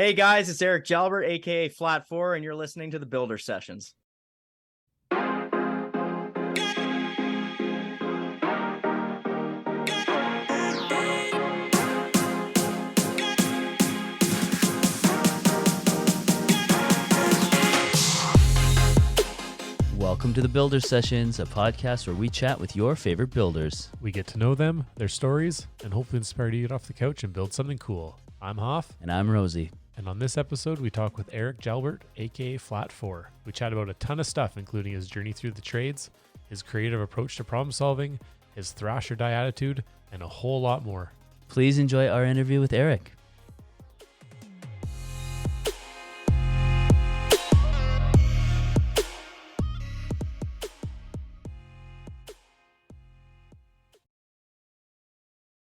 Hey guys, it's Eric Jalbert, a.k.a. Flat 4, and you're listening to the Builder Sessions. Welcome to the Builder Sessions, a podcast where we chat with your favorite builders. We get to know them, their stories, and hopefully inspire you to get off the couch and build something cool. I'm Hoff. And I'm Rosie. And on this episode, we talk with Eric Jalbert, a.k.a. Flat 4. We chat about a ton of stuff, including his journey through the trades, his creative approach to problem solving, his thrash or die attitude, and a whole lot more. Please enjoy our interview with Eric.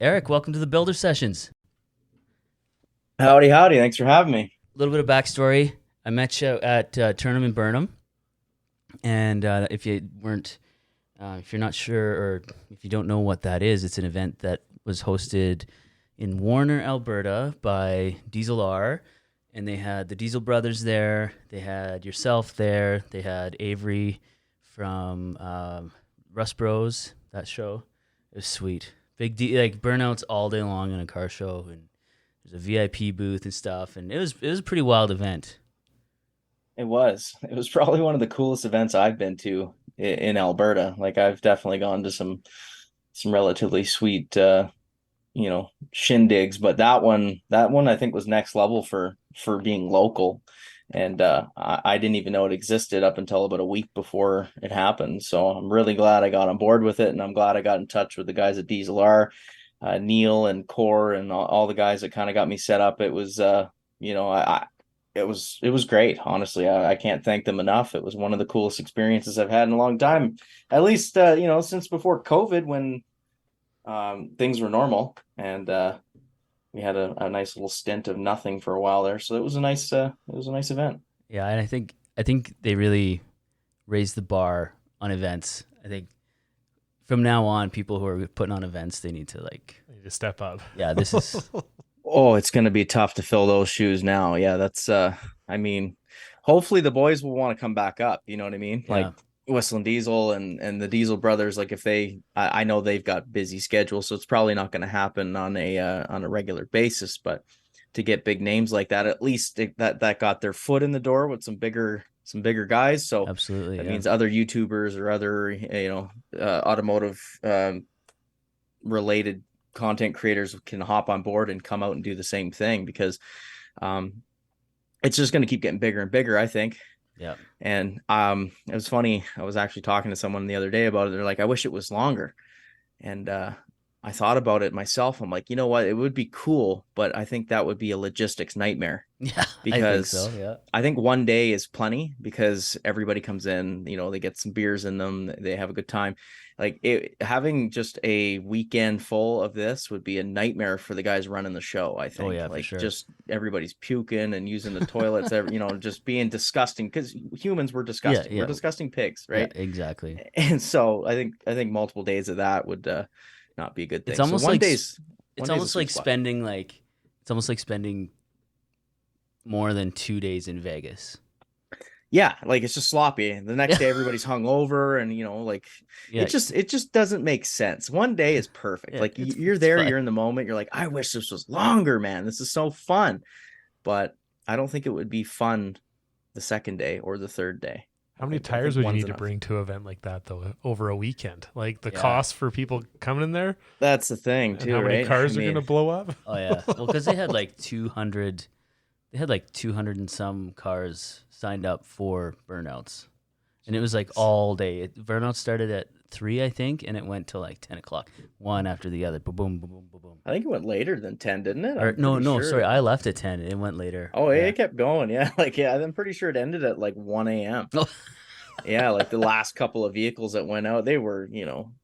Eric, welcome to the Builder Sessions. Howdy. Thanks for having me. A little bit of backstory. I met you at Tournament Burnham. And if you're not sure or if you don't know what that is, it's an event that was hosted in Warner, Alberta by Diesel R. And they had the Diesel Brothers there. They had yourself there. They had Avery from Rust Bros, that show. It was sweet. Like burnouts all day long in a car show, and there's a VIP booth and stuff, and it was a pretty wild event. It was probably one of the coolest events I've been to in Alberta. Like I've definitely gone to some relatively sweet shindigs, but that one I think was next level for being local. And I didn't even know it existed up until about a week before it happened. So I'm really glad I got on board with it, and I'm glad I got in touch with the guys at Diesel R, Neil and Core, and all the guys that kind of got me set up. It was, it was great. Honestly, I can't thank them enough. It was one of the coolest experiences I've had in a long time, at least since before COVID, when things were normal, and we had a nice little stint of nothing for a while there. So it was a nice event. Yeah, and I think they really raised the bar on events. I think from now on, people who are putting on events, they need to step up. Yeah, this is. Oh, it's going to be tough to fill those shoes now. Yeah, that's. Hopefully the boys will want to come back up. You know what I mean? Yeah. Like Whistling Diesel and the Diesel Brothers. Like if I know they've got busy schedules, so it's probably not going to happen on a regular basis. But to get big names like that, at least that got their foot in the door with some bigger guys. So Absolutely, that means other YouTubers or other automotive related content creators can hop on board and come out and do the same thing, because it's just going to keep getting bigger and bigger, I think. Yeah. And it was funny. I was actually talking to someone the other day about it. They're like, I wish it was longer. And I thought about it myself. I'm like, you know what? It would be cool, but I think that would be a logistics nightmare. Yeah, because I think so. Yeah. I think one day is plenty, because everybody comes in, they get some beers in them, they have a good time. Like having just a weekend full of this would be a nightmare for the guys running the show, I think. Oh, yeah, like for sure. Just everybody's puking and using the toilets, just being disgusting, because humans were disgusting. Yeah. We're disgusting pigs, right? Yeah, exactly. And so I think multiple days of that would not be a good thing. It's almost like spending more than 2 days in Vegas. Yeah, like it's just sloppy. The next day everybody's hungover, and it just doesn't make sense. One day is perfect. Yeah, you're there, you're in the moment. You're like, I wish this was longer, man. This is so fun. But I don't think it would be fun the second day or the third day. How many tires would you need to bring to an event like that, though, over a weekend? Like the cost for people coming in there? That's the thing, too, how many cars are going to blow up? Oh, yeah. Well, because they had 200 and some cars signed up for burnouts. And it was all day. Burnouts started at 3, I think, and it went till 10 o'clock, one after the other. Boom, boom, boom, boom, boom, boom. I think it went later than 10, didn't it? Sorry. I left at 10. It went later. Oh, yeah. It kept going. Yeah. I'm pretty sure it ended at 1 a.m. Yeah, the last couple of vehicles that went out, they were,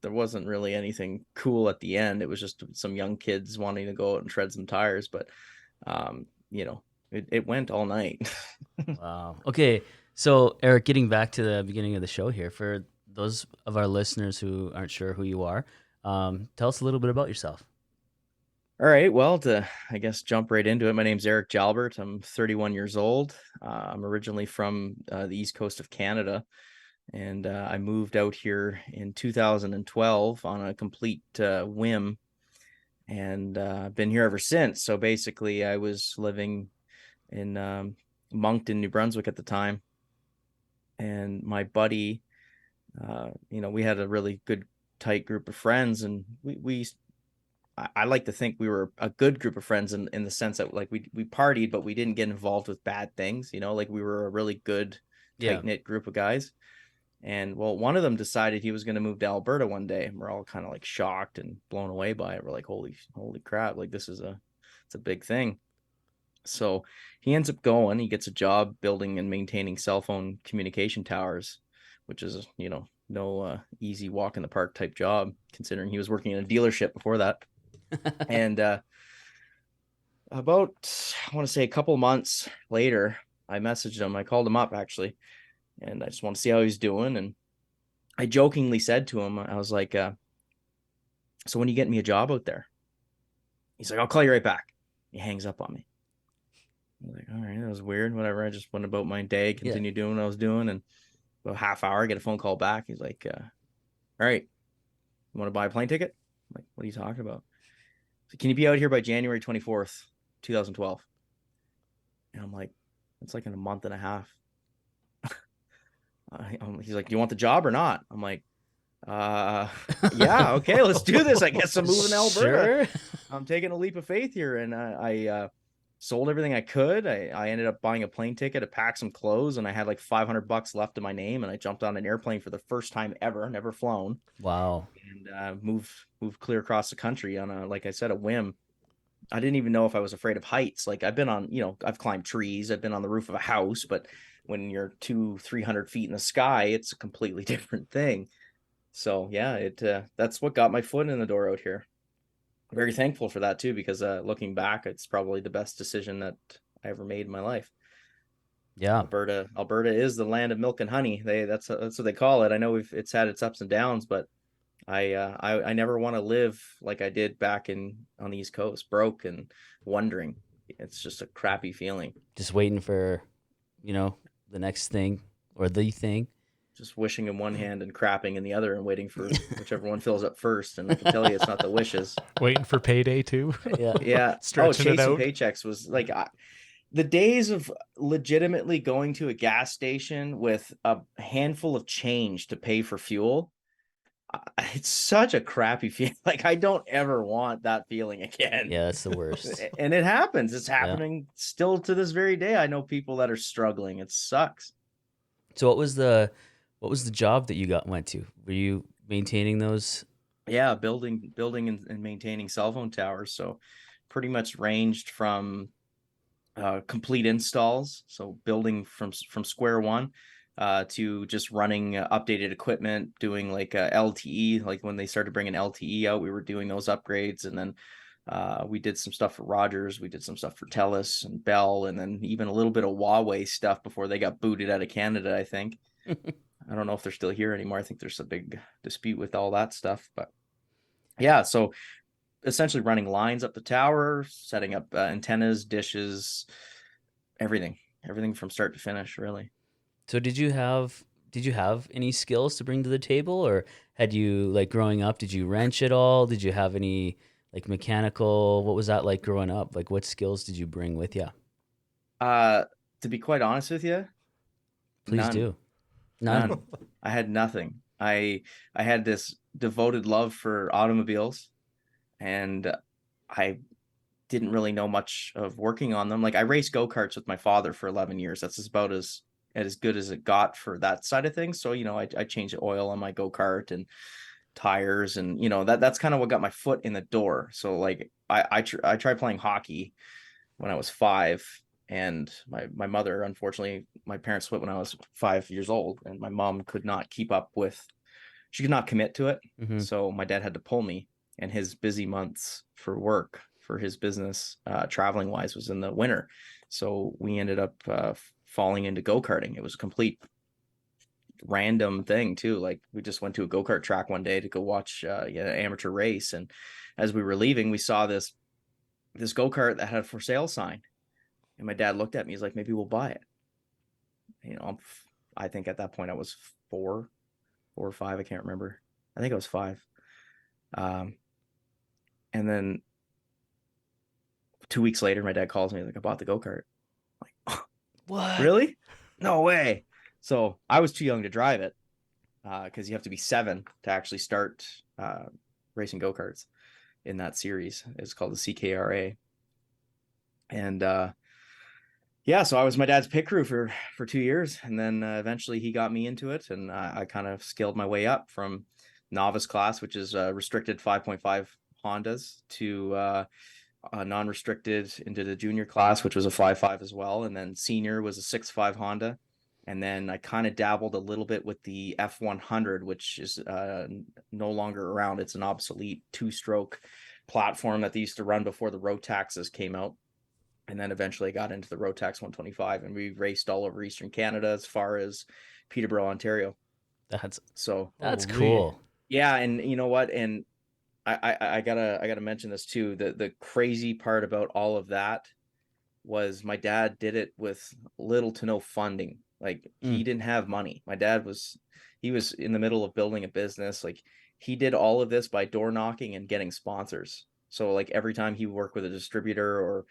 there wasn't really anything cool at the end. It was just some young kids wanting to go out and shred some tires. But, it went all night. Wow. Okay. So, Eric, getting back to the beginning of the show here, for those of our listeners who aren't sure who you are, tell us a little bit about yourself. All right. Well, to, I guess, jump right into it. My name's Eric Jalbert. I'm 31 years old. I'm originally from the East Coast of Canada, and I moved out here in 2012 on a complete whim, and I've been here ever since. So basically, I was living in Moncton, New Brunswick at the time, and my buddy, we had a really good, tight group of friends, and I like to think we were a good group of friends in the sense that like we partied, but we didn't get involved with bad things. Like we were a really good, Yeah. tight knit group of guys. And well, one of them decided he was going to move to Alberta one day. And we're all kind of like shocked and blown away by it. We're like, holy crap! Like it's a big thing. So he ends up going. He gets a job building and maintaining cell phone communication towers, which is no easy walk in the park type job, considering he was working in a dealership before that. And about, I want to say, a couple months later, I messaged him. I called him up actually, and I just want to see how he's doing. And I jokingly said to him, I was like, so when you get me a job out there? He's like, I'll call you right back. He hangs up on me. I was like, all right, that was weird. Whatever. I just went about my day, continued doing what I was doing. And about a half hour, I get a phone call back. He's like, all right, you want to buy a plane ticket? I'm like, what are you talking about? So can you be out here by January 24th, 2012? And I'm like, it's like in a month and a half. He's like, do you want the job or not? I'm like, yeah, okay, let's do this. I guess I'm moving to Alberta. Sure. I'm taking a leap of faith here. And I sold everything I could. I ended up buying a plane ticket, to pack some clothes, and I had like $500 left in my name. And I jumped on an airplane for the first time ever, never flown, Wow. and moved clear across the country on like I said, a whim. I didn't even know if I was afraid of heights. Like I've been on, I've climbed trees, I've been on the roof of a house, but when you're 200-300 feet in the sky, it's a completely different thing. So yeah, that's what got my foot in the door out here. Very thankful for that too, because looking back, it's probably the best decision that I ever made in my life. Yeah. Alberta is the land of milk and honey. That's what they call it. I know it's had its ups and downs, but I never want to live like I did back on the East Coast, broke and wondering. It's just a crappy feeling. Just waiting for, the next thing or the thing. Just wishing in one hand and crapping in the other, and waiting for whichever one fills up first. And I can tell you, it's not the wishes. Waiting for payday too. Yeah. Yeah. Stretching it Chasing out. paychecks was like the days of legitimately going to a gas station with a handful of change to pay for fuel. It's such a crappy feeling. Like I don't ever want that feeling again. Yeah, that's the worst. And it happens. It's happening still to this very day. I know people that are struggling. It sucks. So what was the job that you went to? Were you maintaining those? Yeah, building and maintaining cell phone towers. So pretty much ranged from complete installs, so building from square one, to just running updated equipment, doing like LTE. Like when they started bringing LTE out, we were doing those upgrades, and then we did some stuff for Rogers, we did some stuff for TELUS and Bell, and then even a little bit of Huawei stuff before they got booted out of Canada, I think. I don't know if they're still here anymore. I think there's a big dispute with all that stuff, but yeah, so essentially running lines up the tower, setting up antennas, dishes, everything from start to finish, really. So did you have any skills to bring to the table, or had you, like, growing up, did you wrench at all? Did you have any like mechanical? What was that like growing up? Like, what skills did you bring with you? To be quite honest with you, Please none. do. None. I had nothing. I had this devoted love for automobiles, and I didn't really know much of working on them. Like I raced go-karts with my father for 11 years. That's about as good as it got for that side of things. So, I changed the oil on my go-kart and tires, and that's kind of what got my foot in the door. So like I tried playing hockey when I was 5, and my mother, unfortunately, my parents split when I was 5 years old, and my mom could not keep up with, she could not commit to it. Mhm. So my dad had to pull me, and his busy months for work, for his business, traveling wise, was in the winter. So we ended up falling into go-karting. It was a complete random thing too. Like we just went to a go-kart track one day to go watch an amateur race, and as we were leaving, we saw this this go-kart that had a for sale sign. And my dad looked at me, he's like, maybe we'll buy it. I think at that point I was 4 or 5, I can't remember. I think I was 5. Um, and then 2 weeks later, my dad calls me like, I bought the go-kart. I'm like, What? really? No way. So I was too young to drive it because you have to be 7 to actually start racing go-karts in that series. It's called the CKRA. And yeah, so I was my dad's pit crew for 2 years, and then eventually he got me into it, and I kind of scaled my way up from novice class, which is restricted 5.5 Hondas, to non-restricted into the junior class, which was a 5.5 as well, and then senior was a 6.5 Honda, and then I kind of dabbled a little bit with the F100, which is no longer around. It's an obsolete 2-stroke platform that they used to run before the Rotaxes came out. And then eventually I got into the Rotax 125, and we raced all over Eastern Canada as far as Peterborough, Ontario. That's So that's Holy. cool. yeah, and you know what? And I gotta mention this too. The crazy part about all of that was my dad did it with little to no funding. Like, he didn't have money. My dad he was in the middle of building a business. Like, he did all of this by door knocking and getting sponsors. So like every time he would work with a distributor or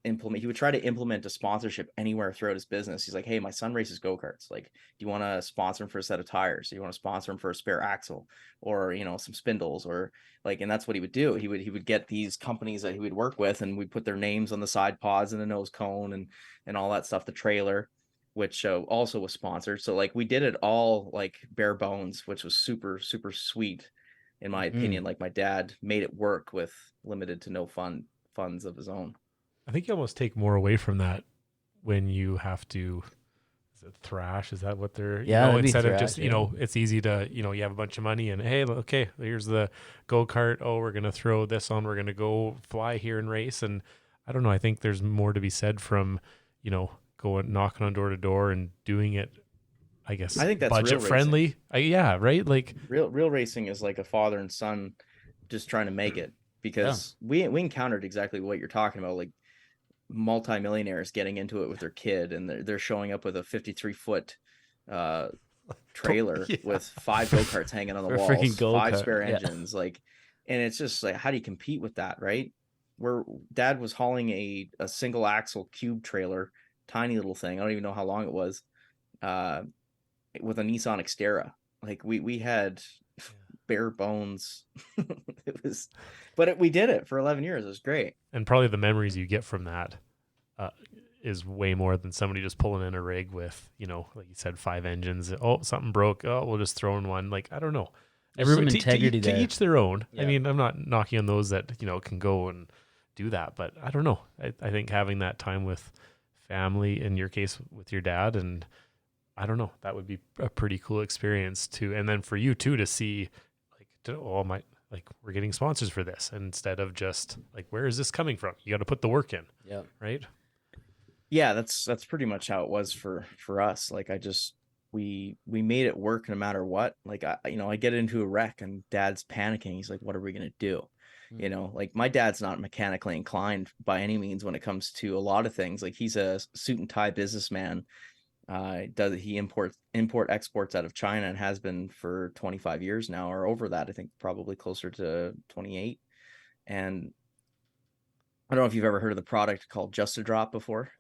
he would try to implement a sponsorship anywhere throughout his business. He's like, hey, my son races go-karts. Like, do you want to sponsor him for a set of tires? Do you want to sponsor him for a spare axle, or some spindles, or like, and that's what he would do. He would get these companies that he would work with, and we'd put their names on the side pods and the nose cone and all that stuff, the trailer, which also was sponsored. So like we did it all like bare bones, which was super, super sweet in my opinion. Like, my dad made it work with limited to no funds of his own. I think you almost take more away from that when you have to. Is it thrash? Is that what they're? Yeah, that'd be instead of thrash, just yeah. it's easy to you have a bunch of money and hey, okay, here's the go kart. Oh, we're gonna throw this on. We're gonna go fly here and race. And I don't know. I think there's more to be said from going knocking on door to door and doing it. I guess I think that's real budget racing. friendly. Yeah, right. Like Real racing is like a father and son just trying to make it, Yeah. because we encountered exactly what you're talking about, like multimillionaires getting into it with their kid, and they're showing up with a 53-foot trailer yeah. with 5 go-karts hanging on the For a freaking walls, 5 go-kart. spare Yeah. engines, like, and it's just like, how do you compete with that, right? Where dad was hauling a single axle cube trailer, tiny little thing, I don't even know how long it was, uh with a Nissan Xterra. Like, we had bare bones. It was, but we did it for 11 years. It was great. And probably the memories you get from that uh, is way more than somebody just pulling in a rig with, like you said, 5 engines. Oh, something broke. Oh, we'll just throw in one. Like, I don't know. There's some Everybody integrity to there. each their own. I Yeah. mean, I'm not knocking on those that, can go and do that, but I don't know. I think having that time with family, in your case with your dad, and I don't know, that would be a pretty cool experience too. And then for you too, to see like, we're getting sponsors for this instead of just like, where is this coming from? You got to put the work in, Yeah. right? Yeah, that's pretty much how it was for us. Like, we made it work no matter what. Like, I get into a wreck and dad's panicking. He's like, what are we going to do? Like, my dad's not mechanically inclined by any means when it comes to a lot of things. Like, he's a suit and tie businessman. He import exports out of China, and has been for 25 years now, or over that. I think probably closer to 28. And I don't know if you've ever heard of the product called Just a Drop before.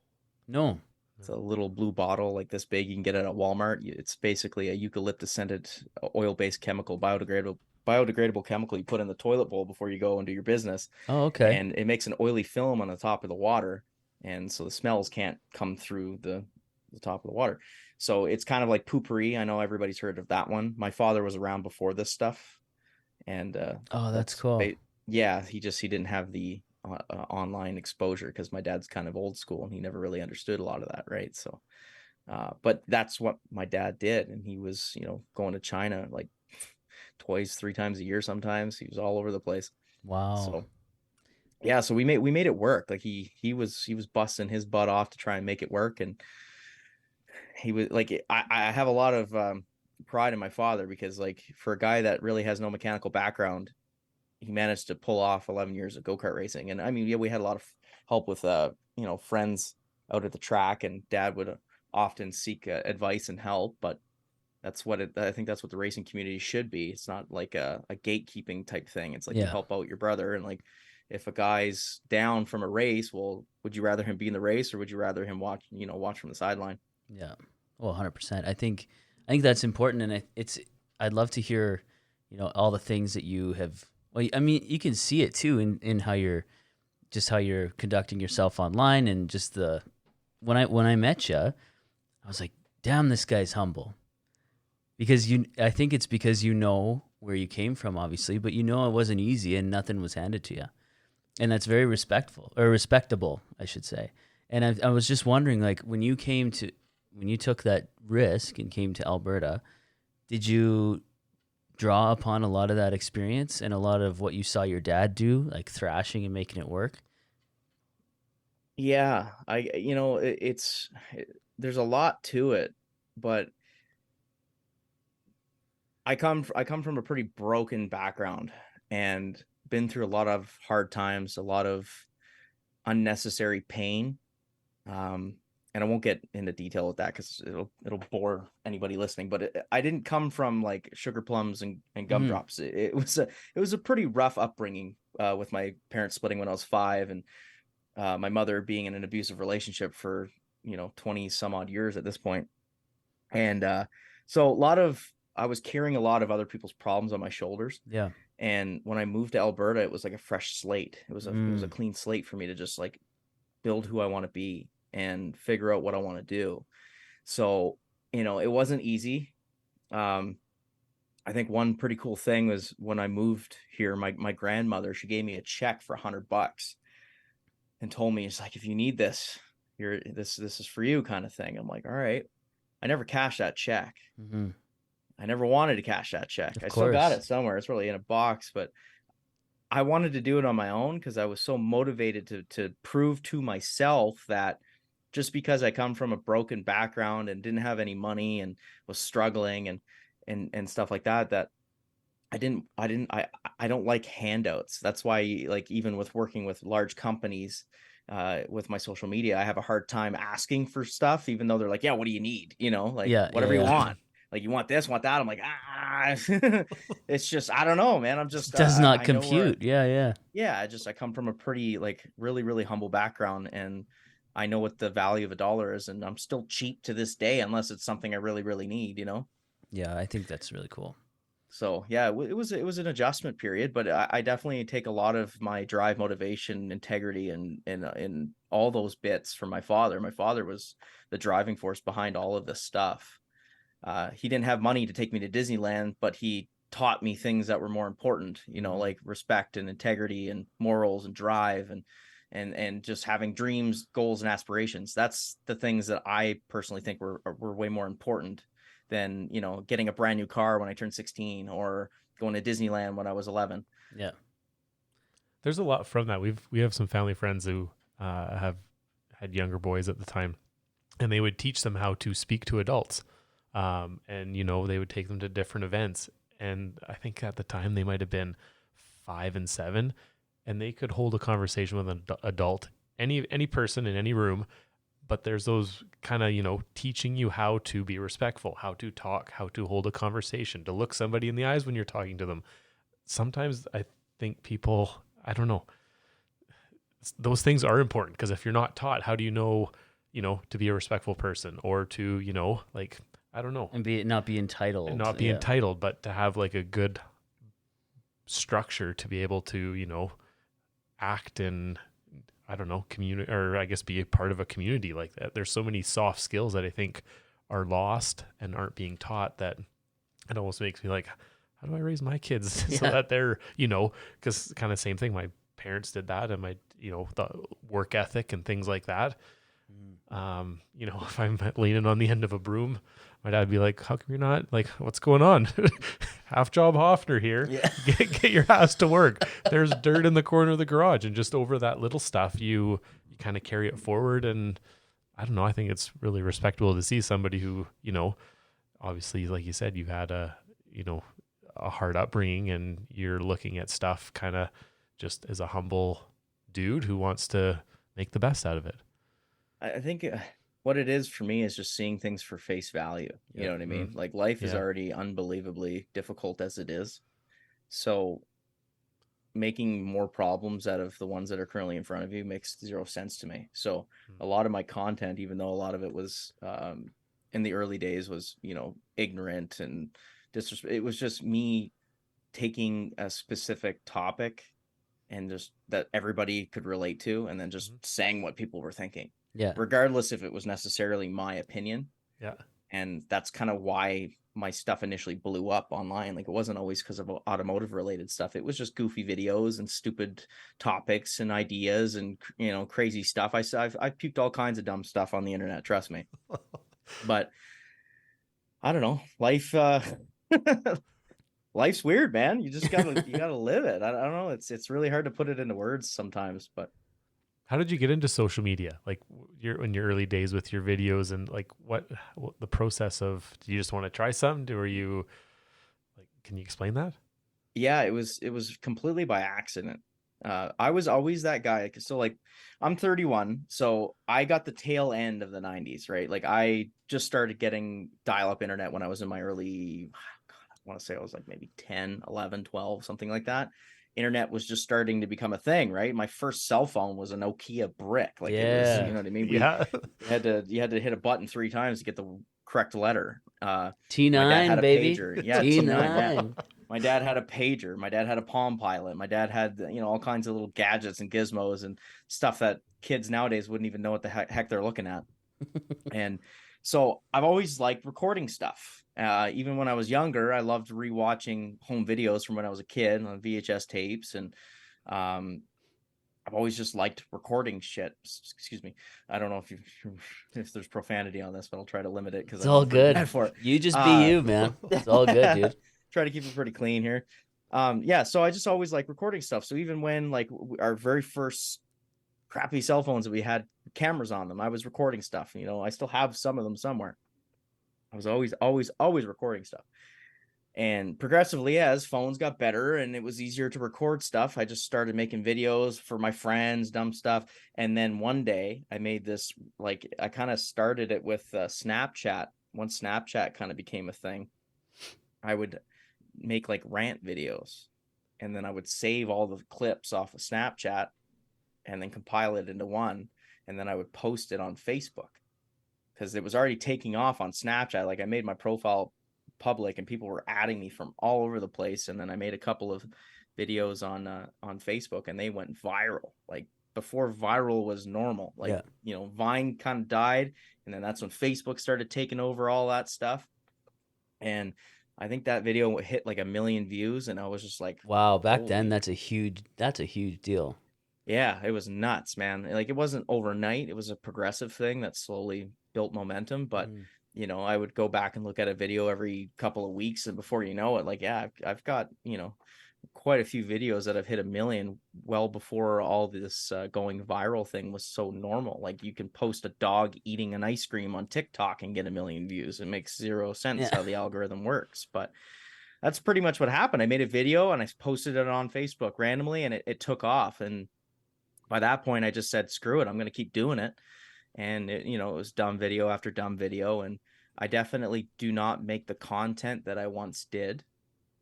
No. It's a little blue bottle like this big. You can get it at Walmart. It's basically a eucalyptus scented oil-based chemical, biodegradable chemical you put in the toilet bowl before you go and do your business. Oh, okay. And it makes an oily film on the top of the water, and so the smells can't come through the top of the water. So it's kind of like poopery. I know everybody's heard of that one. My father was around before this stuff, and Oh, that's cool. yeah, he didn't have the online exposure, because my dad's kind of old school and he never really understood a lot of that, right? So but that's what my dad did, and he was going to China like twice, 3 times a year. Sometimes he was all over the place. Wow. So yeah, so we made it work. Like, he was busting his butt off to try and make it work, and he was like, I have a lot of pride in my father, because like, for a guy that really has no mechanical background, he managed to pull off 11 years of go-kart racing. And I mean, yeah, we had a lot of help with friends out at the track, and dad would often seek advice and help, but I think that's what the racing community should be. It's not like a gatekeeping type thing. It's like you Yeah. help out your brother, and like if a guy's down from a race, well, would you rather him be in the race, or would you rather him watch from the sideline? Yeah. Well, 100%. I think that's important, and I'd love to hear, all the things that you have. Well, I mean, you can see it too in how you're conducting yourself online, and just when I met you, I was like, damn, this guy's humble. Because I think it's because where you came from, obviously, but it wasn't easy and nothing was handed to you, and that's very respectable, I should say. And I was just wondering, like, when you took that risk and came to Alberta, did you draw upon a lot of that experience and a lot of what you saw your dad do, like thrashing and making it work? Yeah, there's a lot to it, but I come from a pretty broken background and been through a lot of hard times, a lot of unnecessary pain. And I won't get into detail with that because it'll bore anybody listening. But I didn't come from like sugar plums and gumdrops. It was a pretty rough upbringing, with my parents splitting when I was 5, and my mother being in an abusive relationship for 20 some odd years at this point. And so I was carrying a lot of other people's problems on my shoulders. Yeah. And when I moved to Alberta, it was like a fresh slate. It was a Mm. clean slate for me to just like build who I want to be and figure out what I want to do. So, it wasn't easy. I think one pretty cool thing was when I moved here, my grandmother, she gave me a check for $100 and told me, it's like, if you need this, this is for you, kind of thing. I'm like, all right. I never cashed that check. Mm-hmm. I never wanted to cash that check. Of I still got course. it somewhere. It's really in a box, but I wanted to do it on my own because I was so motivated to prove to myself that just because I come from a broken background and didn't have any money and was struggling and stuff like that, that I don't like handouts. That's why, like, even with working with large companies, with my social media, I have a hard time asking for stuff, even though they're like, yeah, what do you need? Like Yeah. Yeah. whatever you Yeah. want. Like, you want this, want that. I'm like, it's just, I don't know, man. I'm just, Does not I know where, compute. Yeah. Yeah. yeah, I come from a pretty, like, really, really humble background, and I know what the value of a dollar is, and I'm still cheap to this day, unless it's something I really, really need. Yeah. I think that's really cool. So yeah, it was an adjustment period, but I definitely take a lot of my drive, motivation, integrity, and all those bits from my father. My father was the driving force behind all of this stuff. He didn't have money to take me to Disneyland, but he taught me things that were more important, like respect and integrity and morals and drive and just having dreams, goals, and aspirations. That's the things that I personally think were way more important than, getting a brand new car when I turned 16 or going to Disneyland when I was 11. Yeah. There's a lot from that. We have some family friends who have had younger boys at the time, and they would teach them how to speak to adults. And they would take them to different events. And I think at the time they might have been 5 and 7, and they could hold a conversation with an adult, any person in any room. But there's those kind of, teaching you how to be respectful, how to talk, how to hold a conversation, to look somebody in the eyes when you're talking to them. Sometimes I think people, I don't know, those things are important, because if you're not taught, how do you know, to be a respectful person, or to, like, I don't know. And not be entitled. And not be entitled, but to have like a good structure to be able to, act in, I don't know, community, or I guess be a part of a community like that. There's so many soft skills that I think are lost and aren't being taught, that it almost makes me like, how do I raise my kids so that they're, because kind of same thing. My parents did that, and my, the work ethic and things like that. If I'm leaning on the end of a broom, my dad would be like, how come you're not, like, what's going on? Half job Hoffner here. Yeah. Get your ass to work. There's dirt in the corner of the garage, and just over that little stuff, you kind of carry it forward. And I don't know, I think it's really respectable to see somebody who, obviously, like you said, you had a a hard upbringing and you're looking at stuff kind of just as a humble dude who wants to make the best out of it. I think what it is for me is just seeing things for face value. You Yeah. know what I mean? Like life is Yeah. already unbelievably difficult as it is. So making more problems out of the ones that are currently in front of you makes zero sense to me. So a lot of my content, even though a lot of it was in the early days was, ignorant and disrespect, it was just me taking a specific topic and just that everybody could relate to, and then just saying what people were thinking. Yeah. Regardless if it was necessarily my opinion. Yeah. And that's kind of why my stuff initially blew up online. Like it wasn't always because of automotive related stuff. It was just goofy videos and stupid topics and ideas and, crazy stuff. I've puked all kinds of dumb stuff on the internet, trust me. But I don't know, life's weird, man. You just gotta live it. I don't know. It's really hard to put it into words sometimes, but How did you get into social media? Like in your early days with your videos, and like what the process of, do you just want to try something? Or you like, can you explain that? yeah, it was completely by accident. I was always that guy. So like I'm 31, so I got the tail end of the 90s, right? Like I just started getting dial-up internet when I was in my early, God, I want to say I was like maybe 10, 11, 12, something like that. Internet was just starting to become a thing, right? My first cell phone was a Nokia brick. Like it was, you know what I mean? Yeah. You had to hit a button 3 times to get the correct letter. T9, My dad had a baby. pager. Yeah, T9. Yeah. My dad had a pager. My dad had a Palm Pilot. My dad had, all kinds of little gadgets and gizmos and stuff that kids nowadays wouldn't even know what the heck they're looking at. And so I've always liked recording stuff. Even when I was younger, I loved rewatching home videos from when I was a kid on VHS tapes. And I've always just liked recording shit. Excuse me. I don't know if there's profanity on this, but I'll try to limit it because It's all good. for it. You just be you, man. It's all good, dude. Try to keep it pretty clean here. Yeah, so I just always like recording stuff. So even when like our very first crappy cell phones that we had cameras on them, I was recording stuff. I still have some of them somewhere. I was always recording stuff. And progressively, as phones got better and it was easier to record stuff, I just started making videos for my friends, dumb stuff. And then one day I made this, like, I kind of started it with Snapchat. Once Snapchat kind of became a thing, I would make like rant videos, and then I would save all the clips off of Snapchat and then compile it into one, and then I would post it on Facebook because it was already taking off on Snapchat. Like I made my profile public and people were adding me from all over the place, and then I made a couple of videos on Facebook and they went viral, like before viral was normal. Like Vine kind of died, and then that's when Facebook started taking over all that stuff. And I think that video hit like 1 million views, and I was just like, wow, back then that's a huge deal. Yeah, it was nuts, man. Like it wasn't overnight. It was a progressive thing that slowly built momentum, but I would go back and look at a video every couple of weeks, and before you know it, like, yeah, I've got, quite a few videos that have hit 1 million well before all this going viral thing was so normal. Like you can post a dog eating an ice cream on TikTok and get 1 million views. It makes zero sense how the algorithm works, but that's pretty much what happened. I made a video and I posted it on Facebook randomly, and it took off. And by that point I just said, screw it, I'm going to keep doing it. And it was dumb video after dumb video. And I definitely do not make the content that I once did,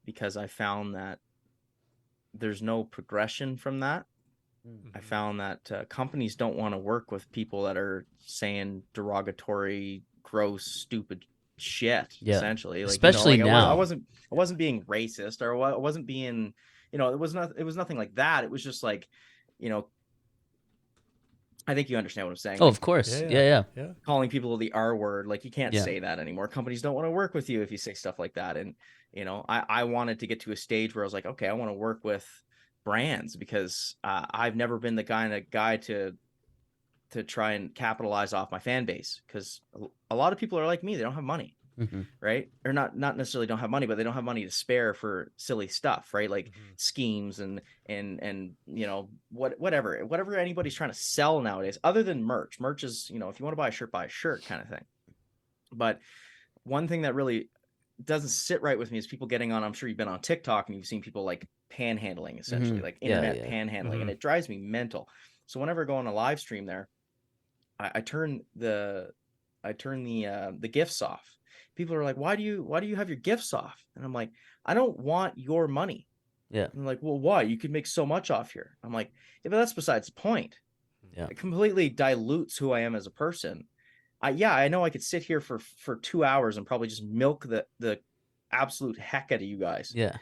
because I found that there's no progression from that. I found that companies don't want to work with people that are saying derogatory, gross, stupid shit. Essentially, like, especially now. I wasn't being racist, or I wasn't being, it was nothing like that. It was just like, I think you understand what I'm saying. Oh, like, of course. Yeah. Calling people the R word, like you can't say that anymore. Companies don't want to work with you if you say stuff like that. And, I wanted to get to a stage where I was like, okay, I want to work with brands, because I've never been the kind of guy to try and capitalize off my fan base, because a lot of people are like me. They don't have money. Right? Or not necessarily don't have money, but they don't have money to spare for silly stuff, right? Like schemes and whatever anybody's trying to sell nowadays, other than merch. Merch is, if you want to buy a shirt kind of thing. But one thing that really doesn't sit right with me is people getting on. I'm sure you've been on TikTok and you've seen people like panhandling, essentially, like internet panhandling, and it drives me mental. So whenever I go on a live stream there, I turn the gifts off. People are like, why do you have your gifts off? And I'm like, I don't want your money. Yeah. I'm like, well, why? You could make so much off here. I'm like, yeah, but that's besides the point. Yeah. It completely dilutes who I am as a person. I know I could sit here for 2 hours and probably just milk the absolute heck out of you guys. Yeah.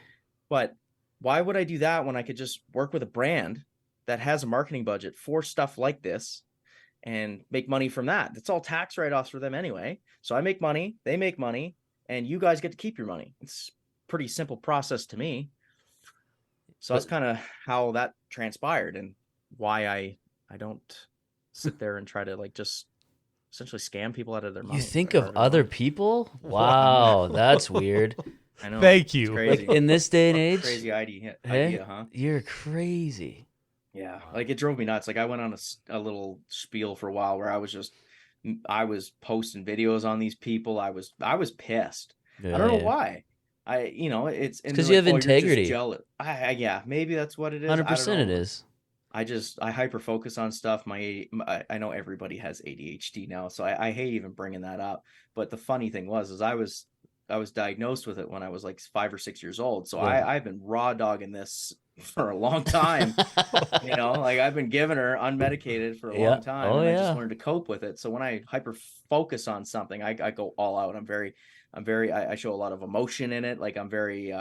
But why would I do that when I could just work with a brand that has a marketing budget for stuff like this and make money from that? That's all tax write-offs for them anyway. So I make money, they make money, and you guys get to keep your money. It's a pretty simple process to me. So that's kind of how that transpired and why I don't sit there and try to like just essentially scam people out of their money. You think of other people? Wow, that's weird. I know. Thank you. Crazy. Like in this day and age, crazy idea, huh? You're crazy. Yeah, like it drove me nuts. Like I went on a little spiel for a while where I was posting videos on these people. I was pissed. Yeah, I don't know why. It's because you have integrity. Yeah, maybe that's what it is. 100% it is. I hyper focus on stuff. I know everybody has ADHD now, so I hate even bringing that up. But the funny thing was I was diagnosed with it when I was like 5 or 6 years old. So I've been raw dogging this for a long time. Like I've been giving her unmedicated for a long time. I just learned to cope with it. So when I hyper focus on something, I go all out. I show a lot of emotion in it. Like I'm very,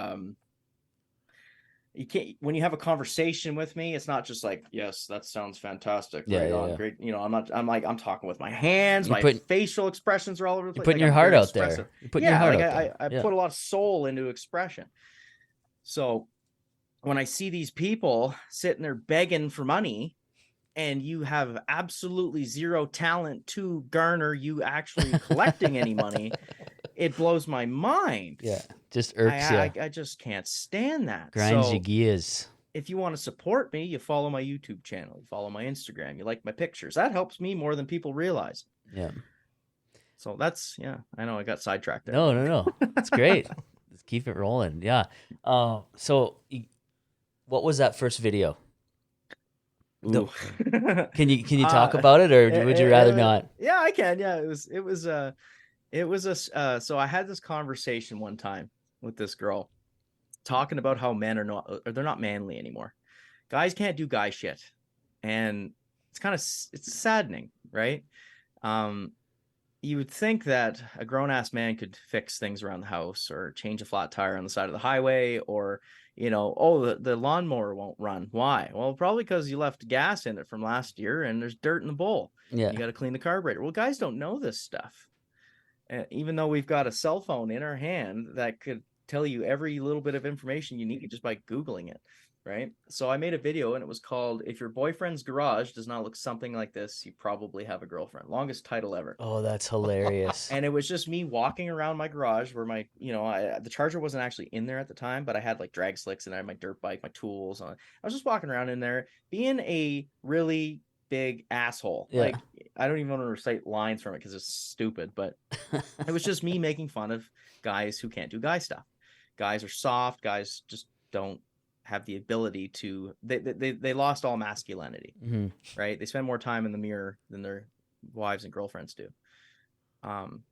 when you have a conversation with me, it's not just like, yes, that sounds fantastic. Great. I'm talking with my hands, facial expressions are all over the place. You're putting your heart out there. I put a lot of soul into expression. So when I see these people sitting there begging for money and you have absolutely zero talent to garner you actually collecting any money, it blows my mind. Yeah, just irks you. I just can't stand that. Grinds your gears. If you want to support me, you follow my YouTube channel, you follow my Instagram, you like my pictures. That helps me more than people realize. Yeah. So that's, I know I got sidetracked there. No. It's great. Let's keep it rolling. Yeah. So what was that first video? Can you talk about it, or would you rather not? Yeah, I can. Yeah, so I had this conversation one time with this girl talking about how men they're not manly anymore. Guys can't do guy shit. And it's saddening, right? You would think that a grown-ass man could fix things around the house or change a flat tire on the side of the highway, or, the lawnmower won't run. Why? Well, probably because you left gas in it from last year and there's dirt in the bowl. Yeah. You got to clean the carburetor. Well, guys don't know this stuff. Even though we've got a cell phone in our hand that could tell you every little bit of information you need just by Googling it. Right. So I made a video and it was called "If Your Boyfriend's Garage Does Not Look Something Like This, You Probably Have a Girlfriend." Longest title ever. Oh, that's hilarious. And it was just me walking around my garage where the charger wasn't actually in there at the time, but I had like drag slicks and I had my dirt bike, my tools. I was just walking around in there being a really big asshole. Yeah. Like, I don't even want to recite lines from it because it's stupid, but it was just me making fun of guys who can't do guy stuff. Guys are soft. Guys just don't have the ability to, they lost all masculinity, right? They spend more time in the mirror than their wives and girlfriends do. And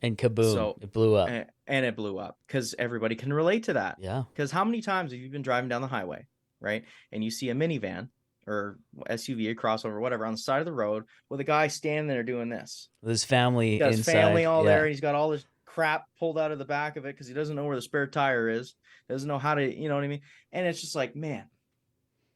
kaboom, so it blew up. And it blew up because everybody can relate to that. Yeah. Because how many times have you been driving down the highway, right? And you see a minivan or SUV, a crossover, whatever, on the side of the road with a guy standing there doing this. With his family he's got his inside. Family all there. He's got all this crap pulled out of the back of it because he doesn't know where the spare tire is. Doesn't know how to, you know what I mean? And it's just like, man,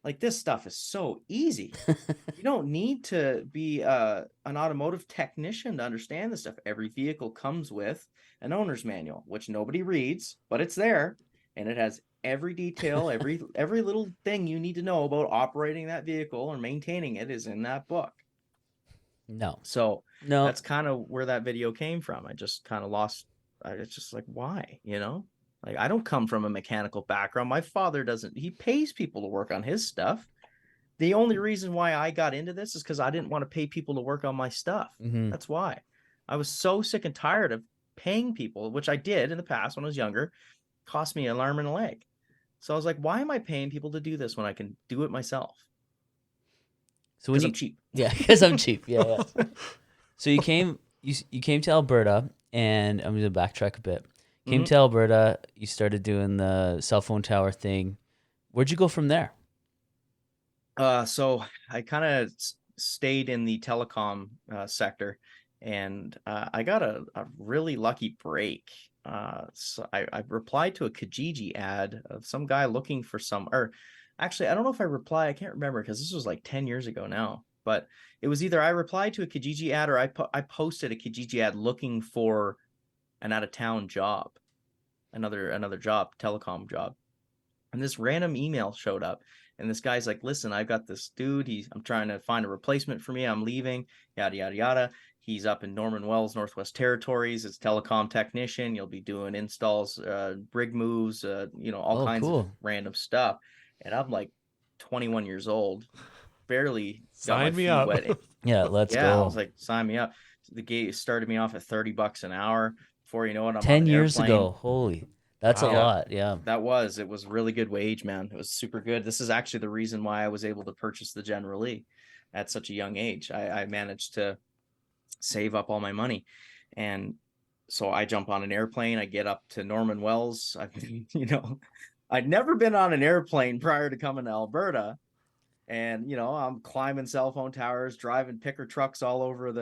like this stuff is so easy. You don't need to be an automotive technician to understand this stuff. Every vehicle comes with an owner's manual, which nobody reads, but it's there. And it has every detail, every little thing you need to know about operating that vehicle or maintaining it is in that book. No. So that's kind of where that video came from. I just kind of lost. It's just like, why, Like, I don't come from a mechanical background. My father doesn't. He pays people to work on his stuff. The only reason why I got into this is because I didn't want to pay people to work on my stuff. That's why. I was so sick and tired of paying people, which I did in the past when I was younger, cost me an arm and a leg. So I was like, why am I paying people to do this when I can do it myself? So when Because I'm you, cheap. yeah, because I'm cheap. Yeah, yeah. So you came to Alberta, and I'm gonna backtrack a bit. Came Mhm. to Alberta, you started doing the cell phone tower thing. Where'd you go from there? So I kind of stayed in the telecom sector, and I got a really lucky break. So I replied to a Kijiji ad of some guy looking for some, or actually, I don't know if I replied, I can't remember because this was like 10 years ago now, but it was either I replied to a Kijiji ad or I posted a Kijiji ad looking for an out of town job, another job, telecom job. And this random email showed up, and this guy's like, listen, I've got this dude, I'm trying to find a replacement for me, I'm leaving, yada yada yada. He's up in Norman Wells, Northwest Territories. It's telecom technician. You'll be doing installs, rig moves, all Oh, kinds of cool. random stuff. And I'm like 21 years old, barely got my Sign me feet up. wet. Yeah, let's Yeah, I was go. like, sign me up. The gate started me off at $30 an hour. Before you know it, I'm on 10 an years airplane. ago. Holy, that's a Wow. Yeah, lot. Yeah. it was really good wage, man. It was super good. This is actually the reason why I was able to purchase the General Lee at such a young age. I managed to save up all my money. And so I jump on an airplane, I get up to Norman Wells. I'd never been on an airplane prior to coming to Alberta. And I'm climbing cell phone towers, driving picker trucks all over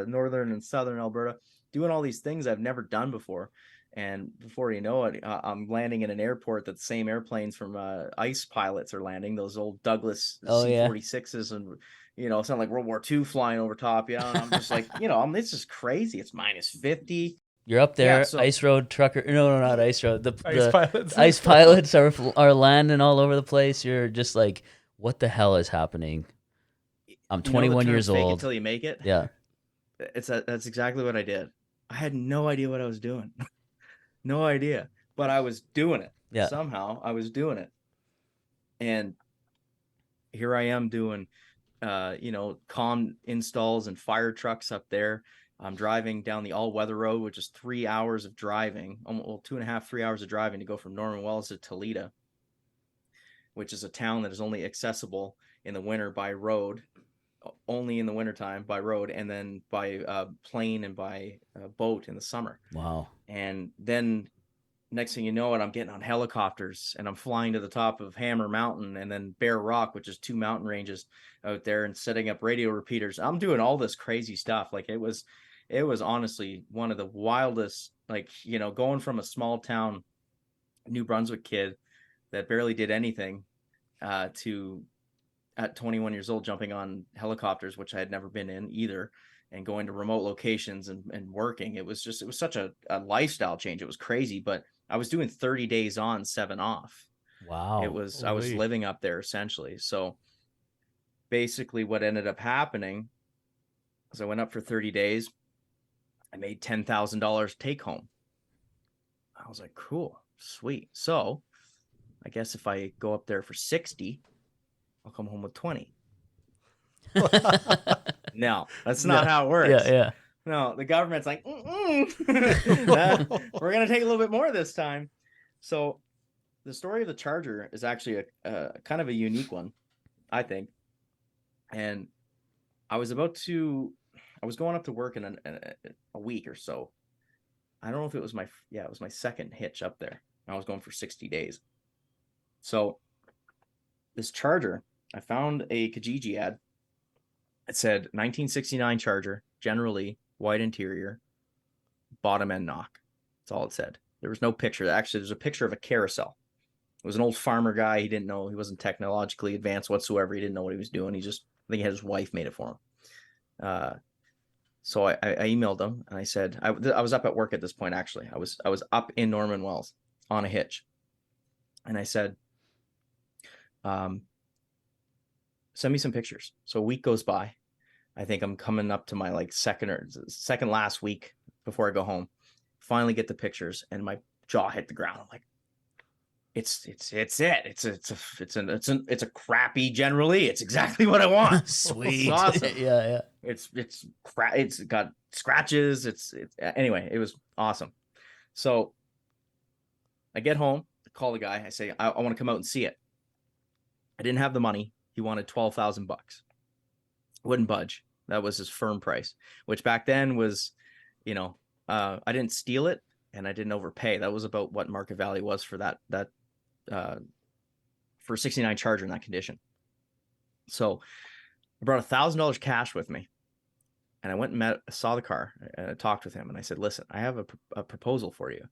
northern and southern Alberta, doing all these things I've never done before. And before you know it, I'm landing in an airport that the same airplanes from ice pilots are landing, those old Douglas Oh yeah. C-46s, and sound like World War II flying over top. And I'm just like, this is crazy. It's -50. You're up Yeah, there, so ice road trucker. No, no, not ice road. The Ice the pilots. ice pilots are landing all over the place. You're just like, what the hell is happening? I'm the 21 term years "fake it old. till you make it." Yeah, That's exactly what I did. I had no idea what I was doing. No idea, but I was doing it. yeah. Somehow I was doing it. And here I am doing comm installs and fire trucks up there. I'm driving down the all-weather road, which is 3 hours of driving, well, 2.5, 3 hours of driving to go from Norman Wells to Toledo, which is a town that is only accessible in the winter by road, only in the wintertime by road, and then by plane and by boat in the summer. Wow. And then next thing you know it, I'm getting on helicopters and I'm flying to the top of Hammer Mountain and then Bear Rock, which is two mountain ranges out there, and setting up radio repeaters. I'm doing all this crazy stuff. Like it was honestly one of the wildest, like, going from a small town New Brunswick kid that barely did anything to at 21 years old jumping on helicopters, which I had never been in either, and going to remote locations and working. It was such a lifestyle change. It was crazy, but I was doing 30 days on, 7 off. Wow. I was Holy. living up there essentially. So basically what ended up happening is I went up for 30 days. I made $10,000 take home. I was like, cool, sweet. So I guess if I go up there for 60, I'll come home with 20. No, that's not Yeah, how it yeah, works. yeah. No, the government's like, we're going to take a little bit more this time. So the story of the Charger is actually a kind of a unique one, I think. And I was going up to work in a week or so. I don't know if it was it was my second hitch up there. I was going for 60 days. So this Charger, I found a Kijiji ad. It said 1969 Charger, generally white interior, bottom end knock. That's all it said. There was no picture. Actually, there's a picture of a carousel. It was an old farmer guy. He didn't know. He wasn't technologically advanced whatsoever. He didn't know what he was doing. I think he had his wife made it for him. So I emailed him and I said, I was up at work at this point. Actually, I was up in Norman Wells on a hitch, and I said, send me some pictures. So a week goes by. I think I'm coming up to my like second last week before I go home. Finally get the pictures, and my jaw hit the ground. I'm like, it's it. It's a crappy General Lee. It's exactly what I want. Sweet. It's awesome. Yeah. It's got scratches. Anyway, it was awesome. So I get home, I call the guy. I say, I want to come out and see it. I didn't have the money. He wanted $12,000. Wouldn't budge. That was his firm price, which back then was, I didn't steal it and I didn't overpay. That was about what market value was for that for 69 Charger in that condition. So I brought $1,000 cash with me, and I went and saw the car, and I talked with him, and I said, listen, I have a proposal for you.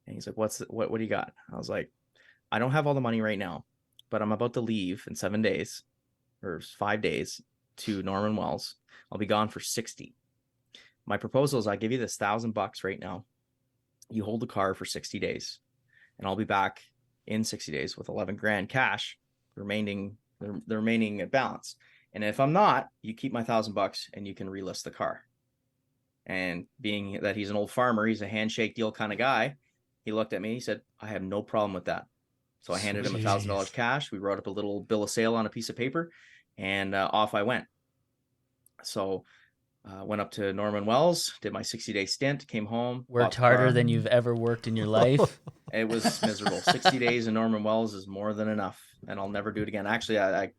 And he's like, what do you got? I was like, I don't have all the money right now, but I'm about to leave in 7 days or 5 days to Norman Wells. I'll be gone for 60. My proposal is I give you this $1,000 right now. You hold the car for 60 days, and I'll be back in 60 days with 11 grand cash, the remaining balance. And if I'm not, you keep my $1,000 and you can relist the car. And being that he's an old farmer, he's a handshake deal kind of guy. He looked at me, he said, I have no problem with that. So I handed him $1,000 cash. We wrote up a little bill of sale on a piece of paper, and off I went. So went up to Norman Wells, did my 60-day stint, came home. Worked harder than you've ever worked in your life. It was miserable. 60 days in Norman Wells is more than enough, and I'll never do it again. Actually, I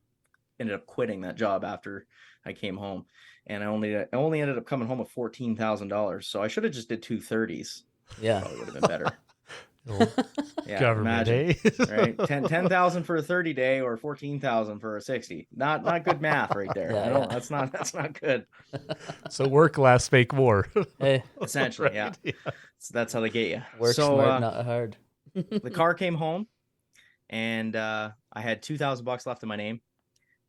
ended up quitting that job after I came home, and I only ended up coming home with $14,000. So I should have just did 230s. Yeah, probably would have been better. Yeah, government, imagine, right? 10,000 for a 30-day or 14,000 for a 60. Not good math right there. Yeah. That's not good. So work less, make more. Hey, essentially, right? Yeah. So that's how they get you. Work smart, not hard. The car came home, and I had $2,000 left in my name.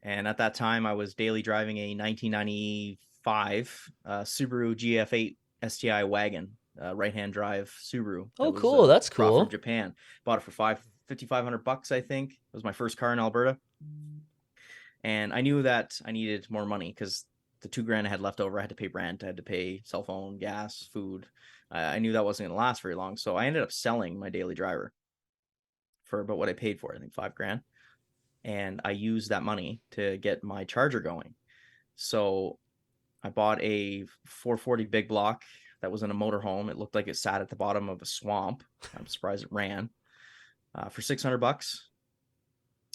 And at that time, I was daily driving a 1995 Subaru GF8 STI wagon. Right-hand drive Subaru. Oh, cool! That's cool. From Japan, bought it for $5,500, I think. It was my first car in Alberta, and I knew that I needed more money because the $2,000 I had left over, I had to pay rent, I had to pay cell phone, gas, food. I knew that wasn't going to last very long, so I ended up selling my daily driver for about what I paid for it, I think $5,000, and I used that money to get my Charger going. So I bought a 440 big block. That was in a motorhome. It looked like it sat at the bottom of a swamp. I'm surprised it ran for $600.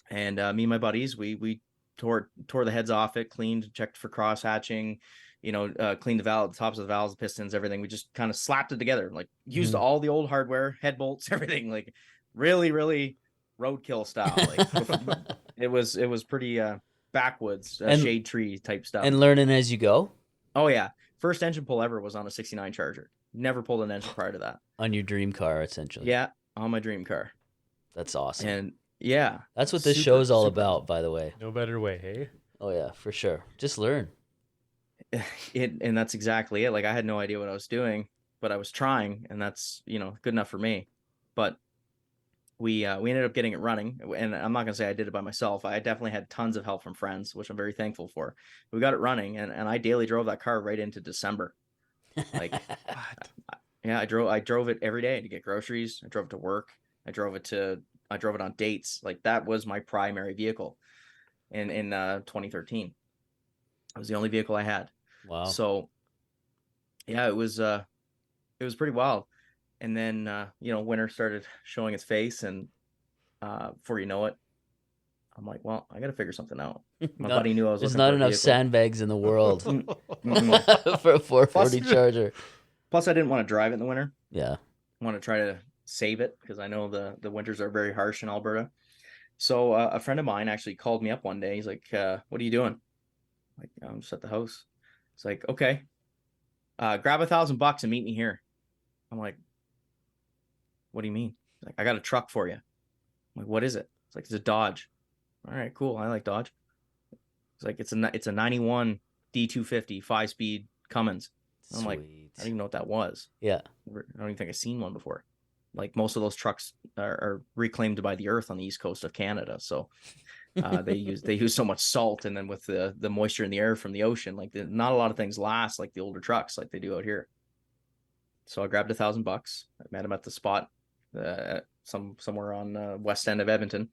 And me and my buddies, we tore the heads off it, cleaned, checked for cross hatching, cleaned the valve, the tops of the valves, the pistons, everything. We just kind of slapped it together, like used all the old hardware, head bolts, everything, like really, really roadkill style. Like it was pretty backwoods, shade tree type stuff. And learning as you go. Oh yeah. First engine pull ever was on a 69 Charger. Never pulled an engine prior to that. On your dream car, essentially. Yeah, on my dream car. That's awesome. And yeah. That's what this show is all about, by the way. No better way, hey? Oh yeah, for sure. Just learn. And that's exactly it. Like I had no idea what I was doing, but I was trying, and that's, good enough for me. But we ended up getting it running, and I'm not gonna say I did it by myself. I definitely had tons of help from friends, which I'm very thankful for. We got it running, and I daily drove that car right into December. Like, yeah, I drove it every day to get groceries. I drove it to work. I drove it on dates. Like that was my primary vehicle in 2013. It was the only vehicle I had. Wow. So yeah, it was pretty wild. And then, winter started showing its face, and before you know it, I'm like, well, I got to figure something out. My buddy knew I was looking for a vehicle. There's not enough sandbags in the world for a 440 Charger. Plus, I didn't want to drive it in the winter. Yeah. I want to try to save it because I know the winters are very harsh in Alberta. So a friend of mine actually called me up one day. He's like, what are you doing? I'm like, I'm just at the house. It's like, okay, grab $1,000 and meet me here. I'm like, what do you mean? He's like, I got a truck for you. I'm like, what is it? It's like, it's a Dodge. All right, cool. I like Dodge. It's like, it's a 91 D250 5-speed Cummins. I'm like, I don't even know what that was. Yeah. I don't even think I've seen one before. Like most of those trucks are reclaimed by the earth on the east coast of Canada. So they use so much salt, and then with the moisture in the air from the ocean, like not a lot of things last like the older trucks like they do out here. So I grabbed $1,000. I met him at the spot somewhere on west end of Edmonton.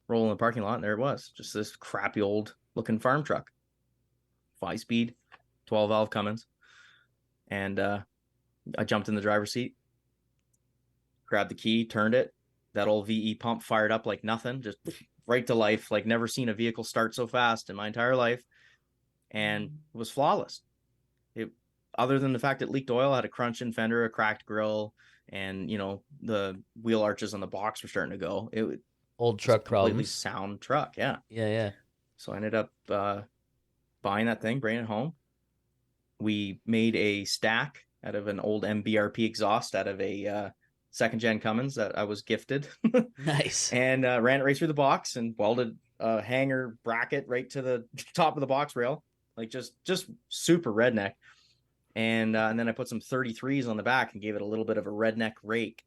Roll in the parking lot, and there it was, just this crappy old looking farm truck, 5-speed, 12-valve Cummins, and I jumped in the driver's seat, grabbed the key, turned it. That old VE pump fired up like nothing, just right to life. Like never seen a vehicle start so fast in my entire life, and it was flawless. It, other than the fact it leaked oil, had a crunch in fender, a cracked grill, and the wheel arches on the box were starting to go. It Old was a truck completely problems. sound truck, yeah. Yeah. So I ended up buying that thing, bringing it home. We made a stack out of an old MBRP exhaust out of a second gen Cummins that I was gifted, Nice. and ran it right through the box and welded a hanger bracket right to the top of the box rail, like just super redneck. And then I put some 33s on the back and gave it a little bit of a redneck rake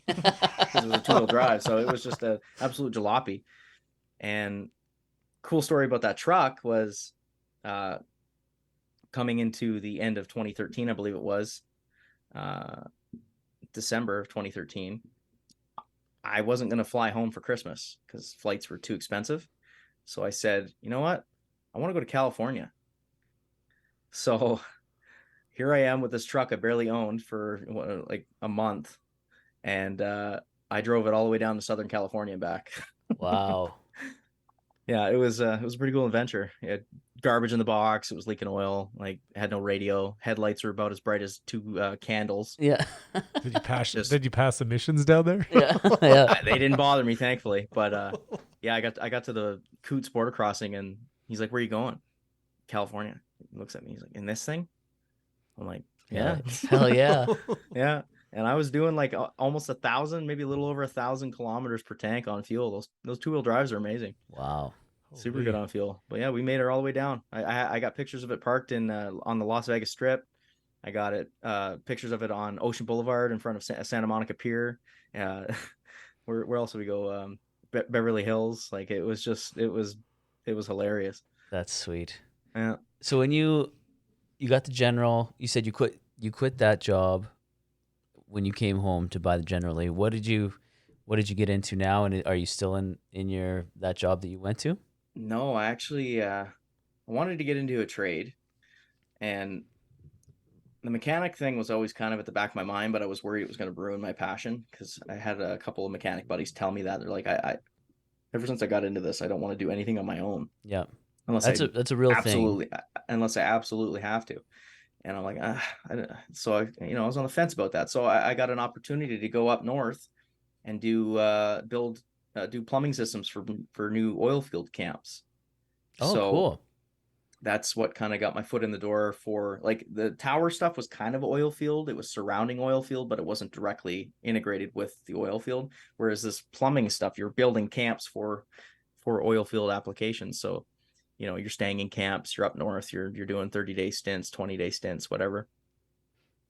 because it was a 2-wheel drive, so it was just an absolute jalopy. And cool story about that truck was coming into the end of 2013, I believe it was, December of 2013, I wasn't going to fly home for Christmas because flights were too expensive. So I said, you know what? I want to go to California. So here I am with this truck I barely owned for like a month. And I drove it all the way down to Southern California and back. Wow. Yeah, it was a pretty cool adventure. It had garbage in the box. It was leaking oil. Like, it had no radio. Headlights were about as bright as two candles. Yeah. Did you pass emissions down there? Yeah. Yeah. They didn't bother me, thankfully. But yeah, I got to the Coots border crossing, and he's like, "Where are you going?" California. He looks at me. He's like, "In this thing?" I'm like, "Yeah, Hell yeah. yeah." And I was doing like almost 1,000, maybe a little over 1,000 kilometers per tank on fuel. Those 2-wheel drives are amazing. Wow. Super good on fuel. But yeah, we made it all the way down. I got pictures of it parked in on the Las Vegas Strip. I got it pictures of it on Ocean Boulevard in front of Santa Monica Pier. Where else did we go? Beverly Hills. Like, it was hilarious. That's sweet. Yeah. So when you got the General, you said you quit that job when you came home to buy the General Lee. What did you get into now, and are you still in that job that you went to? No, I actually I wanted to get into a trade, and the mechanic thing was always kind of at the back of my mind, but I was worried it was going to ruin my passion because I had a couple of mechanic buddies tell me that. They're like, I ever since I got into this, I don't want to do anything on my own. Yeah. Unless that's a real absolutely, thing. unless I absolutely have to. And I'm like, so I was on the fence about that. So I got an opportunity to go up north and do plumbing systems for new oil field camps. Oh, So cool. that's what kind of got my foot in the door for, like, the tower stuff was kind of oil field. It was surrounding oil field, but it wasn't directly integrated with the oil field. Whereas this plumbing stuff, you're building camps for oil field applications. So, you're staying in camps, you're up north, you're doing 30-day stints, 20-day stints, whatever.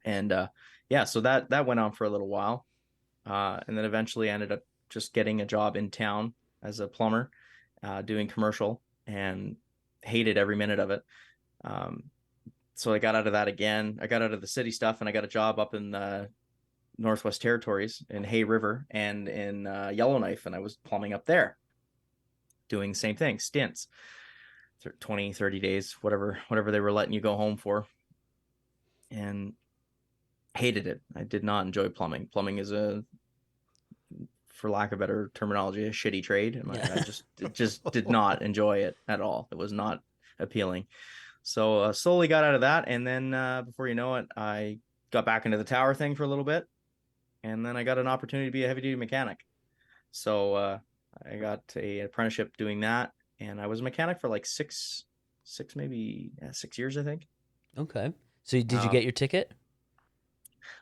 And yeah, so that went on for a little while. And then eventually I ended up just getting a job in town as a plumber, doing commercial, and hated every minute of it. So I got out of that again. I got out of the city stuff, and I got a job up in the Northwest Territories in Hay River and in Yellowknife, and I was plumbing up there, doing the same thing, stints, 20, 30 days, whatever they were letting you go home for, and hated it. I did not enjoy plumbing. Plumbing is for lack of better terminology, a shitty trade. And I just did not enjoy it at all. It was not appealing. So slowly got out of that. And then before you know it, I got back into the tower thing for a little bit. And then I got an opportunity to be a heavy duty mechanic. So I got an apprenticeship doing that. And I was a mechanic for like 6 years, I think. Okay. So did you get your ticket?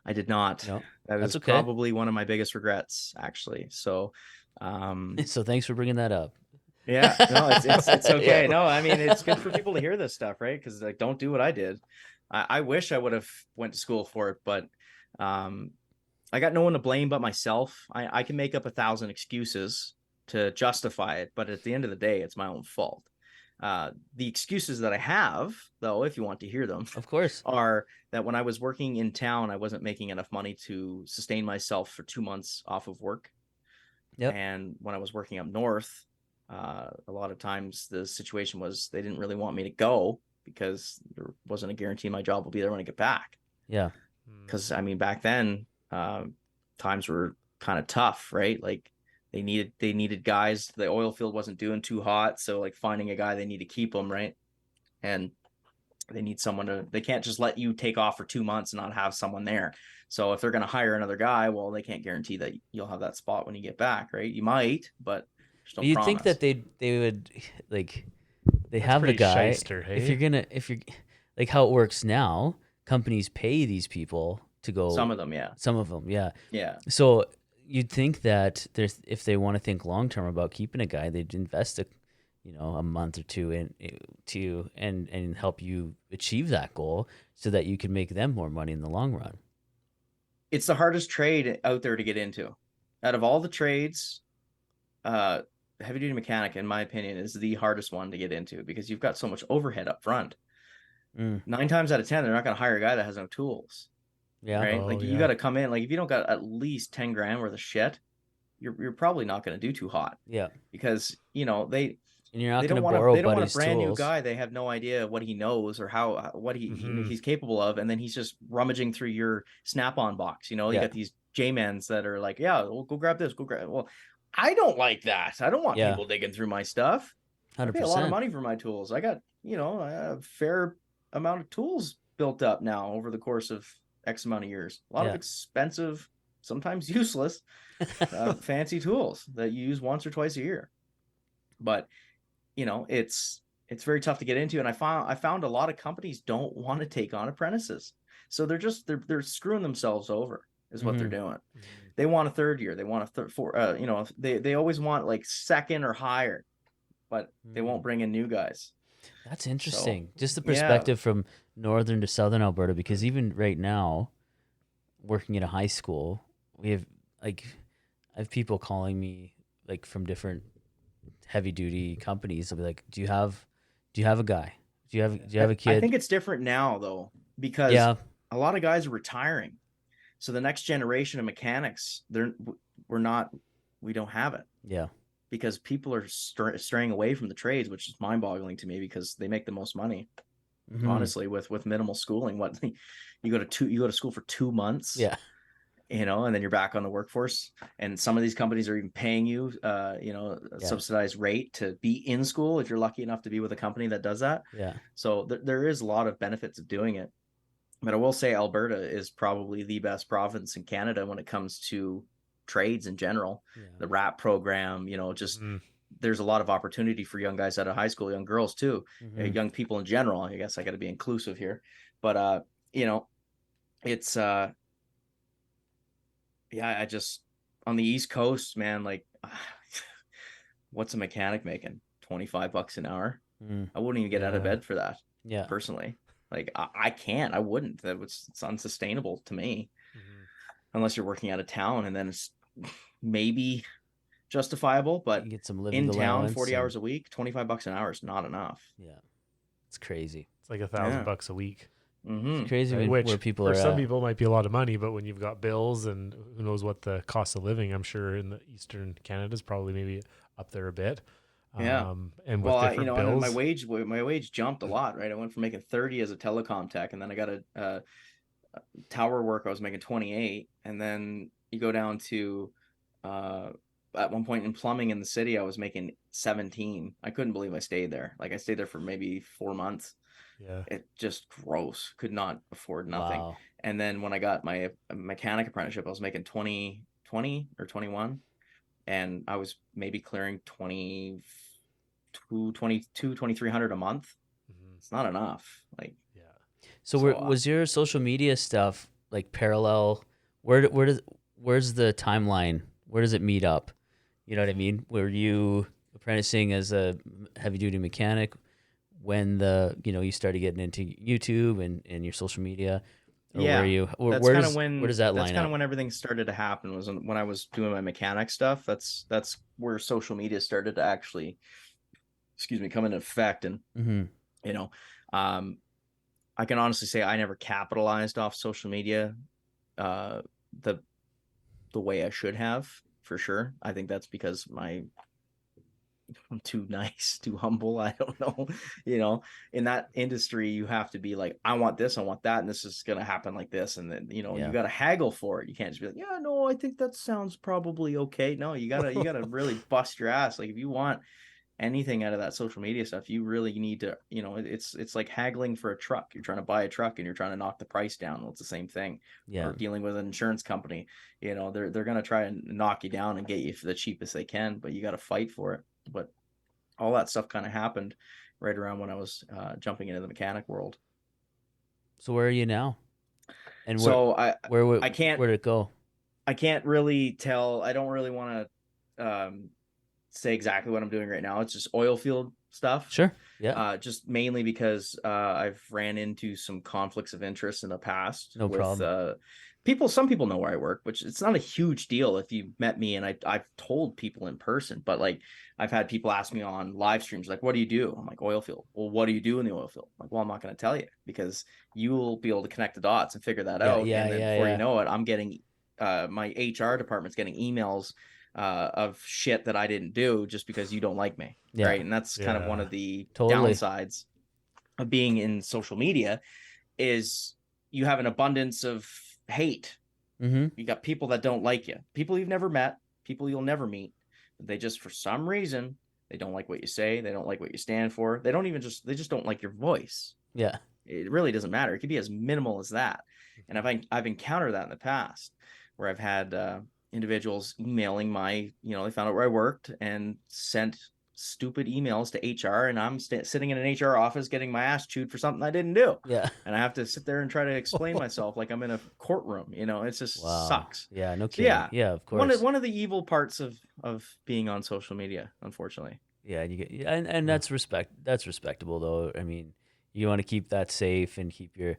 I did not. No, that is okay. Probably one of my biggest regrets, actually. So, so thanks for bringing that up. Yeah, no, it's okay. Yeah. No, I mean, it's good for people to hear this stuff, right? Because, like, don't do what I did. I wish I would have went to school for it, but I got no one to blame but myself. I can make up 1,000 excuses to justify it, but at the end of the day, it's my own fault. The excuses that I have, though, if you want to hear them, of course, are that when I was working in town, I wasn't making enough money to sustain myself for 2 months off of work. Yep. And when I was working up north, a lot of times the situation was they didn't really want me to go because there wasn't a guarantee my job will be there when I get back. Yeah. Because I mean, back then, times were kind of tough, right? Like they needed guys. The oil field wasn't doing too hot, so like finding a guy, they need to keep him, right? And they need someone to. They can't just let you take off for 2 months and not have someone there. So if they're going to hire another guy, well, they can't guarantee that you'll have that spot when you get back, right? You might, but there's no But you'd think that promise. they would like they That's have the pretty guy. shyster, If hey? you're like how it works now, companies pay these people to Some go. of them, yeah, Some of them, yeah. yeah. So you'd think that there's if they want to think long term about keeping a guy, they'd invest a month or two in to and help you achieve that goal so that you can make them more money in the long run. It's the hardest trade out there to get into. Out of all the trades, uh, heavy duty mechanic, in my opinion, is the hardest one to get into because you've got so much overhead up front. Mm, 9 times out of 10, they're not going to hire a guy that has no tools, yeah, right? Oh Like you yeah. got to come in. Like if you don't got at least 10 grand worth of shit, you're probably not going to do too hot yeah. because And you're not they going don't to want to borrow they don't want a buddy's brand new tools. guy. They have no idea what he knows or how what Hmm. he's capable of, and then he's just rummaging through your Snap-on box. You Yeah, got these J-mans that are like, yeah, well, go grab this, go grab. Well, I don't like that. I don't want yeah, people digging through my stuff. I hundred pay a lot of percent. money for my tools. I got a fair amount of tools built up now over the course of X amount of years. A lot of Yeah. expensive, sometimes useless, fancy tools that you use once or twice a year. But it's very tough to get into, and I found a lot of companies don't want to take on apprentices, so they're screwing themselves over is what they're Hmm. doing. Hmm. They want a third year, they want a third for they always want like second or higher, but they won't bring in new guys. That's So interesting. Just the yeah, perspective from northern to southern Alberta, because even right now, working at a high school, we have like I have people calling me like from different heavy duty companies. They'll be like, "Do you have a guy? Do you have a I kid?" think it's different now though, because Yeah, a lot of guys are retiring, so the next generation of mechanics, we're not we don't have it yeah. because people are straying away from the trades, which is mind-boggling to me because they make the most money, Hmm. honestly, with minimal schooling. What you go to school for 2 months, Yeah, and then you're back on the workforce. And some of these companies are even paying you, a yeah, subsidized rate to be in school if you're lucky enough to be with a company that does that. yeah, So there is a lot of benefits of doing it. But I will say Alberta is probably the best province in Canada when it comes to trades in general. yeah. The RAP program, just Hmm. there's a lot of opportunity for young guys out of high school, young girls too, Hmm. young people in general. I guess I got to be inclusive here, but you know, it's yeah, I just on the East Coast, man, like what's a mechanic making? $25 an hour? Mm, I wouldn't even get out of Yeah. bed for that yeah. personally. Like I can't, I wouldn't. It's unsustainable to me Hmm. unless you're working out of town, and then it's maybe justifiable. You But can get some living in town, allowance 40 and hours a week, $25 an hour is not enough. yeah, it's crazy. It's like 1,000 Yeah. bucks a week, It's Mm-hmm. crazy right? where Which people for are some at. people might be a lot of money, but when you've got bills and who knows what the cost of living, I'm sure in the Eastern Canada is probably maybe up there a bit. Yeah. And Well, with different and then my bills. wage jumped a lot, right? I went from making 30 as a telecom tech, and then I got a tower work. I was making 28, and then you go down to uh, at one point in plumbing in the city, I was making 17. I couldn't believe I stayed there. Like I stayed there for maybe 4 months. Yeah. It just gross. Could not afford nothing. Wow. And then when I got my mechanic apprenticeship, I was making 20 or 21, and I was maybe clearing 2300 a month. Hmm. It's not enough. Like Yeah. So so was your social media stuff like parallel? Where's the timeline? Where does it meet up? You know what I mean? Were you apprenticing as a heavy duty mechanic when you started getting into YouTube and your social media, or were yeah, you? that's kind of Where when does that line up? everything started to happen was when I was doing my mechanic stuff. That's where social media started to actually, excuse me, come into effect. And Mm-hmm. you know, um, I can honestly say I never capitalized off social media uh, the way I should have. for sure. I think that's because I'm too nice, too humble. I don't know. In that industry, you have to be like, I want this, I want that, and this is going to happen like this. And then, you Yeah. got to haggle for it. You can't just be like, yeah, no, I think that sounds probably okay. No, you gotta really bust your ass. Like if you want anything out of that social media stuff, you really need to, it's like haggling for a truck. You're trying to buy a truck and you're trying to knock the price down. Well, it's the same thing. Yeah. Or dealing with an insurance company, they're going to try and knock you down and get you for the cheapest they can, but you got to fight for it. But all that stuff kind of happened right around when I was jumping into the mechanic world. So where are you now? And So where I can't where did it go? I can't really tell. I don't really want to say exactly what I'm doing right now. It's just oil field stuff. Sure. Yeah. Just mainly because I've ran into some conflicts of interest in the past No with problem. people. Some people know where I work, which it's not a huge deal if you met me and I've told people in person. But like I've had people ask me on live streams, like, "What do you do?" I'm like, "Oil field." Well, what do you do in the oil field? I'm like, well, I'm not going to tell you because you will be able to connect the dots and figure that Yeah. out. Yeah. And then Yeah. before you Yeah. know it, I'm getting my HR department's getting emails of shit that I didn't do just because you don't like me. Yeah. Right. And that's kind of one Yeah. of the Totally. downsides of being in social media is you have an abundance of hate. Mm-hmm. You got people that don't like you, people you've never met, people you'll never meet. They just, for some reason, they don't like what you say. They don't like what you stand for. They just don't like your voice. Yeah. It really doesn't matter. It could be as minimal as that. And I've encountered that in the past where I've had individuals emailing they found out where I worked and sent stupid emails to HR, and I'm sitting in an HR office getting my ass chewed for something I didn't do. Yeah. And I have to sit there and try to explain myself like I'm in a courtroom. It just Wow. sucks. Yeah. No So kidding. yeah, Yeah. Of one of course. one of the evil parts of being on social media, unfortunately. Yeah. And that's That's respectable though. I mean, you want to keep that safe and keep your,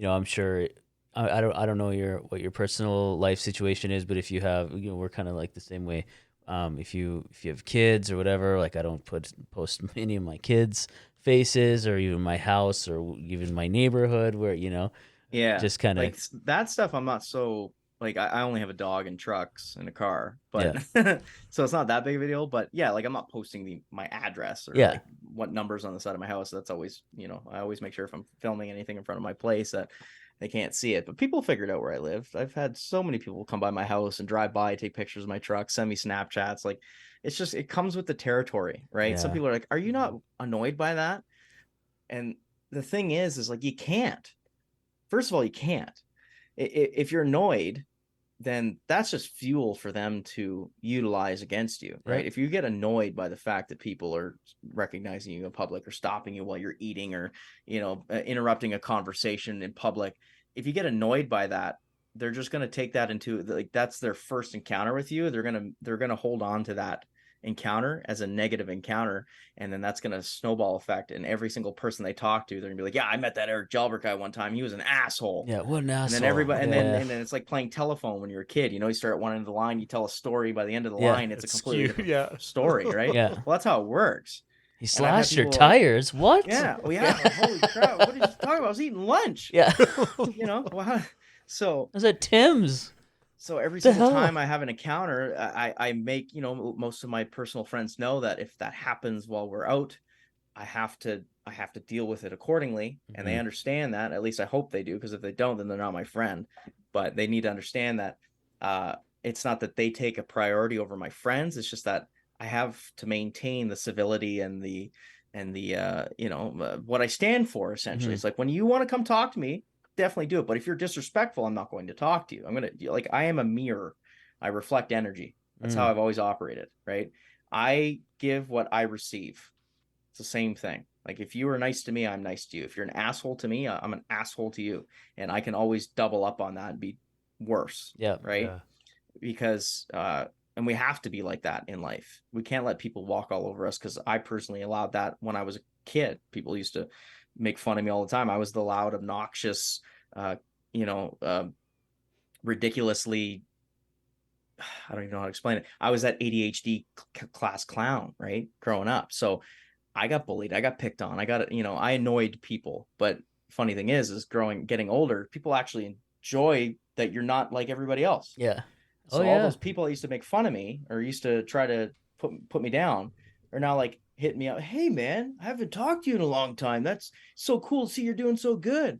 I'm sure. I don't know what your personal life situation is, but if you have, we're kind of like the same way. If you have kids or whatever, like I don't post any of my kids' faces or even my house or even my neighborhood where Yeah, just kind of. like that stuff. I'm not so like I only have a dog and trucks and a car, Yeah. but so it's not that big of a deal. But yeah, like I'm not posting my address or Yeah. like what numbers on the side of my house. That's always, I always make sure if I'm filming anything in front of my place that they can't see it. But people figured out where I live. I've had so many people come by my house and drive by, take pictures of my truck, send me Snapchats. Like it comes with the territory, right? Some Yeah. people are like, "Are you not annoyed by that?" And the thing is like you can't. First of all, you can't. If you're annoyed, then that's just fuel for them to utilize against you, Yeah. right? If you get annoyed by the fact that people are recognizing you in public or stopping you while you're eating or, interrupting a conversation in public, if you get annoyed by that, they're just going to take that into like that's their first encounter with you. They're going to hold on to that encounter as a negative encounter, and then that's going to snowball effect, and every single person they talk to, they're going to be like, yeah, I met that Eric Jalbert guy one time, he was an asshole. Yeah. What an asshole. And then everybody, Yeah. and then it's like playing telephone when you're a kid. You start at one end of the line, you tell a story. By the end of the Yeah. line, it's a It's completely skewed. different Yeah. story, right? Yeah. Well, that's how it works. He And I've had slashed your people, tires. What? yeah, well, yeah, like, holy crap! What did you talk about? I was eating lunch. Yeah. Wow. So, I was at Tim's. every The single hell? time I have an encounter, I make most of my personal friends know that if that happens while we're out, I have to deal with it accordingly, and they Mhm. understand that. At least I hope they do, because if they don't, then they're not my friend. But they need to understand that it's not that they take a priority over my friends. It's just that I have to maintain the civility and the what I stand for. Essentially, Mhm. it's like when you want to come talk to me, definitely do it. But if you're disrespectful, I'm not going to talk to you. I'm gonna like I am a mirror. I reflect energy. That's how Mm. I've always operated. Right. I give what I receive. It's the same thing. Like if you are nice to me, I'm nice to you. If you're an asshole to me, I'm an asshole to you. And I can always double up on that and be worse. Yeah. Right. Yeah. Because and we have to be like that in life. We can't let people walk all over us, because I personally allowed that when I was a kid. People used to make fun of me all the time. I was the loud, obnoxious, uh, you know, uh, ridiculously, I don't even know how to explain it. I was that ADHD class clown, right? Growing up. So I got bullied. I got picked on. I annoyed people. But funny thing is getting older, people actually enjoy that you're not like everybody else. Yeah. Oh So all yeah. those people that used to make fun of me or used to try to put me down are now like hitting me up. Hey man, I haven't talked to you in a long time. That's so cool to see you're doing so good.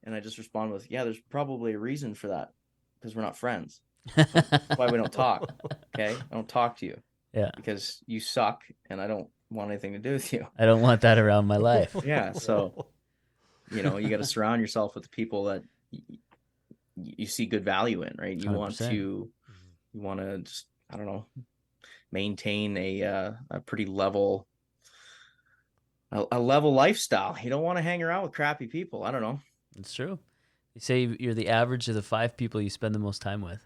And I just respond with, yeah, there's probably a reason for that because we're not friends. So that's why we don't talk. Okay. I don't talk to you Yeah. because you suck and I don't want anything to do with you. I don't want that around my life. Yeah. So, you got to surround yourself with the people that you see good value in, right? You want 100%. to just, I don't know, maintain a pretty level, a level lifestyle. You don't want to hang around with crappy people. I don't know. It's true. They say you're the average of the 5 people you spend the most time with.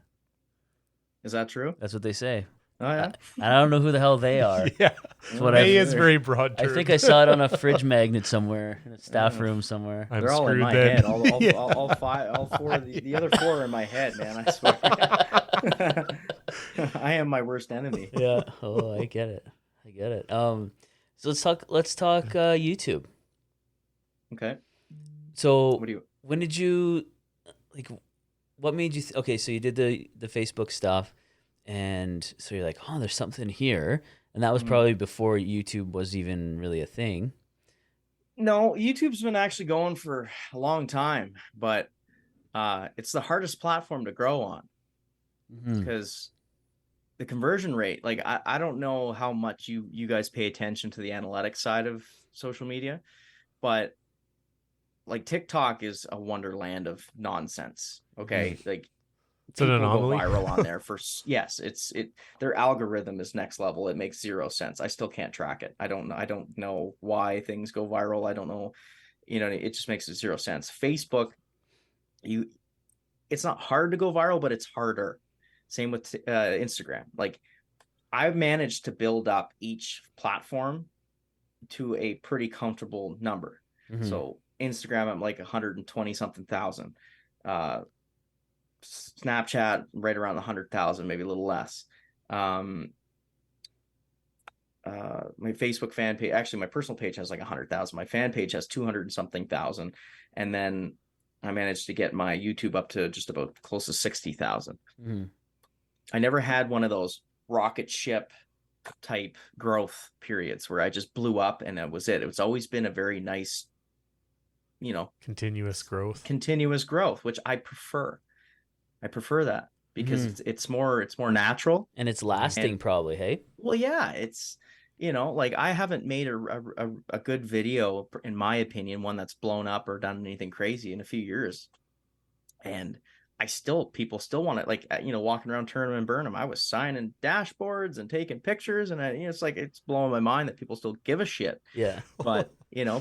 Is that true? That's what they say. Oh yeah. I don't know who the hell they are. Yeah. That's what May I've is very broad term. I think I saw it on a fridge magnet somewhere in a staff room somewhere. I'm They're all in screwed my then. head. All five, all four. The other 4 are in my head, man. I swear. I am my worst enemy. Yeah. Oh, I get it. I get it. So let's talk YouTube. Okay. So What do you? when did you like what made you okay, so you did the Facebook stuff, and so you're like, oh, there's something here, and that was probably before YouTube was even really a thing. No, YouTube's been actually going for a long time, but it's the hardest platform to grow on because the conversion rate, like I don't know how much you guys pay attention to the analytics side of social media, but like TikTok is a wonderland of nonsense. Okay. Like It's an people go anomaly. viral on there for yes, their algorithm is next level. It makes zero sense. I still can't track it. I don't know why things go viral. I don't know, it just makes zero sense. Facebook, it's not hard to go viral, but it's harder. Same with Instagram. Like I've managed to build up each platform to a pretty comfortable number. So Instagram, I'm like 120 something thousand. Snapchat, right around 100,000, maybe a little less. My Facebook fan page, actually, my personal page has like 100,000. My fan page has 200 and something thousand, and then I managed to get my YouTube up to just about close to 60,000. I never had one of those rocket ship type growth periods where I just blew up and that was it. It's always been a very nice, continuous growth, which I prefer. I prefer that because it's more natural and it's lasting probably. Hey, well, yeah, it's like I haven't made a good video, in my opinion, one that's blown up or done anything crazy in a few years, and people still want to, like, walking around Tournament and Burnham, I was signing dashboards and taking pictures, and it's like it's blowing my mind that people still give a shit. Yeah. But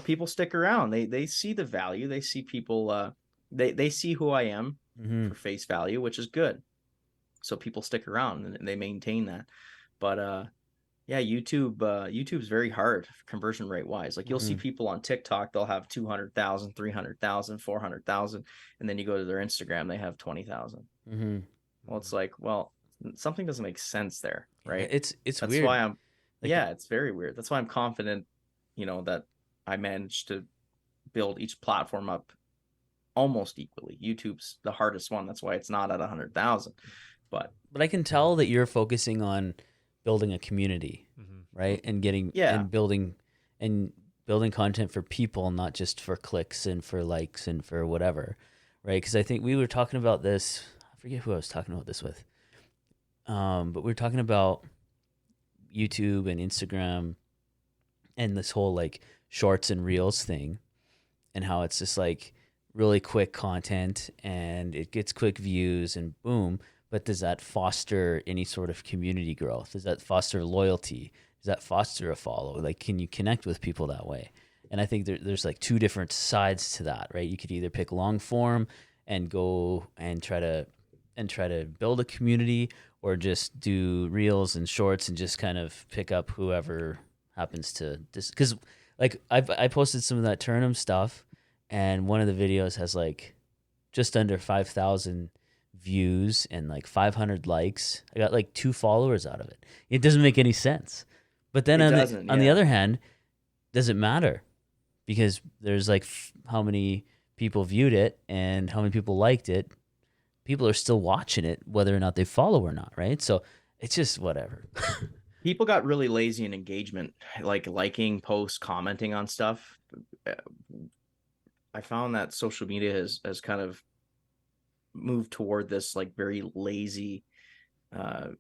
people stick around. They see the value. They see people. They see who I am for face value, which is good. So people stick around and they maintain that. But yeah, YouTube's very hard conversion rate wise. Like you'll see people on TikTok, they'll have 200,000, 300,000, 400,000, and then you go to their Instagram, they have 20,000. Well, it's like, well, something doesn't make sense there, right? It's That's weird. why it's very weird. That's why I'm confident, that I managed to build each platform up almost equally. YouTube's the hardest one. That's why it's not at 100,000. But I can tell that you're focusing on building a community, right? And building content for people, not just for clicks and for likes and for whatever, right? Because I think we were talking about this. I forget who I was talking about this with, but we were talking about YouTube and Instagram and this whole like shorts and reels thing, and how it's just like really quick content and it gets quick views and boom. But does that foster any sort of community growth? Does that foster loyalty? Does that foster a follow? Like, can you connect with people that way? And I think there's like 2 different sides to that, right? You could either pick long form and go and try to build a community, or just do reels and shorts and just kind of pick up whoever happens to this. Because like I posted some of that Turnham stuff, and one of the videos has like just under 5,000 views and like 500 likes. I got like 2 followers out of it. It doesn't make any sense. But then on the other hand, does it matter? Because there's like how many people viewed it and how many people liked it. people are still watching it, whether or not they follow or not, right? So it's just whatever. People got really lazy in engagement, like liking posts, commenting on stuff. I found that social media has kind of moved toward this like very lazy, I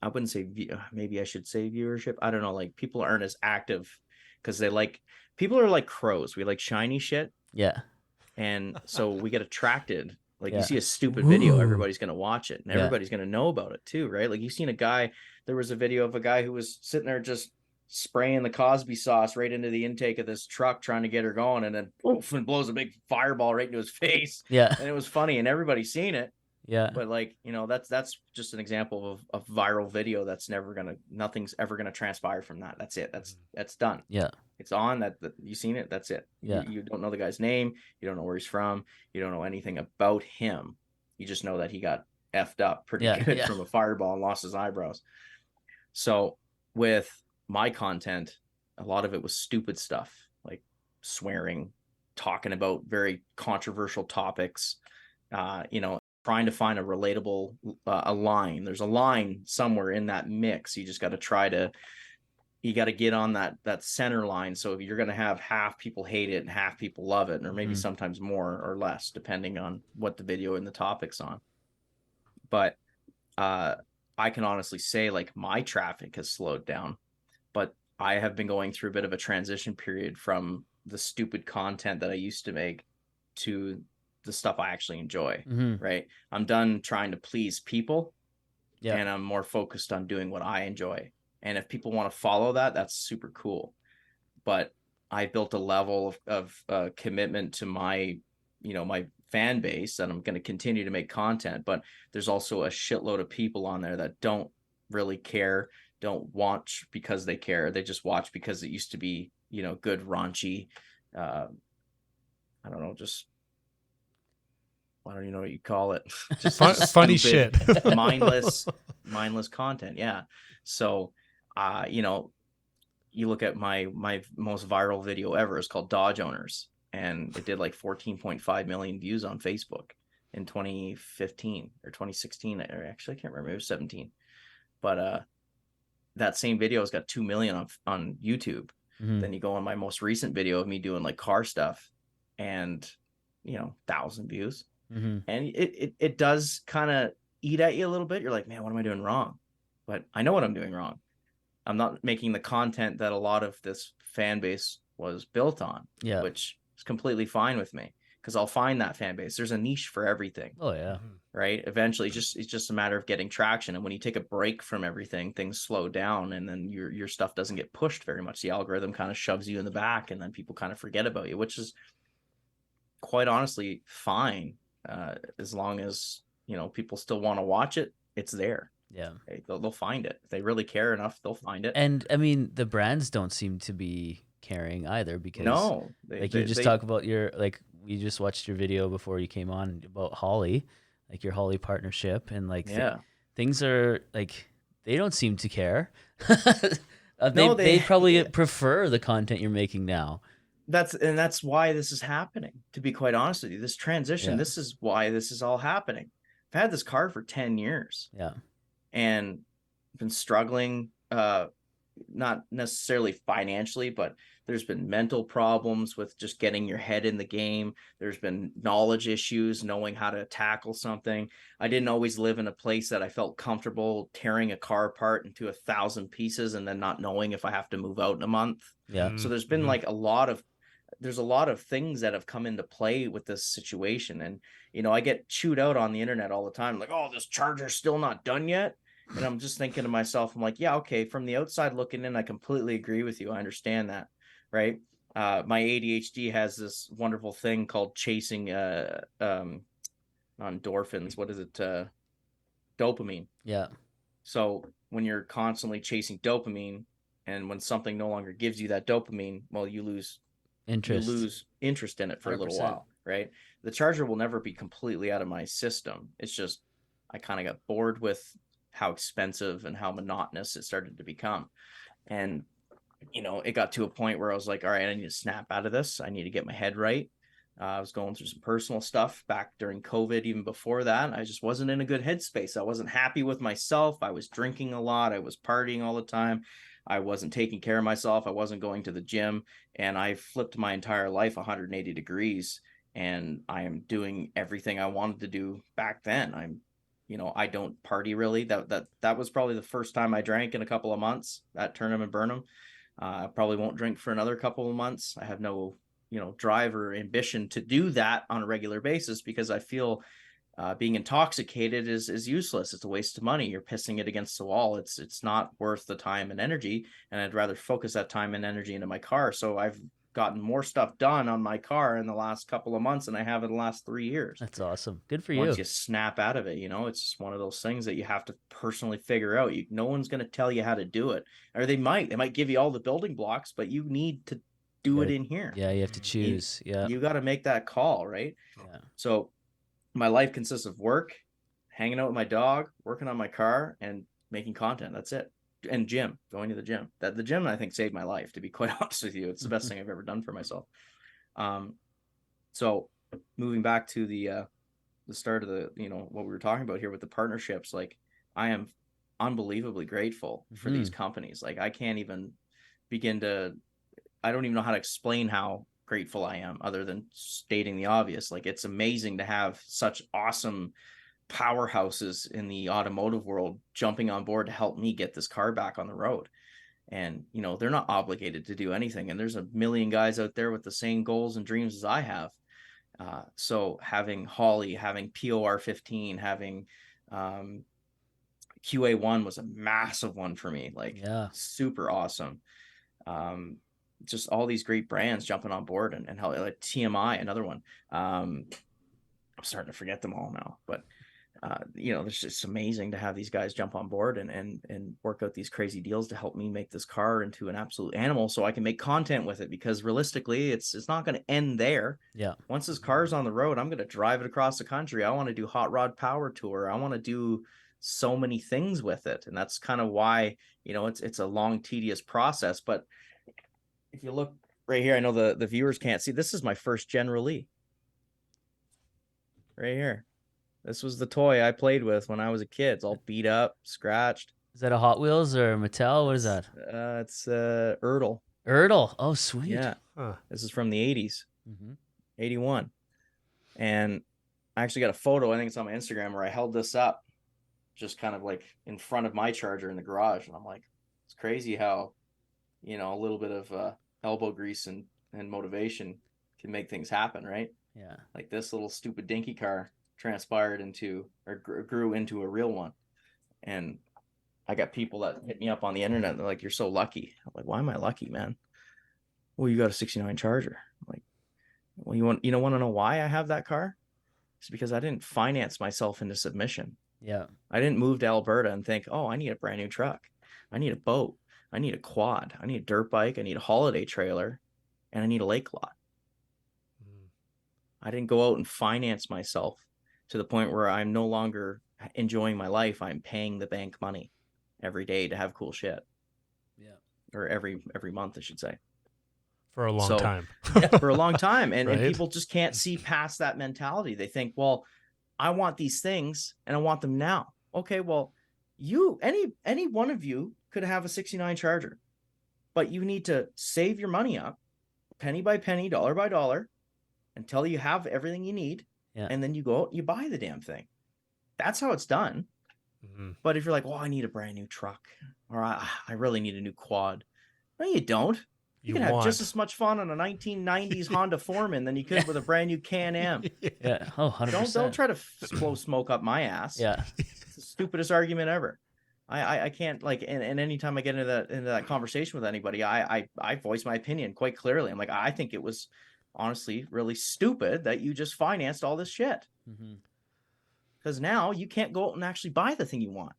wouldn't say maybe I should say viewership. I don't know. Like people aren't as active because people are like crows. We like shiny shit. Yeah. And so we get attracted. Like you Yeah. see a stupid video, Ooh. everybody's going to watch it and Yeah. everybody's going to know about it too, right? Like you've seen there was a video of a guy who was sitting there just spraying the Cosby sauce right into the intake of this truck trying to get her going, and then poof, and blows a big fireball right into his face. Yeah. And it was funny and everybody's seen it. Yeah. But like, that's just an example of a viral video that's nothing's ever gonna transpire from that. That's it. That's done. Yeah. It's on that you seen it. That's it. Yeah. You don't know the guy's name. You don't know where he's from. You don't know anything about him. You just know that he got effed up pretty good from a fireball and lost his eyebrows. So with my content, a lot of it was stupid stuff like swearing, talking about very controversial topics, trying to find a relatable a line. There's a line somewhere in that mix. You just got to get on that center line. So if you're going to have half people hate it and half people love it, or maybe sometimes more or less, depending on what the video and the topic's on. But I can honestly say like my traffic has slowed down, but I have been going through a bit of a transition period from the stupid content that I used to make to the stuff I actually enjoy, right? I'm done trying to please people, and I'm more focused on doing what I enjoy. And if people want to follow that, that's super cool. But I built a level of commitment to my fan base that I'm going to continue to make content. But there's also a shitload of people on there that don't really care, don't watch because they care. They just watch because it used to be, good raunchy, I don't know, just I don't even know what you call it. Just funny shit. mindless content. Yeah. So, you look at my most viral video ever is called Dodge Owners, and it did like 14.5 million views on Facebook in 2015 or 2016. Or actually, I can't remember. It was 17. But that same video has got 2 million on YouTube. Then you go on my most recent video of me doing like car stuff, and 1,000 views. And it does kind of eat at you a little bit. You're like, man, what am I doing wrong? But I know what I'm doing wrong. I'm not making the content that a lot of this fan base was built on, which is completely fine with me, because I'll find that fan base. There's a niche for everything. Oh yeah. Right. Eventually, it's just a matter of getting traction. And when you take a break from everything, things slow down, and then your stuff doesn't get pushed very much. The algorithm kind of shoves you in the back, and then people kind of forget about you, which is quite honestly fine. As long as people still want to watch it, it's there. Yeah, they'll find it. If they really care enough, they'll find it. And I mean, the brands don't seem to be caring either, because talk about we just watched your video before you came on about Holly, like your Holly partnership, and like things are like they don't seem to care. They probably prefer the content you're making now. That's why this is happening, to be quite honest with you. This transition, this is why this is all happening. I've had this car for 10 years. Yeah. And been struggling, not necessarily financially, but there's been mental problems with just getting your head in the game. There's been knowledge issues, knowing how to tackle something. I didn't always live in a place that I felt comfortable tearing a car apart into 1,000 pieces and then not knowing if I have to move out in a month. Yeah. So there's been like a lot of things that have come into play with this situation. And, I get chewed out on the internet all the time. Like, oh, this charger's still not done yet. And I'm just thinking to myself, I'm like, yeah, okay. From the outside looking in, I completely agree with you. I understand that. Right. My ADHD has this wonderful thing called chasing, endorphins. What is it? Dopamine. Yeah. So when you're constantly chasing dopamine, and when something no longer gives you that dopamine, well, you lose interest in it for 100%. A little while, right? The charger will never be completely out of my system. It's just I kind of got bored with how expensive and how monotonous it started to become. And, it got to a point where I was like, all right, I need to snap out of this. I need to get my head right. I was going through some personal stuff back during COVID, even before that. I just wasn't in a good headspace. I wasn't happy with myself. I was drinking a lot. I was partying all the time. I wasn't taking care of myself. I wasn't going to the gym. And I flipped my entire life 180 degrees. And I am doing everything I wanted to do back then. I don't party really. That was probably the first time I drank in a couple of months at Tournament Burnham. I probably won't drink for another couple of months. I have no drive or ambition to do that on a regular basis because I feel being intoxicated is useless. It's a waste of money. You're pissing it against the wall. It's not worth the time and energy, and I'd rather focus that time and energy into my car. So I've gotten more stuff done on my car in the last couple of months than I have in the last 3 years. That's awesome. Good for Once you. you snap out of it, it's just one of those things that you have to personally figure out. No one's going to tell you how to do it, or they might give you all the building blocks, but you need to do it in here. Yeah, you have to choose. You got to make that call, right? Yeah. So my life consists of work, hanging out with my dog, working on my car, and making content. That's it. And going to the gym. The gym, I think, saved my life, to be quite honest with you. It's the best thing I've ever done for myself. So moving back to the start of what we were talking about here with the partnerships, like I am unbelievably grateful for these companies. Like I can't even I don't even know how to explain how grateful I am other than stating the obvious. Like it's amazing to have such awesome powerhouses in the automotive world jumping on board to help me get this car back on the road. And, they're not obligated to do anything. And there's a million guys out there with the same goals and dreams as I have. So having Holly, having POR15, having QA1 was a massive one for me. Like super awesome. Just all these great brands jumping on board and how like TMI, another one. I'm starting to forget them all now, but it's just amazing to have these guys jump on board and work out these crazy deals to help me make this car into an absolute animal so I can make content with it, because realistically it's not going to end there. Yeah. Once this car's on the road, I'm going to drive it across the country. I want to do hot rod power tour. I want to do so many things with it. And that's kind of why, it's a long, tedious process. But if you look right here, I know the viewers can't see, this is my first General Lee right here. This was the toy I played with when I was a kid. It's all beat up, scratched. Is that a Hot Wheels or Mattel? What is that? It's Ertl. Ertl. Oh, sweet. Yeah. Huh. This is from the 80s. 81. And I actually got a photo, I think it's on my Instagram, where I held this up just kind of like in front of my Charger in the garage. And I'm like, it's crazy how, a little bit of elbow grease and motivation can make things happen, right? Yeah. Like this little stupid dinky car transpired into or grew into a real one. And I got people that hit me up on the internet. They're like, you're so lucky. I'm like, why am I lucky, man? Well, you got a 69 Charger. I'm like, well, you want to know why I have that car? It's because I didn't finance myself into submission. Yeah. I didn't move to Alberta and think, oh, I need a brand new truck. I need a boat. I need a quad. I need a dirt bike. I need a holiday trailer. And I need a lake lot. I didn't go out and finance myself to the point where I'm no longer enjoying my life. I'm paying the bank money every day to have cool shit. Yeah. Or every month, I should say. For a long time. Yeah, for a long time. And, Right? and people just can't see past that mentality. They think, well, I want these things and I want them now. Okay, well, any one of you could have a 69 Charger, but you need to save your money up penny by penny, dollar by dollar, until you have everything you need. Yeah. And then you go out and you buy the damn thing. That's how it's done. But if you're like, well, I need a brand new truck, or I really need a new quad. No, you don't. You can have just as much fun on a 1990s Honda Foreman than you could with a brand new Can-Am. Yeah. Oh, 100%. Don't try to blow smoke up my ass. Yeah. It's the stupidest argument ever. I can't, like, and anytime I get into that conversation with anybody, I voice my opinion quite clearly. I'm like, I think it was honestly really stupid that you just financed all this shit. Because now you can't go out and actually buy the thing you want.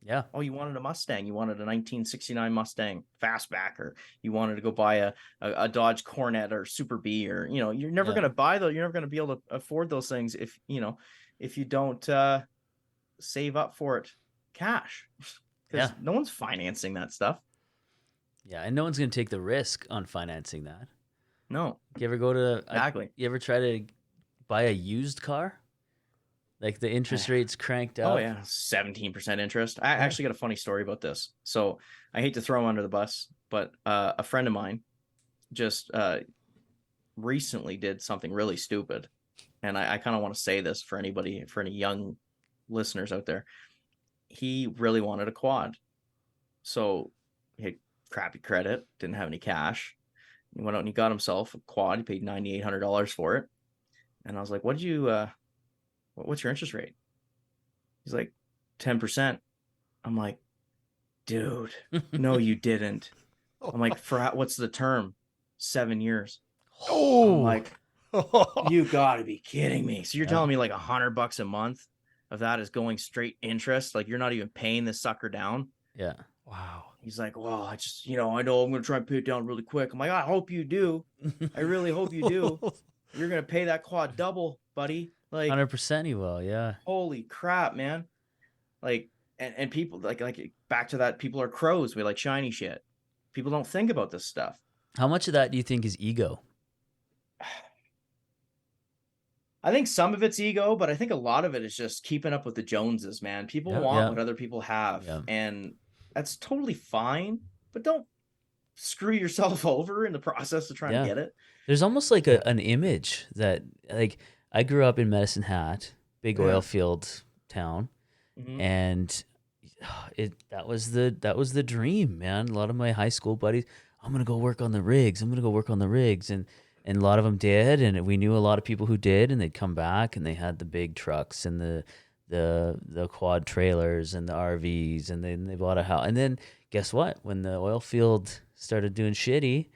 Yeah. Oh, you wanted a Mustang. You wanted a 1969 Mustang Fastback, or you wanted to go buy a Dodge Cornet or Super B, or, you're never going to buy those. You're never going to be able to afford those things if you don't save up for it cash. Because no one's financing that stuff. Yeah. And no one's going to take the risk on financing that. No, You ever go to? exactly. You ever try to buy a used car? Like the interest rates cranked Oh up. yeah, 17% interest. I Yeah. actually got a funny story about this. So I hate to throw him under the bus, but a friend of mine just recently did something really stupid, and I kind of want to say this for anybody, for any young listeners out there. He really wanted a quad, so he had crappy credit, didn't have any cash. He went out and he got himself a quad. He paid $9,800 for it, and I was like, "What did you? What's your interest rate?" He's like, 10%. I'm like, dude, no, you didn't. I'm like, for what's the term? 7 years. I'm Oh, like, you gotta be kidding me. So you're Yeah. telling me like $100 a month of that is going straight interest? Like you're not even paying this sucker down? Yeah. wow. He's like, well, I just, I know I'm gonna try and pay it down really quick. I'm like, I hope you do. I really hope you do. You're gonna pay that quad double, buddy. Like, 100% he will. Yeah. holy crap, man. Like, and people like back to that, people are crows. We like shiny shit. People don't think about this stuff. How much of that do you think is ego? I think some of it's ego, but I think a lot of it is just keeping up with the Joneses, man. People Yeah. want Yeah. what other people have, Yeah. and that's totally fine, but don't screw yourself over in the process of trying to Yeah. get it. There's almost like an image that, like, I grew up in Medicine Hat, big Yeah. oil field town, Mhm. and that was the dream, man. A lot of my high school buddies, I'm gonna go work on the rigs. I'm gonna go work on the rigs, and a lot of them did, and we knew a lot of people who did, and they'd come back and they had the big trucks and the quad trailers and the RVs, and then they bought a house. And then guess what? When the oil field started doing shitty,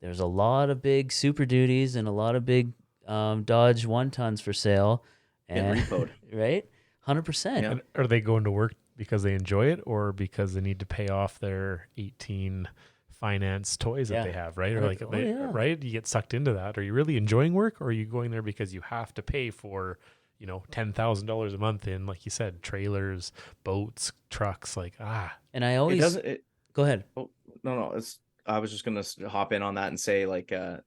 there's a lot of big Super Duties and a lot of big Dodge 1 tons for sale, Getting and repoed. right, 100%. Yeah. And are they going to work because they enjoy it or because they need to pay off their 18 finance toys Yeah. that they have, right? Or like, Oh, yeah. right? You get sucked into that. Are you really enjoying work, or are you going there because you have to pay for, $10,000 a month in, like you said, trailers, boats, trucks? Like, And I It always doesn't. go ahead. Oh, no. I was just gonna hop in on that and say like, a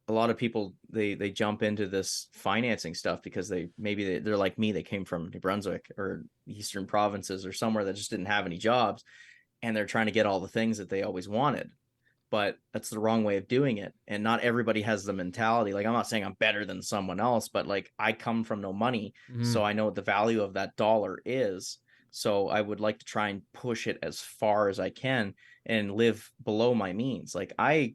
lot of people they jump into this financing stuff because they're like me. They came from New Brunswick or Eastern provinces or somewhere that just didn't have any jobs, and they're trying to get all the things that they always wanted. But that's the wrong way of doing it. And not everybody has the mentality. Like, I'm not saying I'm better than someone else, but like, I come from no money, so I know what the value of that dollar is. So I would like to try and push it as far as I can and live below my means. Like, I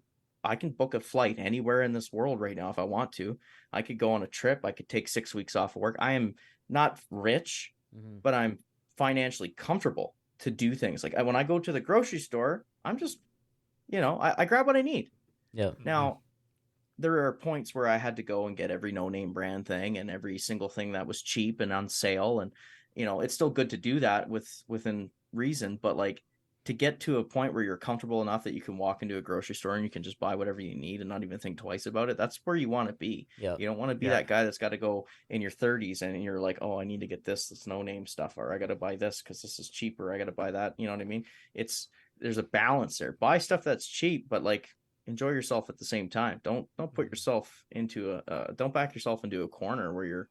can book a flight anywhere in this world right now if I want to. I could go on a trip. I could take 6 weeks off of work. I am not rich, but I'm financially comfortable to do things. Like, when I go to the grocery store, I'm just, I grab what I need. Yeah. Now, there are points where I had to go and get every no-name brand thing and every single thing that was cheap and on sale. And, it's still good to do that within reason, but like, to get to a point where you're comfortable enough that you can walk into a grocery store and you can just buy whatever you need and not even think twice about it, that's where you want to be. Yeah. You don't want to be that guy that's got to go in your 30s and you're like, oh, I need to get this no-name stuff, or I got to buy this because this is cheaper. I got to buy that. You know what I mean? There's a balance there. Buy stuff that's cheap, but like, enjoy yourself at the same time. Don't put yourself into don't back yourself into a corner where you're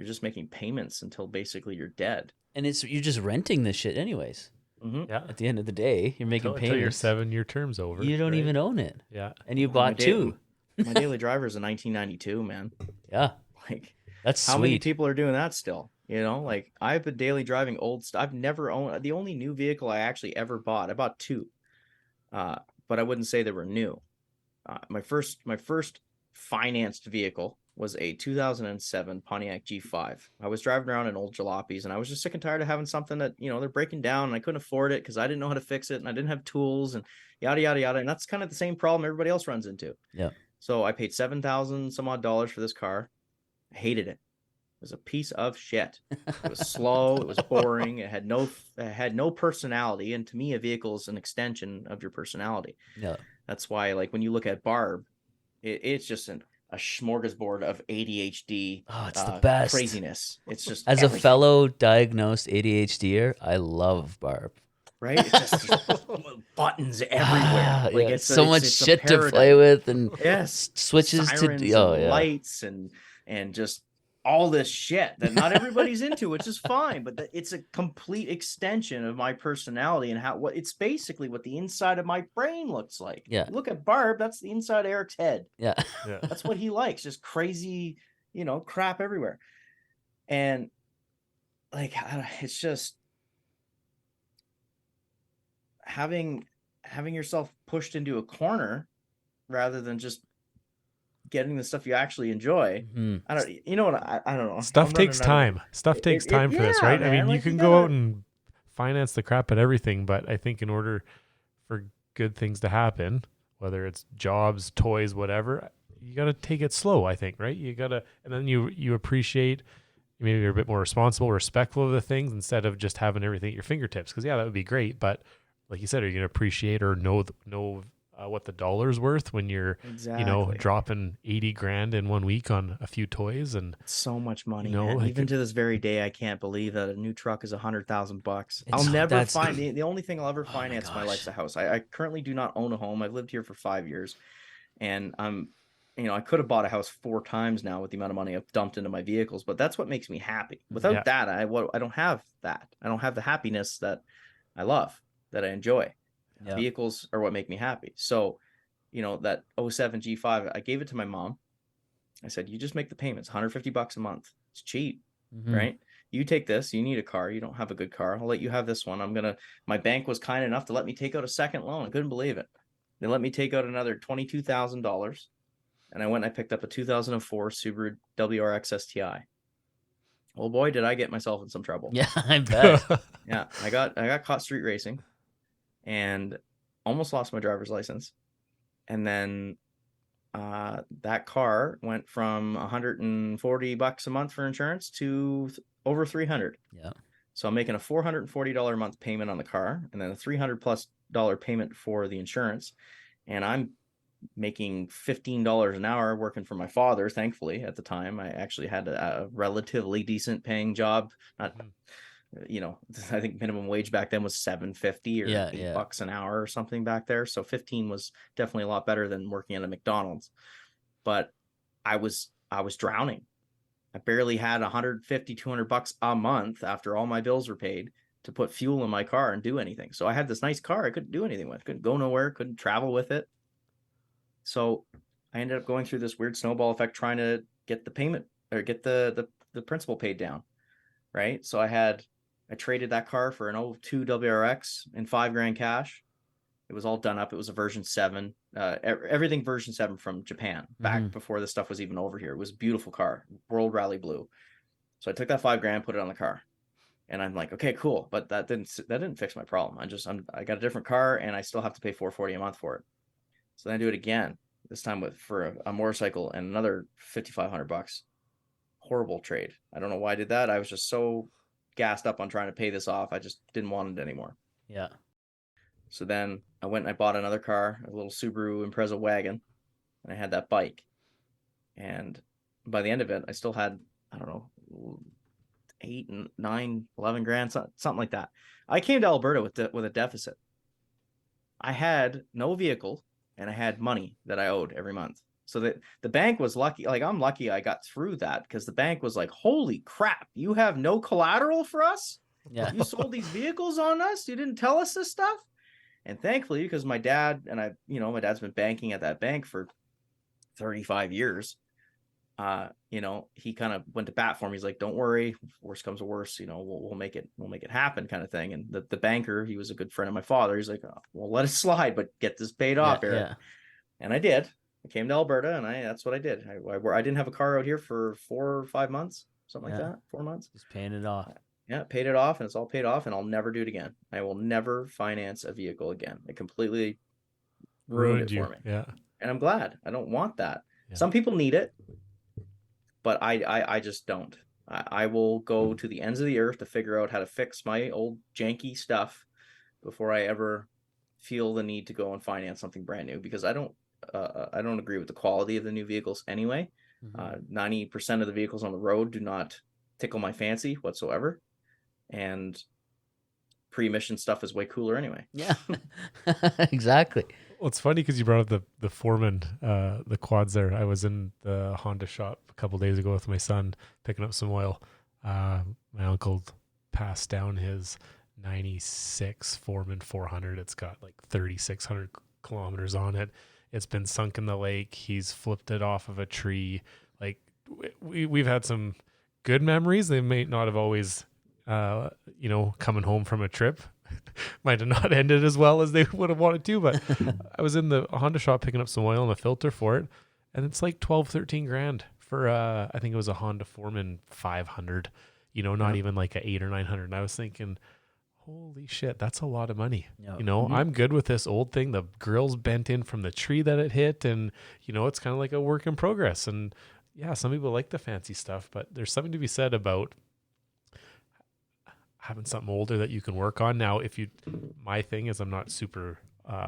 just making payments until basically you're dead. And you're just renting this shit anyways. Mm-hmm. yeah. At the end of the day, you're making Until your payments. 7-year term's over. You don't right? even own it. Yeah. And you My bought two. My daily driver is a 1992, man. Yeah. Like, That's how many sweet. people are doing that still? Like, I've been daily driving old stuff. I've never owned the only new vehicle I actually ever bought. I bought two, but I wouldn't say they were new. My first financed vehicle was a 2007 Pontiac G5. I was driving around in old jalopies, and I was just sick and tired of having something that, they're breaking down, and I couldn't afford it because I didn't know how to fix it, and I didn't have tools, and yada, yada, yada. And that's kind of the same problem everybody else runs into. Yeah. So I paid $7,000 some odd for this car. I hated it. It was a piece of shit. It was slow. It was boring. It had no personality. And to me, a vehicle is an extension of your personality. Yeah. That's why, like, when you look at Barb, it's just a smorgasbord of ADHD. Oh, it's the best. Craziness. It's just As everything. a fellow diagnosed ADHDer, I love Barb. right? It's just buttons everywhere. Like Yeah, so much it's a shit to play paradise. with and Yes, switches to. sirens Oh and yeah, lights and just all this shit that not everybody's into, which is fine, but it's a complete extension of my personality and what it's basically what the inside of my brain looks like. yeah, You look at Barb, that's the inside of Eric's head. yeah. Yeah. That's what he likes, just crazy, crap everywhere. And like, it's just having yourself pushed into a corner rather than just getting the stuff you actually enjoy. Hmm. I don't, you know what? I don't know. Stuff takes time. Stuff takes time for this, Yeah, right? I man, mean, you like, can go out and finance the crap at everything, but I think in order for good things to happen, whether it's jobs, toys, whatever, you got to take it slow, I think, right? You got to, and then you appreciate, maybe you're a bit more responsible, respectful of the things instead of just having everything at your fingertips. Because yeah, that would be great, but like you said, are you going to appreciate or know what the dollar's worth when you're exactly dropping 80 grand in 1 week on a few toys? And so much money, man, like, even to this very day, I can't believe that a new truck is $100,000. I'll It's never that's find the only thing I'll ever oh my finance in my gosh. life's a house. I currently do not own a home. I've lived here for 5 years, and I could have bought a house 4 times now with the amount of money I've dumped into my vehicles, but that's what makes me happy. Without that, I don't have that. I don't have the happiness that I love, that I enjoy. Yeah. Vehicles are what make me happy. So, that 07 G5, I gave it to my mom. I said, you just make the payments, $150 a month. It's cheap, right? You take this, you need a car, you don't have a good car. I'll let you have this one. My bank was kind enough to let me take out a second loan. I couldn't believe it. They let me take out another $22,000. And I went and I picked up a 2004 Subaru WRX STI. Oh boy, did I get myself in some trouble. Yeah, I bet. Yeah, I got caught street racing and almost lost my driver's license. And then that car went from $140 a month for insurance to over $300. Yeah. So I'm making a $440 a month payment on the car and then a $300+ payment for the insurance. And I'm making $15 an hour working for my father. Thankfully, at the time, I actually had a relatively decent paying job. Not, I think minimum wage back then was $7.50 or $8 an hour or something back there. So 15 was definitely a lot better than working at a McDonald's. But I was drowning. I barely had $150-$200 a month after all my bills were paid to put fuel in my car and do anything. So I had this nice car I couldn't do anything with. Couldn't go nowhere, couldn't travel with it. So I ended up going through this weird snowball effect trying to get the payment or get the principal paid down, right? So I traded that car for an 02 WRX in $5,000 cash. It was all done up. It was a version 7, everything version 7 from Japan, back before this stuff was even over here. It was a beautiful car, World Rally Blue. So I took that $5,000, put it on the car, and I'm like, okay, cool. But that didn't fix my problem. I got a different car, and I still have to pay $440 a month for it. So then I do it again, this time for a motorcycle and another $5,500. Horrible trade. I don't know why I did that. I was just so gassed up on trying to pay this off. I just didn't want it anymore. Yeah. So then I went and I bought another car, a little Subaru Impreza wagon, and I had that bike. And by the end of it, I still had, I don't know, 8, 9, 11 grand, something like that. I came to Alberta with a deficit. I had no vehicle and I had money that I owed every month. So that the bank was lucky. Like, I'm lucky I got through that because the bank was like, holy crap, you have no collateral for us? Yeah. You sold these vehicles on us? You didn't tell us this stuff? And thankfully, because my dad and my dad's been banking at that bank for 35 years. He kind of went to bat for me. He's like, don't worry, worst comes to worst, we'll make it happen, kind of thing. And the banker, he was a good friend of my father. He's like, oh, well, let it slide, but get this paid off, Eric. Yeah. And I did. I came to Alberta, and that's what I did. I didn't have a car out here for 4 or 5 months, something like that. 4 months. Just paying it off. Yeah, paid it off, and it's all paid off, and I'll never do it again. I will never finance a vehicle again. It completely ruined it for me. Yeah. And I'm glad. I don't want that. Yeah. Some people need it, but I just don't. I will go to the ends of the earth to figure out how to fix my old janky stuff before I ever feel the need to go and finance something brand new, because I don't agree with the quality of the new vehicles anyway. 90% of the vehicles on the road do not tickle my fancy whatsoever. And pre-emission stuff is way cooler anyway. Yeah, exactly. Well, it's funny because you brought up the Foreman, the quads there. I was in the Honda shop a couple days ago with my son picking up some oil. My uncle passed down his 96 Foreman 400. It's got like 3,600 kilometers on it. It's been sunk in the lake. He's flipped it off of a tree. Like we've had some good memories. They may not have always, coming home from a trip might have not ended as well as they would have wanted to, but I was in the Honda shop picking up some oil and a filter for it, and it's like 12, 13 grand for I think it was a Honda Foreman 500, not even like a 8 or 900. And I was thinking, holy shit, that's a lot of money. Yeah. I'm good with this old thing. The grill's bent in from the tree that it hit, and it's kind of like a work in progress. And yeah, some people like the fancy stuff, but there's something to be said about having something older that you can work on. Now, my thing is I'm not super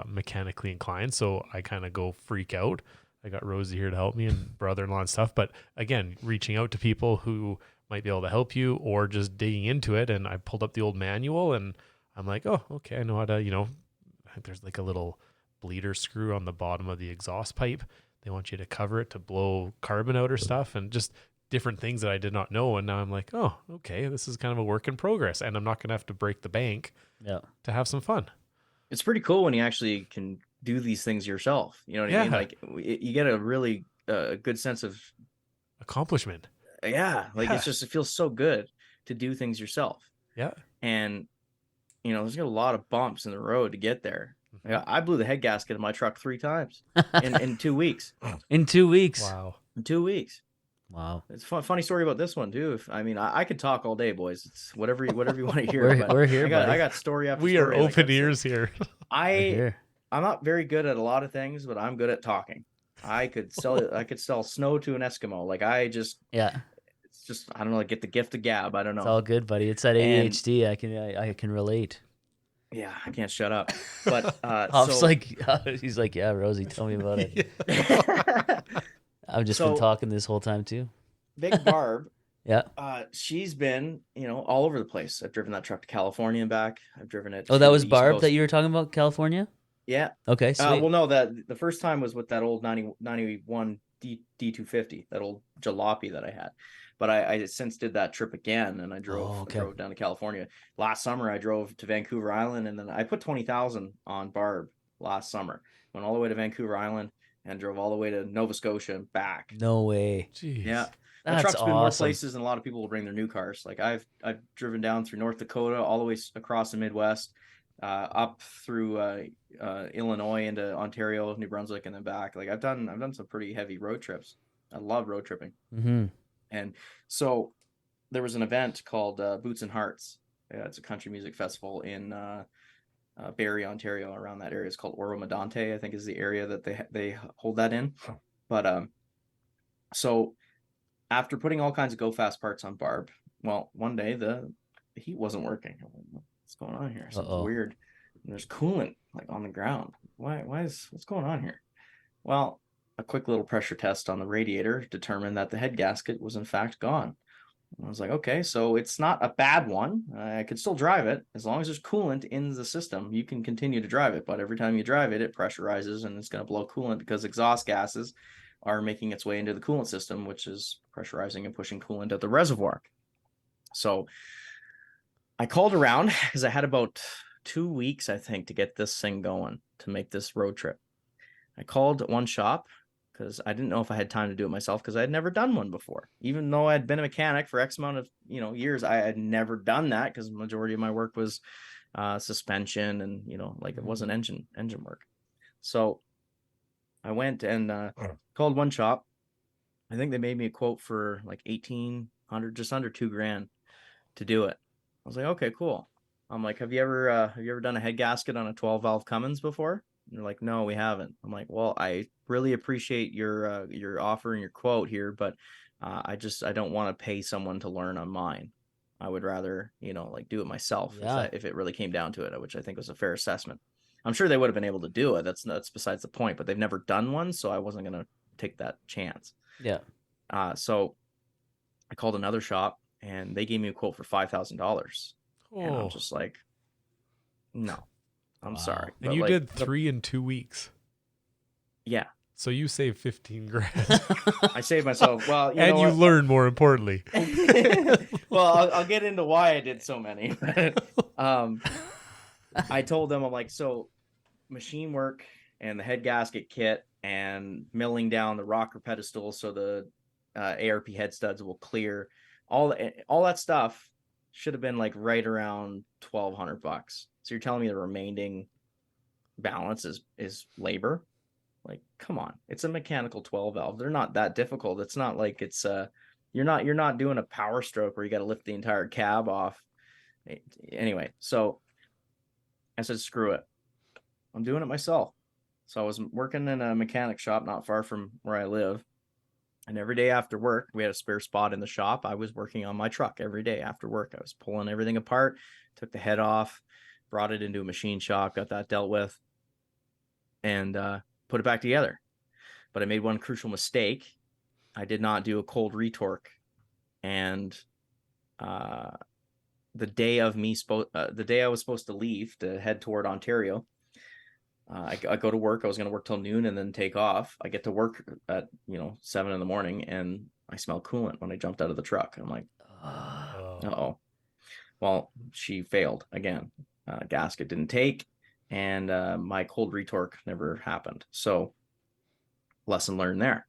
mechanically inclined, so I kind of go freak out. I got Rosie here to help me and brother-in-law and stuff. But again, reaching out to people who might be able to help you or just digging into it. And I pulled up the old manual and I'm like, oh, okay, I know how to, I think there's like a little bleeder screw on the bottom of the exhaust pipe. They want you to cover it to blow carbon out or stuff, and just different things that I did not know. And now I'm like, oh, okay, this is kind of a work in progress, and I'm not going to have to break the bank to have some fun. It's pretty cool when you actually can do these things yourself. You know what I mean? Like you get a really good sense of accomplishment. Yeah. Like it feels so good to do things yourself. Yeah. And, there's a lot of bumps in the road to get there. Mm-hmm. I blew the head gasket of my truck 3 times in 2 weeks. In 2 weeks. Wow. In 2 weeks. Wow. It's a funny story about this one too. I could talk all day, boys. It's whatever you want to hear. We're here. I got story after we story. We are open ears here. I'm not very good at a lot of things, but I'm good at talking. I could sell snow to an Eskimo. Like it's just, I don't know, like get the gift of gab. I don't know. It's all good, buddy. It's that ADHD. I can relate. Yeah, I can't shut up. But Hoff's he's like, yeah, Rosie, tell me about it. I've just been talking this whole time too. Big Barb. Yeah. She's been, all over the place. I've driven that truck to California and back. I've driven it. Oh, that was Barb that you were talking about, California? Yeah. Okay. Sweet. Well, no, the first time was with that old 91 D250, that old jalopy that I had. But I since did that trip again, and I drove down to California. Last summer, I drove to Vancouver Island, and then I put 20,000 on Barb last summer. Went all the way to Vancouver Island and drove all the way to Nova Scotia and back. No way. Jeez. Yeah. That's the truck's awesome. been more places than a lot of people will bring their new cars. Like I've driven down through North Dakota, all the way across the Midwest, up through Illinois into Ontario, New Brunswick, and then back. Like I've done some pretty heavy road trips. I love road tripping. Mm-hmm. And so there was an event called Boots and Hearts. It's a country music festival in Barrie, Ontario, around that area. It's called Oro Medante, I think is the area that they hold that in. But so after putting all kinds of go fast parts on Barb, well, one day the heat wasn't working. What's going on here? Something's weird. And there's coolant like on the ground. What's going on here? Well, a quick little pressure test on the radiator determined that the head gasket was in fact gone. And I was like, okay, so it's not a bad one. I could still drive it. As long as there's coolant in the system, you can continue to drive it. But every time you drive it, it pressurizes and it's going to blow coolant because exhaust gases are making its way into the coolant system, which is pressurizing and pushing coolant at the reservoir. So I called around because I had about 2 weeks, I think, to get this thing going, to make this road trip. I called one shop because I didn't know if I had time to do it myself because I had never done one before. Even though I had been a mechanic for X amount of years, I had never done that because the majority of my work was suspension and it wasn't engine work. So I went and called one shop. I think they made me a quote for like 1,800, just under $2,000 to do it. I was like, okay, cool. I'm like, have you ever done a head gasket on a 12 valve Cummins before? And they're like, no, we haven't. I'm like, well, I really appreciate your offer and your quote here, but I don't want to pay someone to learn on mine. I would rather, do it myself if it really came down to it, which I think was a fair assessment. I'm sure they would have been able to do it. That's besides the point, but they've never done one, so I wasn't going to take that chance. Yeah. So I called another shop and they gave me a quote for $5,000. And I'm just like, No, I'm Wow. sorry. And But you like, did 3 in 2 weeks. yeah, So you saved 15 grand. I saved myself. Well, you And know you what? learned, more importantly. Well, I'll get into why I did so many. um, I told them, I'm like, so machine work and the head gasket kit and milling down the rocker pedestal so the ARP head studs will clear. All that stuff should have been like right around $1,200. So you're telling me the remaining balance is labor? Like, come on, it's a mechanical 12 valve. They're not that difficult. It's not like it's you're not doing a power stroke where you got to lift the entire cab off. Anyway, so I said, screw it. I'm doing it myself. So I was working in a mechanic shop not far from where I live. And every day after work, we had a spare spot in the shop. I was working on my truck every day after work. I was pulling everything apart, took the head off, brought it into a machine shop, got that dealt with, and put it back together. But I made one crucial mistake. I did not do a cold retorque. And the day I was supposed to leave to head toward Ontario, I go to work. I was going to work till noon and then take off. I get to work at 7 a.m. and I smell coolant when I jumped out of the truck. I'm like, uh-oh. Well, she failed again. Gasket didn't take, and my cold retorque never happened. So lesson learned there.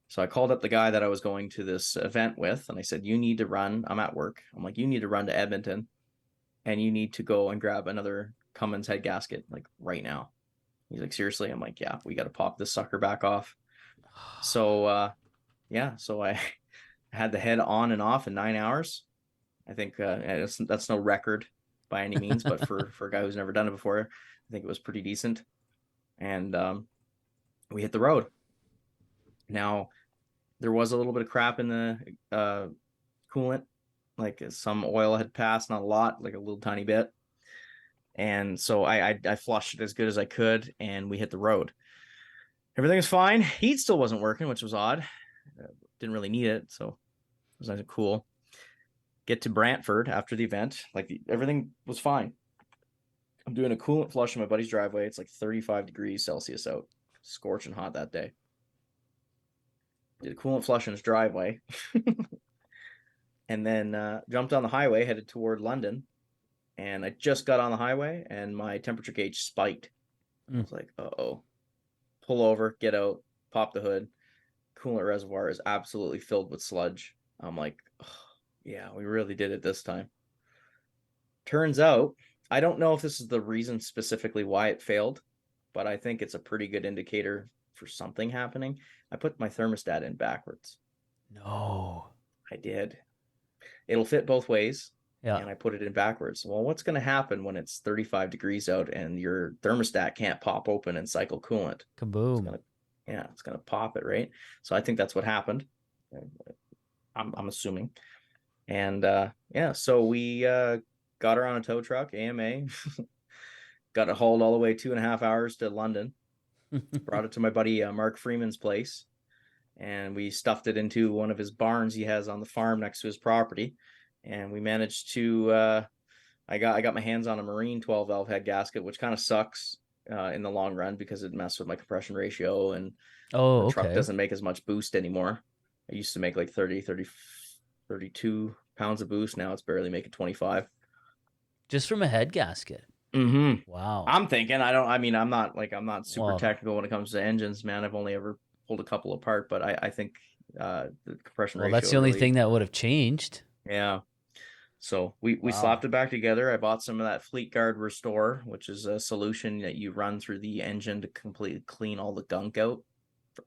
So I called up the guy that I was going to this event with, and I said, you need to run. I'm at work. I'm like, you need to run to Edmonton, and you need to go and grab another Cummins head gasket like right now. He's like, seriously? I'm like, yeah, we got to pop this sucker back off. So, so I had the head on and off in 9 hours. I think that's no record by any means, but for a guy who's never done it before, I think it was pretty decent. And we hit the road. Now, there was a little bit of crap in the coolant, like some oil had passed, not a lot, like a little tiny bit. And so I flushed it as good as I could, and we hit the road. Everything was fine. Heat still wasn't working, which was odd. Didn't really need it, so it was nice and cool. Get to Brantford after the event, everything was fine. I'm doing a coolant flush in my buddy's driveway. It's like 35 degrees Celsius out, scorching hot that day. Did a coolant flush in his driveway, and then jumped on the highway, headed toward London. And I just got on the highway, and my temperature gauge spiked. I was like, uh-oh. Pull over, get out, pop the hood. Coolant reservoir is absolutely filled with sludge. I'm like, oh, yeah, we really did it this time. Turns out, I don't know if this is the reason specifically why it failed, but I think it's a pretty good indicator for something happening. I put my thermostat in backwards. No. I did. It'll fit both ways. Yeah. And I put it in backwards. Well, what's going to happen when it's 35 degrees out and your thermostat can't pop open and cycle coolant? Kaboom. It's going to pop it, right? So I think that's what happened. I'm assuming. And so we got her on a tow truck, AMA, got it hauled all the way 2.5 hours to London, brought it to my buddy Mark Freeman's place, and we stuffed it into one of his barns he has on the farm next to his property. And we managed to I got my hands on a marine 12 valve head gasket, which kind of sucks in the long run because it messed with my compression ratio, and the truck doesn't make as much boost anymore. I used to make like 32 pounds of boost. Now it's barely making 25. Just from a head gasket. Mm-hmm. Wow. I'm thinking, I'm not super technical when it comes to engines, man. I've only ever pulled a couple apart, but I think the compression ratio. Well, that's the only thing that would have changed. Yeah. So we slapped it back together. I bought some of that Fleet Guard Restore, which is a solution that you run through the engine to completely clean all the gunk out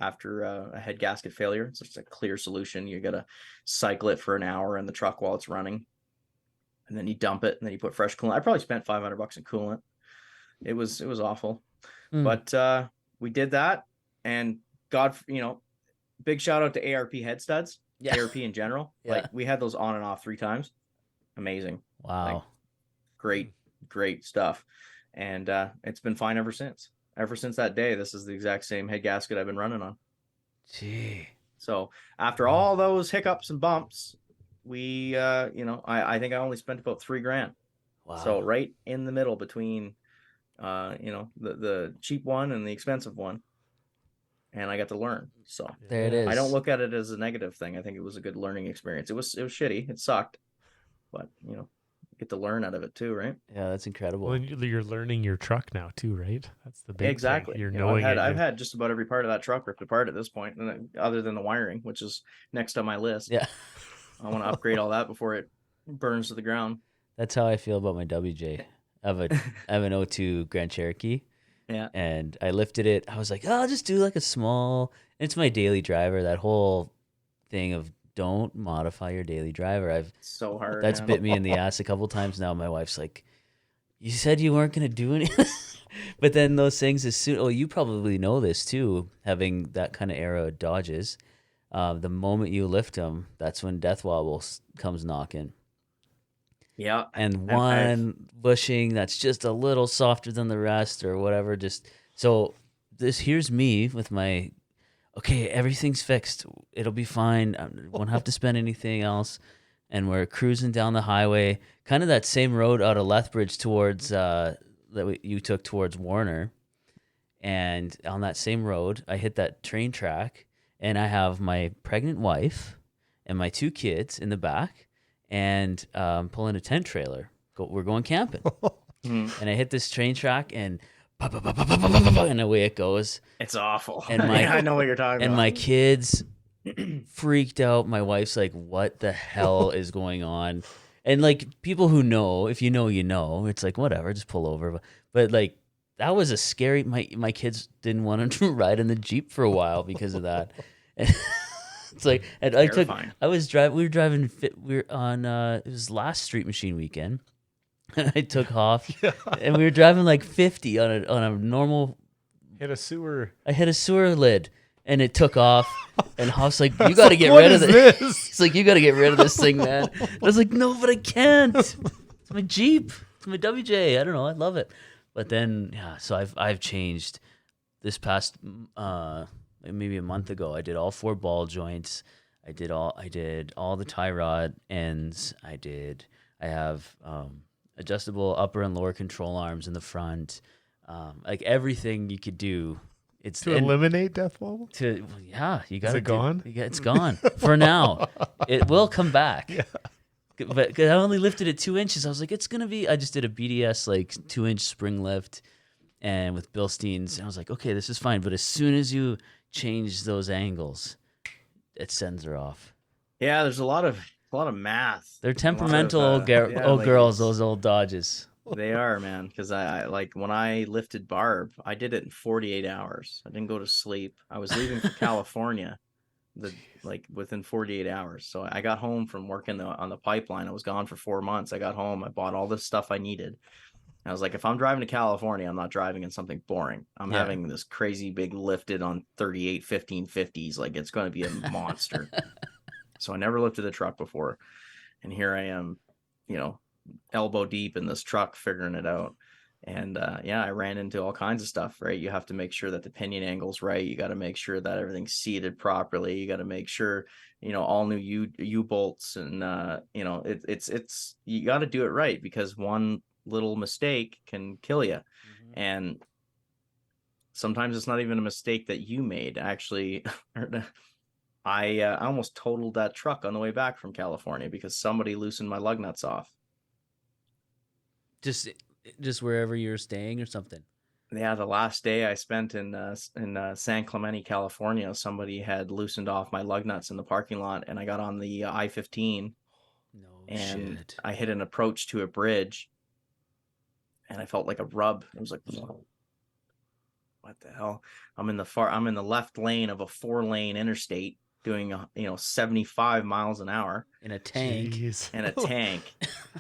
after a head gasket failure. It's just a clear solution. You got to cycle it for an hour in the truck while it's running, and then you dump it, and then you put fresh coolant. I probably spent $500 in coolant. It was awful, but we did that, and big shout out to ARP head studs. Yeah. ARP in general. Yeah. Like, we had those on and off 3 times. Amazing. Wow. Like, great stuff. And it's been fine ever since. Ever since that day, this is the exact same head gasket I've been running on. Gee. So after all those hiccups and bumps, we I think I only spent about $3,000. Wow. So right in the middle between the cheap one and the expensive one, and I got to learn. So There it I don't is. look at it as a negative thing. I think it was a good learning experience. It was shitty. It sucked, but get to learn out of it too, right? Yeah, that's Well, incredible. and you're learning your truck now too, right? That's the big thing. Exactly. You're I've knowing had it. I've had just about every part of that truck ripped apart at this point, other than the wiring, which is next on my list. Yeah. I want to upgrade all that before it burns to the ground. That's how I feel about my WJ. I have an '02 Grand Cherokee, Yeah, and I lifted it. I was like, oh, I'll just do like a small. It's my daily driver. That whole thing of don't modify your daily driver. it's so hard, That's man. bit me in the ass a couple times now. My wife's like, you said you weren't gonna do anything, but then those things as soon. Oh, you probably know this too, having that kind of era of Dodges. The moment you lift them, that's when death wobble comes knocking. Yeah, And I've one bushing that's just a little softer than the rest or whatever. Just so here's me with my okay, everything's fixed. It'll be fine. I won't have to spend anything else. And we're cruising down the highway, kind of that same road out of Lethbridge towards you took towards Warner. And on that same road, I hit that train track, and I have my pregnant wife and my two kids in the back, and pulling a tent trailer. We're going camping, and I hit this train track, and and away it goes. it's awful. And Yeah, I know what you're talking and about. my kids freaked out. My wife's like, "What the hell is going on?" And like people who know, if you know, you know. It's like whatever, just pull over. But like that was a scary. My kids didn't want to ride in the Jeep for a while because of that. And it's like, and Terrifying. I was driving. We were driving. We were on. It was last Street Machine weekend. And I took Hoff, and we were driving like 50 on a normal. Hit a sewer. I hit a sewer lid, and it took off. And Hoff's like, "You got to get What rid of is it." this? He's like, "You got to get rid of this thing, man." I was like, "No, but I can't. It's my Jeep. It's my WJ. I don't know. I love it." But then, yeah. So I've changed. This past maybe a month ago, I did all 4 ball joints. I did all the tie rod ends. I have adjustable upper and lower control arms in the front. Like everything you could do. It's To eliminate death wobble? Yeah, you got Is it gone? It's gone for now. It will come back. Yeah. But 'cause I only lifted it 2 inches. I was like, it's gonna be. I just did a BDS like 2-inch spring lift, and with Bilsteins, and I was like, okay, this is fine. But as soon as you change those angles, it sends her off. Yeah, there's a lot of math. They're A lot of, temperamental yeah, old like girls. it's- Those old Dodges. They are, man. Because I like when I lifted Barb, I did it in 48 hours. I didn't go to sleep. I was leaving for California, within 48 hours. So I got home from working on the pipeline. I was gone for 4 months. I got home. I bought all this stuff I needed. I was like, if I'm driving to California, I'm not driving in something boring. I'm having this crazy big lifted on 38 1550s. Like it's going to be a monster. So I never lifted a truck before. And here I am, elbow deep in this truck figuring it out. And I ran into all kinds of stuff, right? You have to make sure that the pinion angle's right. You got to make sure that everything's seated properly. You got to make sure, all new U bolts, and it's you got to do it right, because one little mistake can kill you. Mm-hmm. And sometimes it's not even a mistake that you made. Actually, I almost totaled that truck on the way back from California because somebody loosened my lug nuts off. Just wherever you're staying or something. Yeah, the last day I spent in San Clemente, California, somebody had loosened off my lug nuts in the parking lot, and I got on the I-15, No and shit. I hit an approach to a bridge, and I felt like a rub. It was like, what the hell? I'm in the left lane of a 4-lane interstate doing 75 miles an hour In a tank. Jeez. and a tank.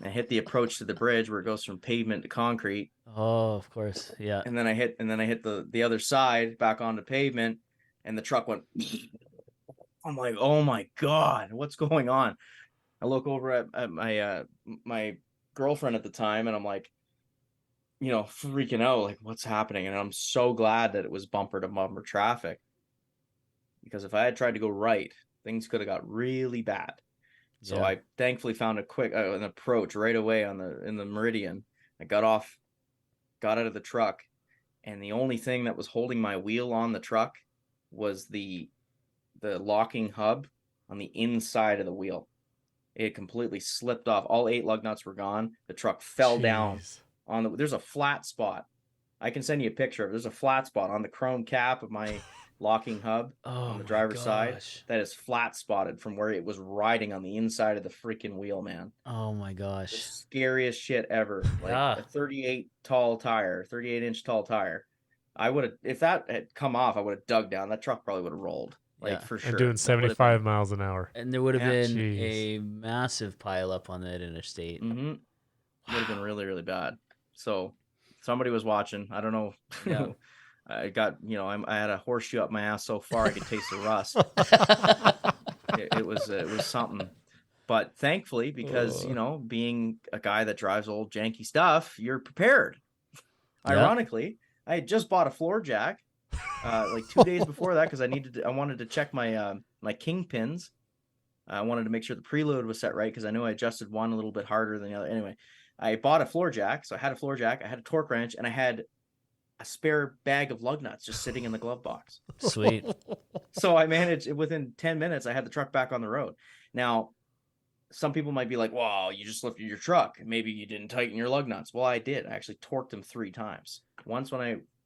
I hit the approach to the bridge where it goes from pavement to concrete. Oh, of course. Yeah. And then I hit the other side back onto pavement, and the truck went. I'm like, oh my God, what's going on? I look over at my girlfriend at the time, and I'm like, freaking out, like, what's happening? And I'm so glad that it was bumper to bumper traffic, because if I had tried to go right, things could have got really bad. So Yeah. I thankfully found a quick an approach right away in the Meridian. I got off got out of the truck, and the only thing that was holding my wheel on the truck was the locking hub on the inside of the wheel. It completely slipped off. All 8 lug nuts were gone. The truck fell down on there's a flat spot. I can send you a picture of it. There's a flat spot on the chrome cap of my locking hub on the driver's side that is flat spotted from where it was riding on the inside of the freaking wheel, man. Oh my gosh. The scariest shit ever. Like a 38 inch tall tire. I would have, if that had come off, I would have dug down. That truck probably would have rolled. Like for sure. And doing 75 miles an hour. And there would have been a massive pile up on that interstate. Mm-hmm. It would have been really, really bad. So somebody was watching. I don't know. Yeah. I got, I had a horseshoe up my ass so far I could taste the rust. it was something. But thankfully, because, being a guy that drives old janky stuff, you're prepared. Yeah. Ironically, I had just bought a floor jack like 2 days before that because I wanted to check my my kingpins. I wanted to make sure the preload was set right because I knew I adjusted one a little bit harder than the other. Anyway, I bought a floor jack. So I had a floor jack, I had a torque wrench, and I had a spare bag of lug nuts just sitting in the glove box. Sweet. So I managed, within 10 minutes, I had the truck back on the road. Now, some people might be like, well, you just lifted your truck. Maybe you didn't tighten your lug nuts. Well, I did. I actually torqued them 3 times. Once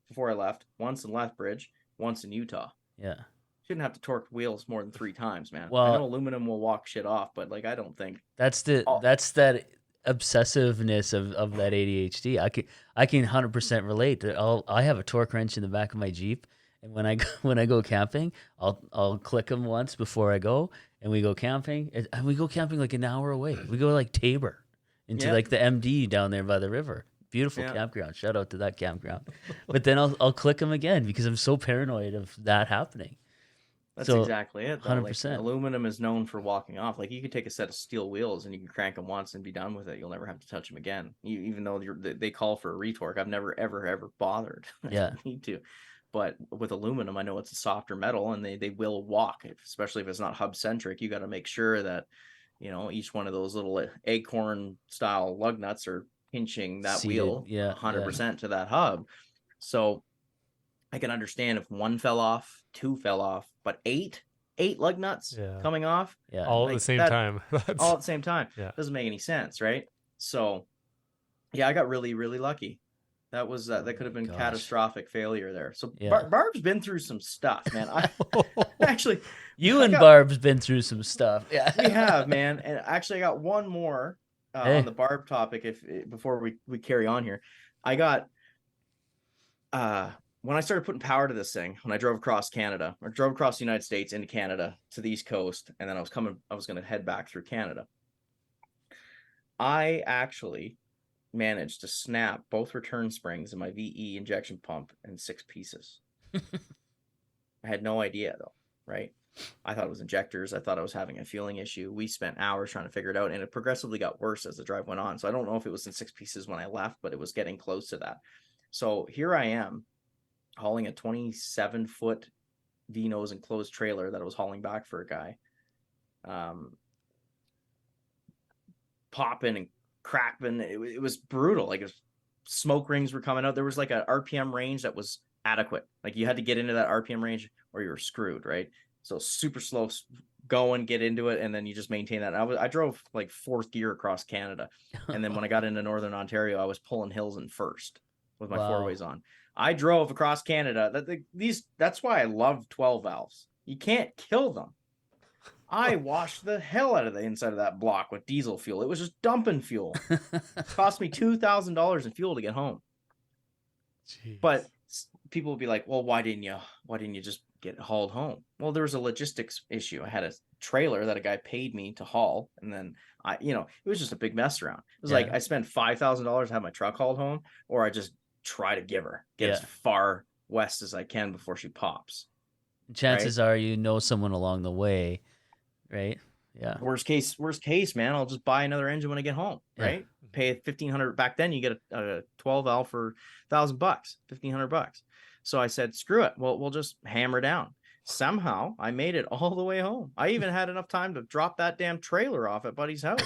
before I left, once in Lethbridge, once in Utah. Yeah. Shouldn't have to torque wheels more than 3 times, man. Well, I know aluminum will walk shit off, but like I don't think that's that obsessiveness of that ADHD. I can 100% relate. I have a torque wrench in the back of my Jeep, and when I go camping, I'll click them once before I go, and we go camping. And we go camping like an hour away. We go like Tabor into like the MD down there by the river. Beautiful campground. Shout out to that campground. But then I'll click them again because I'm so paranoid of that happening. That's exactly it. 100%. Like, aluminum is known for walking off. Like you could take a set of steel wheels and you can crank them once and be done with it. You'll never have to touch them again. Even though they call for a retorque, I've never ever bothered. Yeah, I don't need to. But with aluminum, I know it's a softer metal and they will walk, especially if it's not hub centric. You got to make sure that each one of those little acorn style lug nuts are pinching that seated, wheel 100% to that hub. So I can understand if 1 fell off, 2 fell off, but 8 lug nuts coming off, all at the same time. All at the same time. Doesn't make any sense, right? So, I got really, really lucky. That was that could have been catastrophic failure there. So Barb's been through some stuff, man. Actually, Barb's been through some stuff. Yeah, we have, man. And actually, I got one more on the Barb topic. Before we carry on here, I got when I started putting power to this thing, when I drove across Canada, or drove across the United States into Canada to the East Coast, and then I was going to head back through Canada. I actually managed to snap both return springs in my VE injection pump in 6 pieces. I had no idea though, right? I thought it was injectors. I thought I was having a fueling issue. We spent hours trying to figure it out, and it progressively got worse as the drive went on. So I don't know if it was in 6 pieces when I left, but it was getting close to that. So here I am, hauling a 27-foot V-nose enclosed trailer that I was hauling back for a guy. Popping and crapping. It was brutal. Like smoke rings were coming out. There was like a RPM range that was adequate. Like you had to get into that RPM range or you were screwed, right? So super slow going, get into it, and then you just maintain that. I drove like 4th gear across Canada. And then when I got into Northern Ontario, I was pulling hills in first with my 4-ways on. I drove across Canada. That's why I love 12 valves. You can't kill them. I washed the hell out of the inside of that block with diesel fuel. It was just dumping fuel. It cost me $2,000 in fuel to get home. Jeez. But people would be like, "Well, why didn't you just get hauled home?" Well, there was a logistics issue. I had a trailer that a guy paid me to haul, and then it was just a big mess around. It was like I spent $5,000 to have my truck hauled home, or I just try to get as far west as I can before she pops. Chances are someone along the way, right? Yeah. Worst case, man, I'll just buy another engine when I get home, right? Pay $1,500. Back then, you get a 12 valve for $1,000, $1,500. So I said, screw it. Well, we'll just hammer down. Somehow, I made it all the way home. I even had enough time to drop that damn trailer off at buddy's house.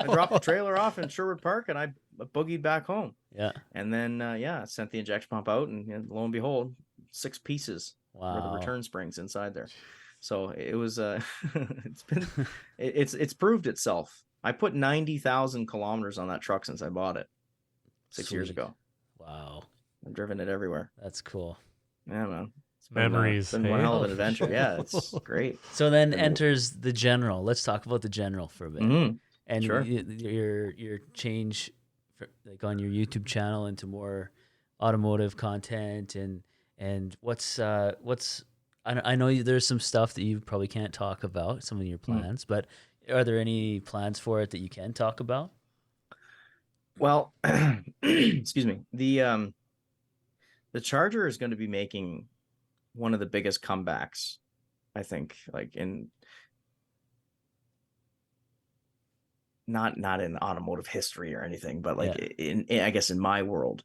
I dropped the trailer off in Sherwood Park and I boogied back home. Yeah. And then, sent the injection pump out, and lo and behold, 6 pieces were the Wow. return springs inside there. So it was, it's proved itself. I put 90,000 kilometers on that truck since I bought it 6 years Sweet. ago. Wow. I've driven it everywhere. That's cool. Yeah, man. Memories. Been one hey? hell of an adventure. Yeah, it's great. So then enters the General. Let's talk about the General for a bit. Mm-hmm. And Sure. your change like on your YouTube channel into more automotive content and what's I know there's some stuff that you probably can't talk about, some of your plans, but are there any plans for it that you can talk about? Well, excuse me. The Charger is going to be making one of the biggest comebacks, I think, like in not in automotive history or anything, but like in I guess in my world,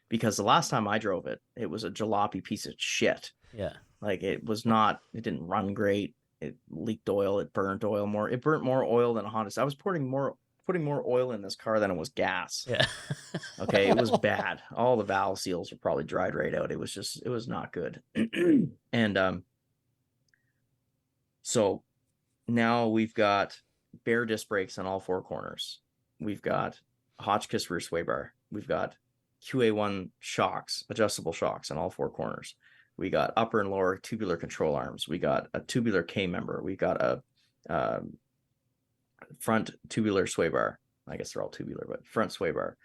because the last time I drove it, it was a jalopy piece of shit. Yeah. Like it didn't run great. It leaked oil. It burnt more oil than a Honda. I was putting more oil in this car than it was gas. Yeah. Okay, it was bad. All the valve seals were probably dried right out. It was not good. And so now we've got bare disc brakes on all 4 corners. We've got Hotchkiss rear sway bar. We've got QA1 shocks, adjustable shocks on all 4 corners. We got upper and lower tubular control arms. We got a tubular K member. We got a front tubular sway bar. I guess they're all tubular, but front sway bar.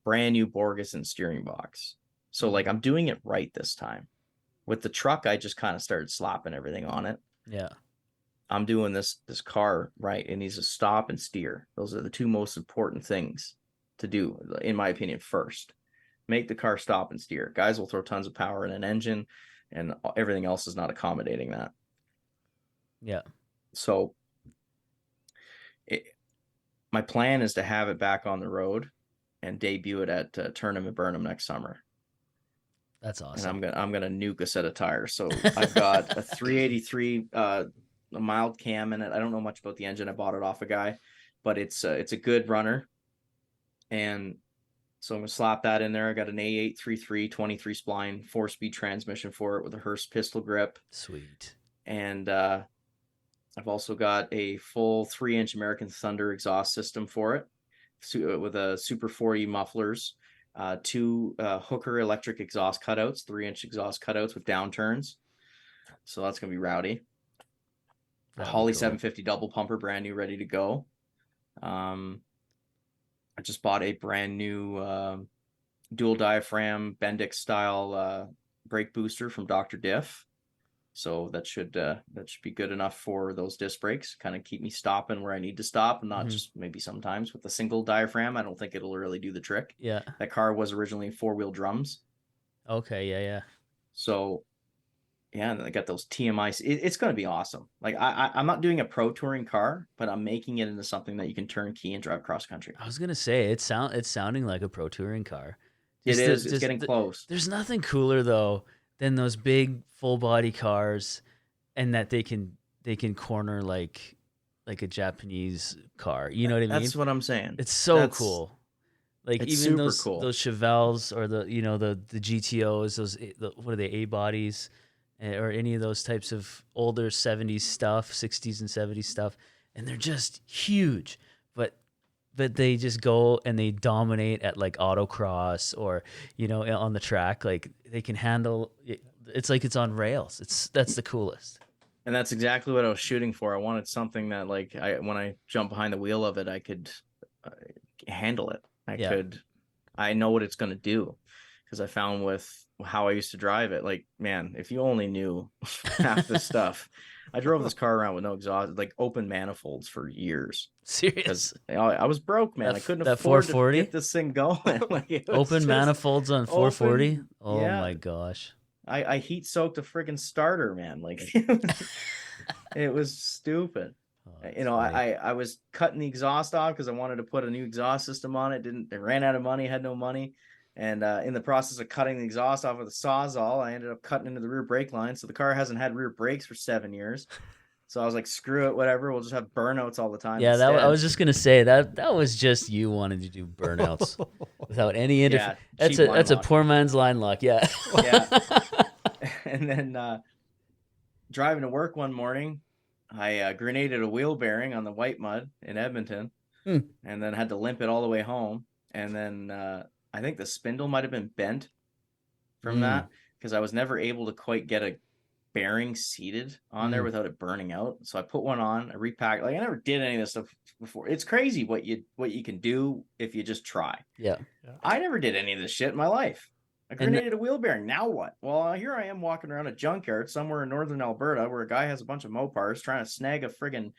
Brand new Borgeson steering box. So like I'm doing it right this time. With the truck, I just kind of started slapping everything on it. Yeah. I'm doing this car right. It needs to stop and steer. Those are the 2 most important things to do, in my opinion. First, make the car stop and steer. Guys will throw tons of power in an engine, and everything else is not accommodating that. Yeah. So my plan is to have it back on the road and debut it at Tournament Burnham next summer. That's awesome. And I'm gonna nuke a set of tires. So I've got a 383 a mild cam in it. I don't know much about the engine. I bought it off a guy, but it's a good runner. And so I'm gonna slap that in there. I got an A833 23 spline 4-speed transmission for it with a Hurst pistol grip. Sweet. And I've also got a full 3-inch American Thunder exhaust system for it, with a Super 4E mufflers, 2 Hooker electric exhaust cutouts, 3-inch exhaust cutouts with downturns. So that's gonna be rowdy. A Holly 750 double pumper, brand new, ready to go. I just bought a brand new dual diaphragm Bendix style brake booster from Dr. Diff. So that should be good enough for those disc brakes, kind of keep me stopping where I need to stop, and not just maybe sometimes with a single diaphragm. I don't think it'll really do the trick. Yeah. That car was originally 4-wheel drums. Okay. Yeah. So yeah, and I got those TMI. It's going to be awesome. Like I'm not doing a pro touring car, but I'm making it into something that you can turn key and drive cross country. I was gonna say it's sounding like a pro touring car. It's getting close. There's nothing cooler though than those big full body cars, and that they can corner like a Japanese car. You know what I mean? That's what I'm saying. It's so cool. Like it's even super cool. those Chevelles or the GTOs, what are they, A bodies, or any of those types of older 70s stuff, 60s and 70s stuff, and they're just huge. But they just go and they dominate at like autocross or on the track. Like they can handle it. It's like it's on rails. That's the coolest. And that's exactly what I was shooting for. I wanted something that like when I jump behind the wheel of it, I could handle it. I know what it's going to do, because I found with how I used to drive it, like, man, if you only knew half this stuff. I drove this car around with no exhaust, like open manifolds for years. Serious? I was broke, man. I couldn't afford to get this thing going. Like, open manifolds on 440? Oh yeah. My gosh. I heat soaked a friggin' starter, man. Like it was stupid. I was cutting the exhaust off because I wanted to put a new exhaust system on it. I ran out of money, had no money. And in the process of cutting the exhaust off with a Sawzall, I ended up cutting into the rear brake line. So the car hasn't had rear brakes for 7 years. So I was like, screw it, whatever. We'll just have burnouts all the time Yeah, that I instead. was just gonna say that was just you wanting to do burnouts without any Yeah, That's cheap a line luck. poor man's line luck. Yeah. Yeah. And then driving to work one morning, I grenaded a wheel bearing on the white mud in Edmonton, Hmm. and then had to limp it all the way home. And then I think the spindle might have been bent from Mm. that because I was never able to quite get a bearing seated on there Mm. without it burning out. So I put one on, I repacked. Like I never did any of this stuff before. It's crazy what you can do if you just try. Yeah. I never did any of this shit in my life. I And grenaded a wheel bearing. Now what? Well, here I am walking around a junkyard somewhere in northern Alberta where a guy has a bunch of Mopars trying to snag a friggin'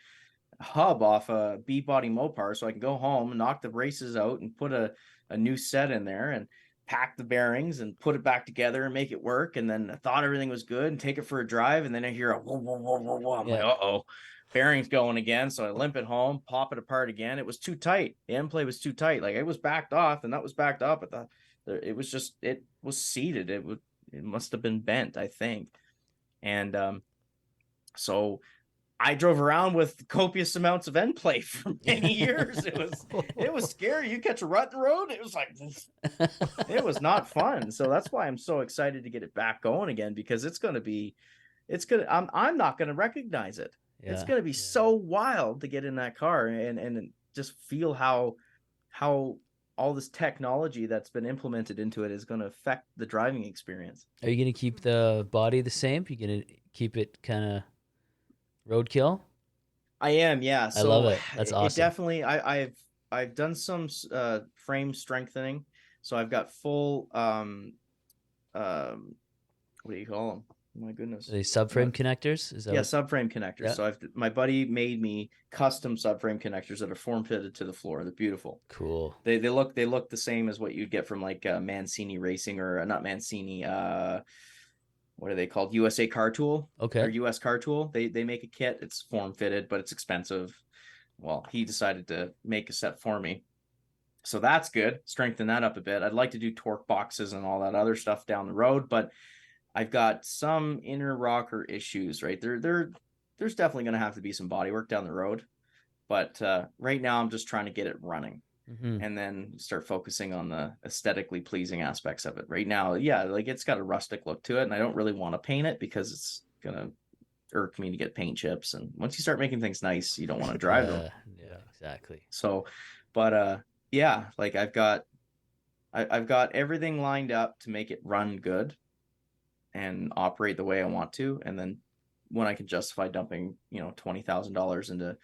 hub off a B body Mopar so I can go home and knock the braces out and put a new set in there and pack the bearings and put it back together and make it work. And then I thought everything was good and take it for a drive. And then I hear a whoa, whoa, whoa, whoa, whoa. I'm like, uh-oh, bearings going again. So I limp it home, pop it apart again. It was too tight. The end play was too tight. Like it was backed off and that was backed up. But it was just, it was seated. It must have been bent, I think. And so I drove around with copious amounts of end play for many years. It was scary. You catch a rut in the road, it was like it was not fun. So that's why I'm so excited to get it back going again because I'm not gonna recognize it. yeah. It's gonna be so wild to get in that car and just feel how all this technology that's been implemented into it is going to affect the driving experience. Are you gonna keep the body the same? You gonna keep it kind of roadkill? I am, yeah. I love So it. That's it awesome. definitely, I've done some frame strengthening. So I've got full what do you call them? Oh my goodness. The subframe connectors? Is that Yeah, what? subframe connectors. Yeah. So my buddy made me custom subframe connectors that are form fitted to the floor. They're beautiful. Cool. They look the same as what you'd get from like Mancini Racing or not Mancini. What are they called? USA Car Tool. Okay. Or US Car Tool. They make a kit. It's form fitted, but it's expensive. Well, he decided to make a set for me. So that's good. Strengthen that up a bit. I'd like to do torque boxes and all that other stuff down the road, but I've got some inner rocker issues, right? There's definitely going to have to be some body work down the road, but right now I'm just trying to get it running and then start focusing on the aesthetically pleasing aspects of it. Right now, yeah, like it's got a rustic look to it, and I don't really want to paint it because it's gonna irk me to get paint chips. And once you start making things nice, you don't want to drive them. Yeah, exactly. So, but yeah, like I've got everything lined up to make it run good and operate the way I want to. And then when I can justify dumping, $20,000 into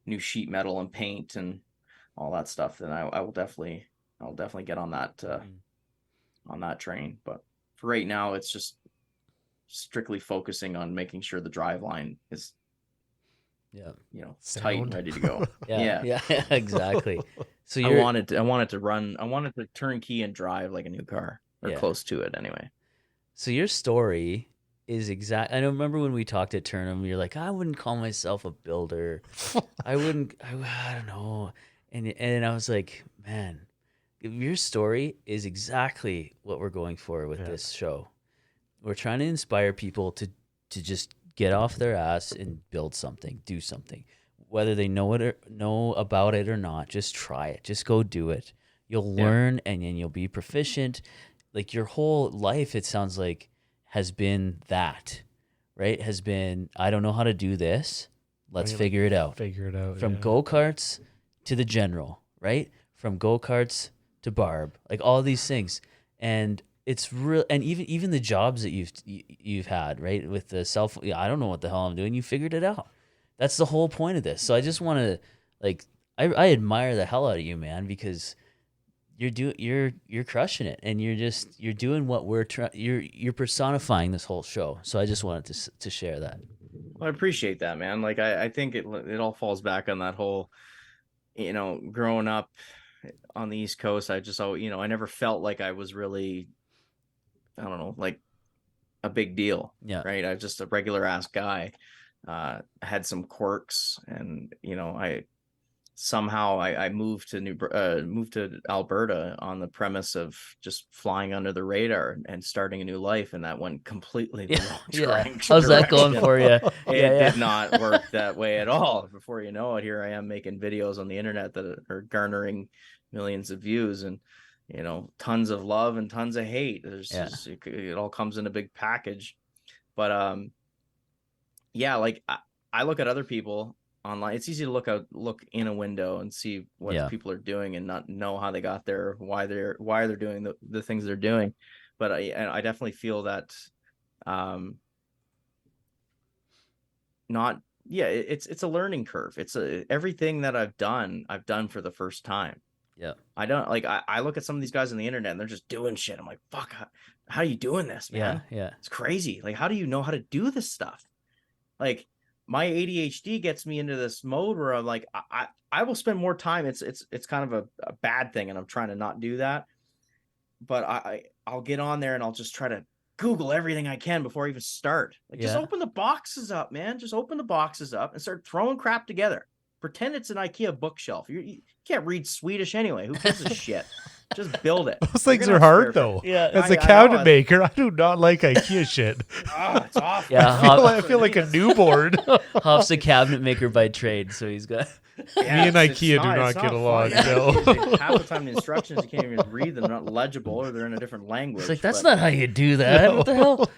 new sheet metal and paint and all that stuff, then I'll definitely get on that train. But for right now, it's just strictly focusing on making sure the drive line is tight and ready to go. Yeah, exactly. So I wanted to turnkey and drive like a new car or close to it anyway. So your story is exact. I remember when we talked at Turnham, you're like, I wouldn't call myself a builder. I don't know. And I was like, man, your story is exactly what we're going for with this show. We're trying to inspire people to just get off their ass and build something, do something. Whether they know about it or not, just try it. Just go do it. You'll learn and then you'll be proficient. Like your whole life, it sounds like, has been that, right? Has been, I don't know how to do this. Let's figure it out. From go-karts to the general, right? From go-karts to Barb, like all these things. And it's real. And even the jobs that you've had, right? With the I don't know what the hell I'm doing. You figured it out. That's the whole point of this. So I just want to, I admire the hell out of you, man, because you're crushing it, and you're doing what we're trying. You're personifying this whole show. So I just wanted to share that. Well, I appreciate that, man. Like I think it all falls back on that whole, growing up on the East Coast. I just, I never felt like I was really, I don't know, like a big deal. Yeah. Right. I was just a regular ass guy. I had some quirks, and somehow I moved to moved to Alberta on the premise of just flying under the radar and starting a new life, and that went completely the wrong direction. How's that going for you? It did not work that way at all. Before you know it, here I am making videos on the internet that are garnering millions of views, and tons of love and tons of hate. It all comes in a big package. But yeah, like I look at other people online. It's easy to look in a window and see what people are doing and not know how they got there, why they're doing the things they're doing. But I definitely feel that it's a learning curve. It's everything that I've done for the first time. Yeah. I don't like, I look at some of these guys on the internet and they're just doing shit. I'm like, fuck, how are you doing this, man? Yeah. It's crazy. Like, how do you know how to do this stuff? Like, my ADHD gets me into this mode where I'm like, I will spend more time. It's kind of a bad thing, and I'm trying to not do that. But I'll get on there and I'll just try to Google everything I can before I even start. Like, just open the boxes up, man. Just open the boxes up and start throwing crap together. Pretend it's an IKEA bookshelf. You can't read Swedish anyway. Who gives a shit? Just build it. Those things are hard, though. Yeah. As a cabinet maker, I do not like IKEA shit. Oh, it's awful. Yeah, I feel like a newborn. Hoff's a cabinet maker by trade, so he's got... Me and IKEA do not get along. No. Half the time the instructions, you can't even read them. They're not legible, or they're in a different language. It's like, that's not how you do that. No. What the hell?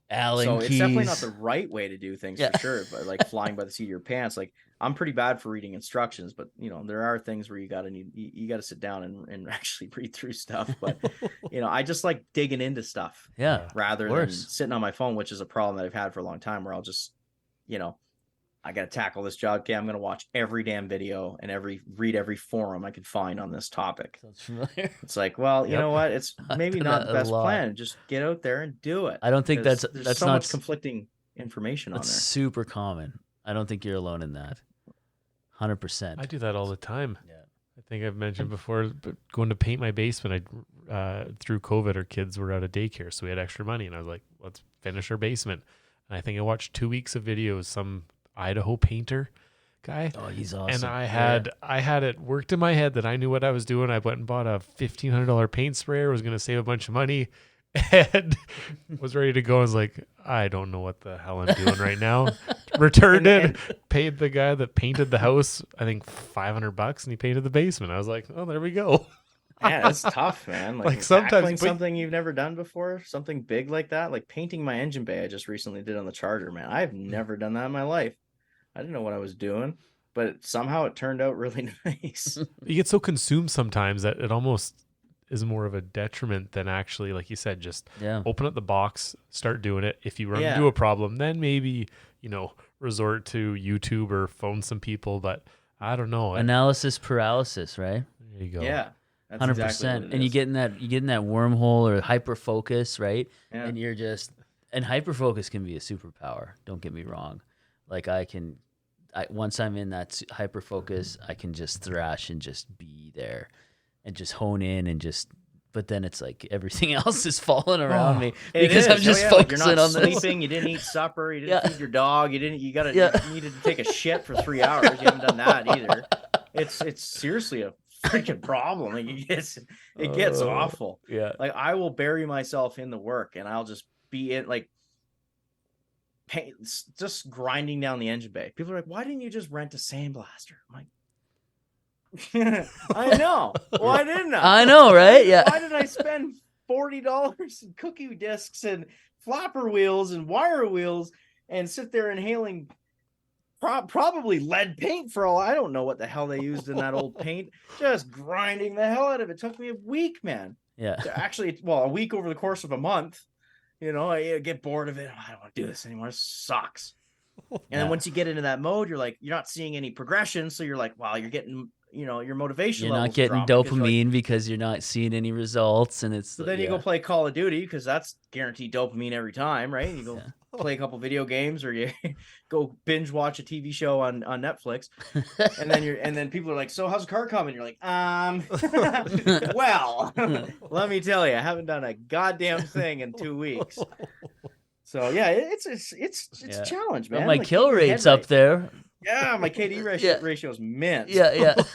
Allen so keys. It's definitely not the right way to do things for sure. But like flying by the seat of your pants, like I'm pretty bad for reading instructions, but there are things where you gotta sit down and actually read through stuff. But I just like digging into stuff, rather than sitting on my phone, which is a problem that I've had for a long time. Where I'll just, I gotta tackle this job. Okay, I'm gonna watch every damn video and read every forum I could find on this topic. Sounds familiar. It's like, well, you know what? It's maybe not the best plan. Just get out there and do it. I don't think there's so much conflicting information on there. It's super common. I don't think you're alone in that. 100%. I do that all the time. Yeah. I think I've mentioned before, but going to paint my basement, through COVID, our kids were out of daycare, so we had extra money, and I was like, let's finish our basement. And I think I watched 2 weeks of videos, some Idaho painter guy. Oh, he's awesome. And I had it worked in my head that I knew what I was doing. I went and bought a $1,500 paint sprayer, was going to save a bunch of money, and was ready to go. I was like, I don't know what the hell I'm doing right now. Returned it, paid the guy that painted the house, I think $500, and he painted the basement. I was like, oh, there we go. Yeah, it's tough, man. Like sometimes something you've never done before, something big like that, like painting my engine bay. I just recently did on the Charger, man. I've never done that in my life. I didn't know what I was doing, but somehow it turned out really nice. You get so consumed sometimes that it almost is more of a detriment than actually, like you said, just open up the box, start doing it. If you run into a problem, then maybe, resort to YouTube or phone some people, but I don't know. Analysis paralysis, right? There you go. Yeah. 100%. Exactly, and you get in that wormhole or hyper focus, right? Yeah. And and hyper focus can be a superpower. Don't get me wrong. Like once I'm in that hyper focus, I can just thrash and just be there and just hone in and but then it's like everything else is falling around me because I'm just focusing you're not on sleeping, this. You didn't eat supper, you didn't feed your dog, you needed to take a shit for 3 hours. You haven't done that either. It's seriously a freaking problem. Like it gets awful. Yeah. Like I will bury myself in the work and I'll just be in like just grinding down the engine bay. People are like, why didn't you just rent a sandblaster? I'm like, I know. Why didn't I? I know, right? Yeah. Why did I spend $40 in cookie discs and flapper wheels and wire wheels and sit there inhaling probably lead paint for all I don't know what the hell they used in that old paint, just grinding the hell out of it. Took me a week, man. Yeah. Actually, a week over the course of a month. I get bored of it. I don't want to do this anymore. It sucks. And then once you get into that mode, you're like, you're not seeing any progression. So you're like, wow, you're getting, your motivation. You're not getting dopamine because you're not seeing any results. And it's so then you go play Call of Duty because that's guaranteed dopamine every time, right? You go play a couple video games or you go binge watch a TV show on Netflix. And then people are like, so how's the car coming? You're like, well, let me tell you, I haven't done a goddamn thing in 2 weeks. So yeah, it's a challenge, man. But my kill rate's up there. Yeah, my KD Yeah. ratio is mint. Yeah. Yeah, it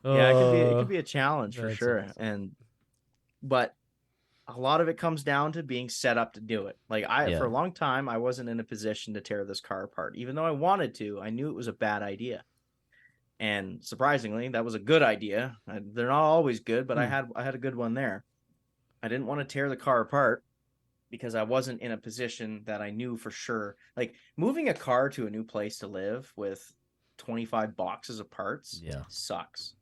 Oh, could be a challenge for That's sure. awesome. But a lot of it comes down to being set up to do it. Like for a long time, I wasn't in a position to tear this car apart. Even though I wanted to, I knew it was a bad idea. And surprisingly, that was a good idea. They're not always good, but I had a good one there. I didn't want to tear the car apart because I wasn't in a position that I knew for sure. Like moving a car to a new place to live with 25 boxes of parts sucks.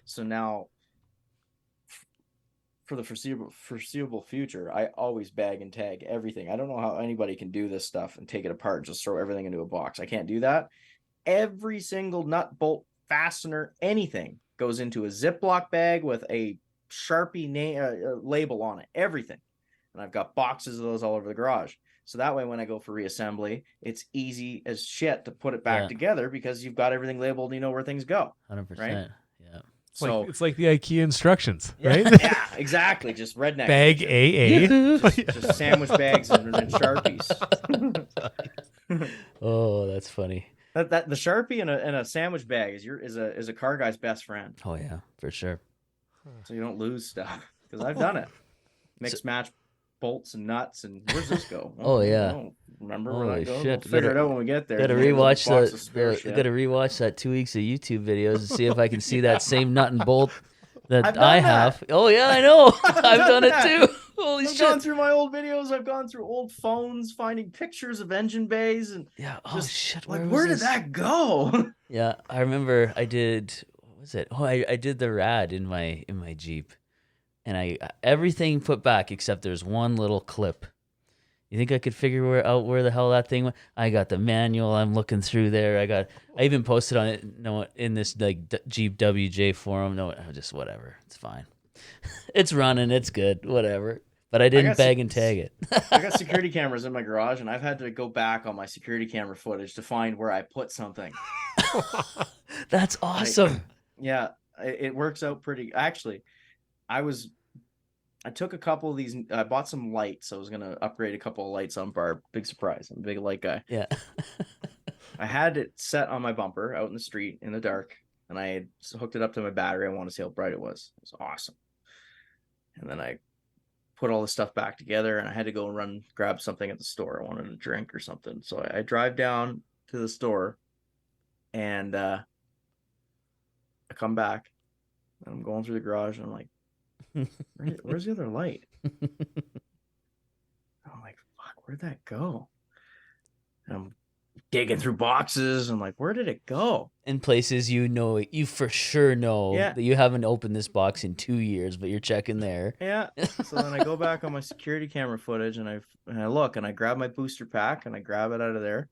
So now for the foreseeable future, I always bag and tag everything. I don't know how anybody can do this stuff and take it apart and just throw everything into a box. I can't do that. Every single nut, bolt, fastener, anything goes into a Ziploc bag with a Sharpie label on it. Everything. And I've got boxes of those all over the garage. So that way, when I go for reassembly, it's easy as shit to put it back together because you've got everything labeled and you know where things go. 100%. Right? Yeah. So It's like the IKEA instructions, right? Yeah, exactly. Just redneck. Bag AA. Just sandwich bags and Sharpies. Oh, that's funny. That the Sharpie and a sandwich bag is a car guy's best friend. Oh yeah, for sure. So you don't lose stuff because I've done it. Mix match bolts and nuts and where's this go? Oh yeah. I don't remember Holy where that goes. shit. We'll figure it out when we get there. Gotta rewatch that 2 weeks of YouTube videos and see if I can see that same nut and bolt that I have. Oh yeah, I know. I've done it too. Holy shit. I've gone through my old videos. I've gone through old phones, finding pictures of engine bays and shit. Where did that go? Yeah, I remember I did. What was it? Oh, I did the rad in my Jeep, and I everything put back except there's one little clip. You think I could figure out where the hell that thing went? I got the manual. I'm looking through there. I even posted on it. No, in this like Jeep WJ forum. No, just whatever. It's fine. It's running. It's good. Whatever. But I didn't bag and tag it. I got security cameras in my garage, and I've had to go back on my security camera footage to find where I put something. That's awesome. Yeah, it works out pretty. Actually, I took a couple of these. I bought some lights. I was gonna upgrade a couple of lights on Barb. Big surprise. I'm a big light guy. Yeah. I had it set on my bumper out in the street in the dark, and I had hooked it up to my battery. I wanted to see how bright it was. It was awesome. And then I put all the stuff back together, and I had to go grab something at the store. I wanted a drink or something. So I drive down to the store, and I come back, and I'm going through the garage, and I'm like, where's the other light? I'm like, fuck, where'd that go? And I'm digging through boxes. I'm like, where did it go? In places you for sure know that you haven't opened this box in 2 years, but you're checking there. Yeah. So then I go back on my security camera footage, and I look, and I grab my booster pack, and I grab it out of there.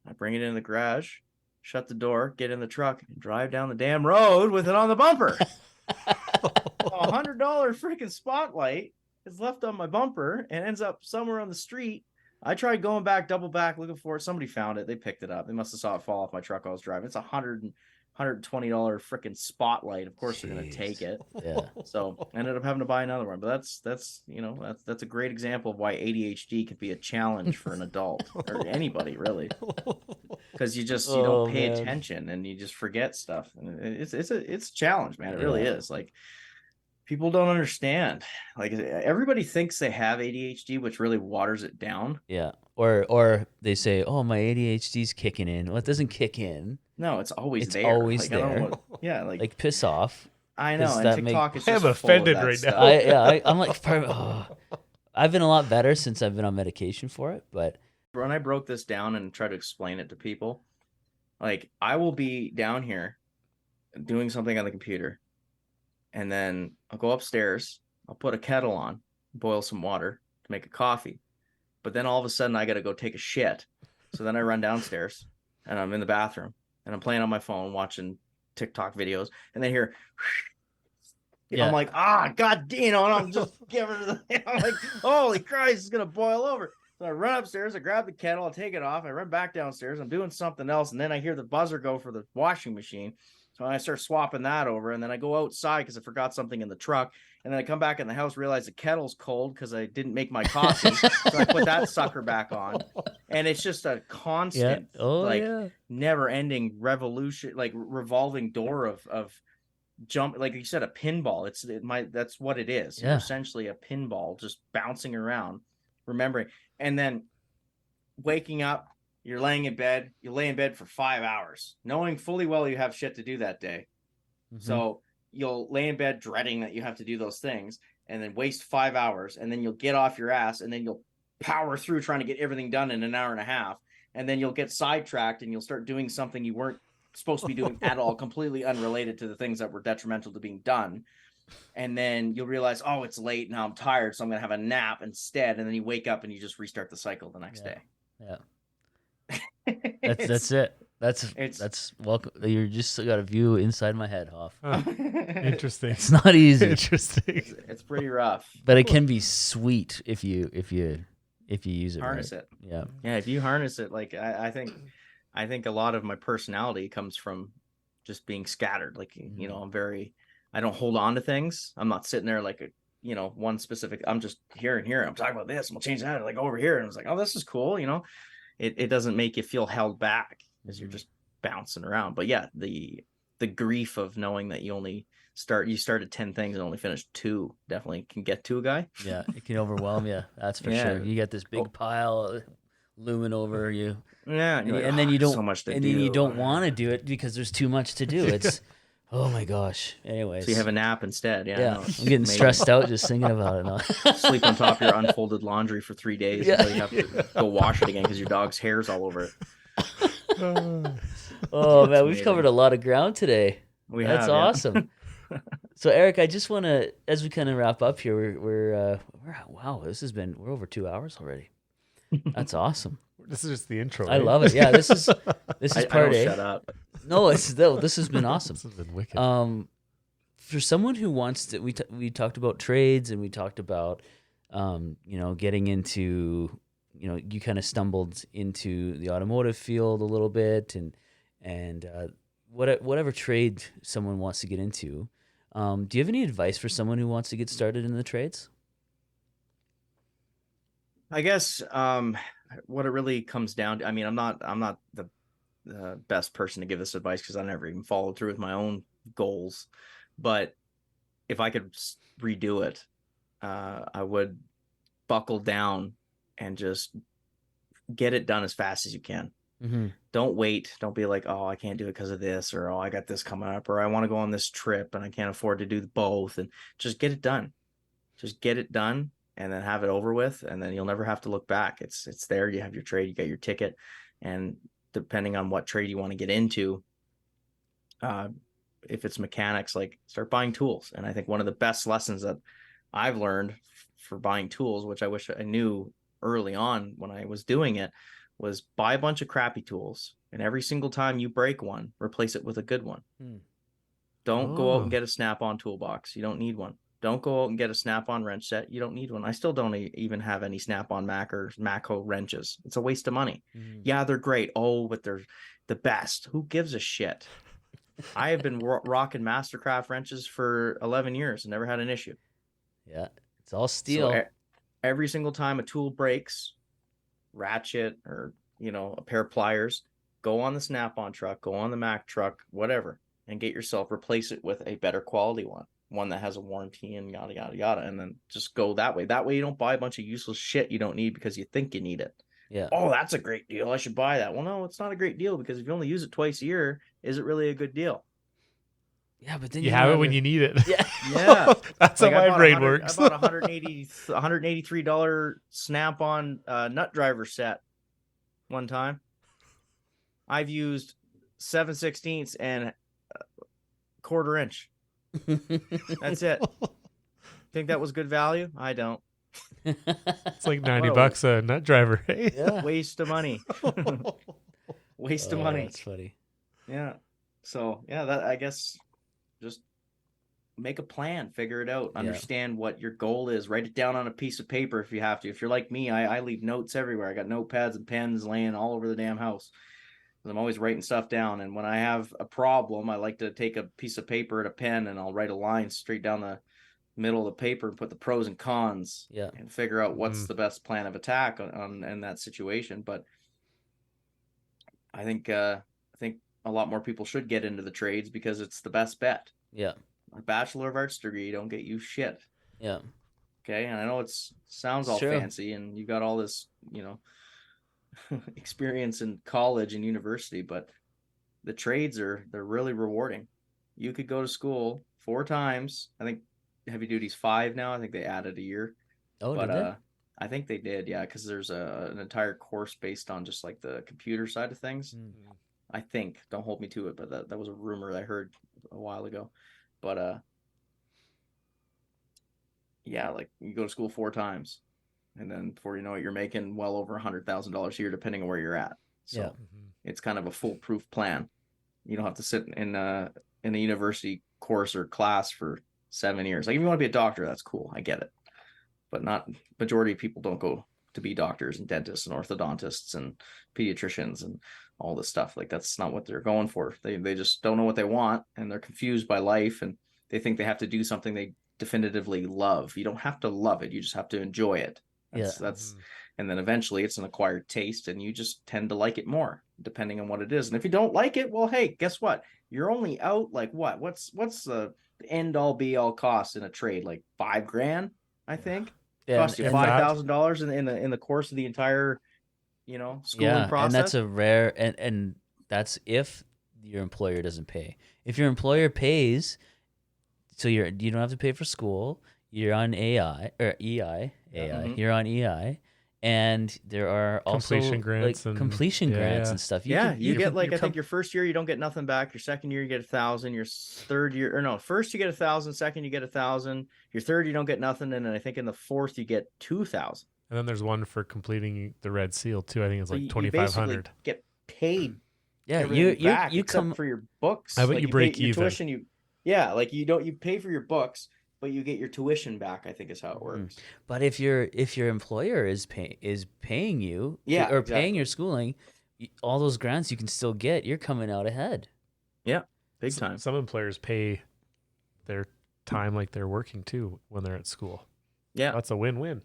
I bring it in the garage, shut the door, get in the truck, and drive down the damn road with it on the bumper. $100 freaking spotlight is left on my bumper and ends up somewhere on the street. I tried going back, double back, looking for it. Somebody found it. They picked it up. They must have saw it fall off my truck I was driving. It's $120 freaking spotlight. Of course, they're gonna take it. Yeah. So I ended up having to buy another one. But that's a great example of why ADHD could be a challenge for an adult or anybody really, because you don't pay attention and you just forget stuff. And it's a challenge, man. It really is. Like, people don't understand. Like, everybody thinks they have ADHD, which really waters it down. Yeah. Or they say, "Oh, my ADHD's kicking in." Well, it doesn't kick in. No, it's always there. Always there. Yeah, like like piss off. I know. And TikTok is just I'm offended full of right that now. I'm like, I've been a lot better since I've been on medication for it, but when I broke this down and tried to explain it to people, like, I will be down here doing something on the computer, and then I'll go upstairs, I'll put a kettle on, boil some water to make a coffee, but then all of a sudden I got to go take a shit. So then I run downstairs, and I'm in the bathroom, and I'm playing on my phone watching TikTok videos, and then hear, I'm like, God, and I'm just giving it. I'm like, holy Christ, it's gonna boil over. So So I run upstairs, I grab the kettle, I take it off, I run back downstairs, I'm doing something else, and then I hear the buzzer go for the washing machine. So I start swapping that over, and then I go outside because I forgot something in the truck, and then I come back in the house, realize the kettle's cold because I didn't make my coffee. So I put that sucker back on, and it's just a constant, never-ending revolution, like revolving door of jump, like you said, a pinball. That's what it is. Yeah. You're essentially a pinball just bouncing around, remembering. And then waking up, you're laying in bed, you lay in bed for 5 hours, knowing fully well you have shit to do that day. So you'll lay in bed dreading that you have to do those things, and then waste 5 hours, and then you'll get off your ass, and then you'll power through trying to get everything done in an hour and a half, and then you'll get sidetracked and you'll start doing something you weren't supposed to be doing at all, completely unrelated to the things that were detrimental to being done. And then you'll realize, oh, it's late now, I'm tired, so I'm gonna have a nap instead. And then you wake up and you just restart the cycle the next day. That's it. That's welcome. You're just got a view inside my head, Hoff. Interesting. It's not easy. Interesting. It's pretty rough, but it can be sweet if you use it. Harness right. it. Yeah. If you harness it, like I think a lot of my personality comes from just being scattered. Like, I don't hold on to things. I'm not sitting there like one specific, I'm just here and here. I'm talking about this, and we'll change that. Like over here. And it's like, oh, this is cool. It doesn't make you feel held back as you're just bouncing around. But yeah, the grief of knowing that you started 10 things and only finished 2 definitely can get to a guy. Yeah. It can overwhelm you. That's for sure. You got this big pile looming over you. Yeah. And then you don't, so much to and do. then you don't want to do it because there's too much to do. It's, oh my gosh. Anyways. So you have a nap instead. Yeah. I'm getting stressed out just thinking about it now. Sleep on top of your unfolded laundry for 3 days until you have to go wash it again because your dog's hair's all over it. Oh man, we've covered a lot of ground today. That's awesome. So Eric, I just want to, as we kind of wrap up here, we're wow, we're over 2 hours already. That's awesome. This is just the intro. I love it. Yeah, this is part A. Shut up. No, this has been awesome. This has been wicked. For someone who wants to, we talked about trades, and we talked about getting into, you kind of stumbled into the automotive field a little bit, and whatever trade someone wants to get into. Do you have any advice for someone who wants to get started in the trades? I guess what it really comes down to, I mean, I'm not the best person to give this advice because I never even followed through with my own goals. But if I could redo it, I would buckle down and just get it done as fast as you can. Mm-hmm. Don't wait. Don't be like, oh, I can't do it because of this, or oh, I got this coming up, or I want to go on this trip and I can't afford to do both. And just get it done. Just get it done and then have it over with, and then you'll never have to look back. It's there. You have your trade, you get your ticket, and depending on what trade you want to get into, if it's mechanics, like start buying tools. And I think one of the best lessons that I've learned for buying tools, which I wish I knew early on when I was doing it, was buy a bunch of crappy tools, and every single time you break one, replace it with a good one. Don't go out and get a Snap-on toolbox. You don't need one. Don't go out and get a Snap-on wrench set. You don't need one. I still don't even have any Snap-on Mac or Maco wrenches. It's a waste of money. Yeah, they're great. Oh, but they're the best. Who gives a shit? I have been rocking Mastercraft wrenches for 11 years and never had an issue. Yeah, it's all steel. So every single time a tool breaks, ratchet or a pair of pliers, go on the Snap-on truck, go on the Mac truck, whatever, and get yourself, replace it with a better quality one that has a warranty and yada yada yada, and then just go that way. That way you don't buy a bunch of useless shit you don't need because you think you need it. Yeah. Oh, that's a great deal, I should buy that. Well, no, it's not a great deal, because if you only use it twice a year, is it really a good deal? Yeah, but then you have it when you need it. Yeah. That's like how my brain works. I bought a $183 Snap-on nut driver set one time. I've used 7/16 and quarter inch. That's it. Think that was good value? I don't. It's like $90 a nut driver. Hey? Yeah. Waste of money. Waste of money. That's funny. Yeah. So yeah, that, I guess, just make a plan, figure it out, Yeah. understand what your goal is, write it down on a piece of paper if you have to. If you're like me, I leave notes everywhere. I got notepads and pens laying all over the damn house. I'm always writing stuff down. And when I have a problem, I like to take a piece of paper and a pen, and I'll write a line straight down the middle of the paper and put the pros and cons, and figure out what's the best plan of attack on in that situation. But I think a lot more people should get into the trades because it's the best bet. Yeah. A Bachelor of Arts degree don't get you shit. Yeah. Okay, and I know sounds all fancy, and you got all this, experience in college and university, but the trades they're really rewarding. You could go to school 4 times. I think heavy duty's 5 now. I think they added a year. Oh, but did they? I think they did, yeah, because there's an entire course based on just like the computer side of things. I think. Don't hold me to it, but that was a rumor I heard a while ago. But yeah, like you go to school 4 times, and then before you know it, you're making well over $100,000 a year, depending on where you're at. So it's kind of a foolproof plan. You don't have to sit in a university course or class for 7 years. Like if you want to be a doctor, that's cool. I get it. But not majority of people don't go to be doctors and dentists and orthodontists and pediatricians and all this stuff. Like that's not what they're going for. They just don't know what they want, and they're confused by life, and they think they have to do something they definitively love. You don't have to love it. You just have to enjoy it. That's and then eventually it's an acquired taste, and you just tend to like it more depending on what it is. And if you don't like it, well, hey, guess what? You're only out like what? What's the end all be all cost in a trade? Like $5,000, I think. Cost you $5,000 in the course of the entire, schooling process. And that's a rare and that's if your employer doesn't pay. If your employer pays, so you don't have to pay for school. You're on AI or EI. You're on EI, and there are also completion grants and stuff. You get like I think your first year you don't get nothing back. Your second year you get 1,000. Your third year, or no, first you get 1,000. Second you get 1,000. Your third you don't get nothing, and then I think in the fourth you get 2,000. And then there's one for completing the Red Seal too. I think it's like 2,500. Get paid. Yeah, you come for your books. I bet you break even. Tuition, you pay for your books, but you get your tuition back, I think is how it works. But if your employer is paying you, paying your schooling, all those grants you can still get, you're coming out ahead. Yeah, big time. Some employers pay their time like they're working too when they're at school. Yeah, that's a win-win.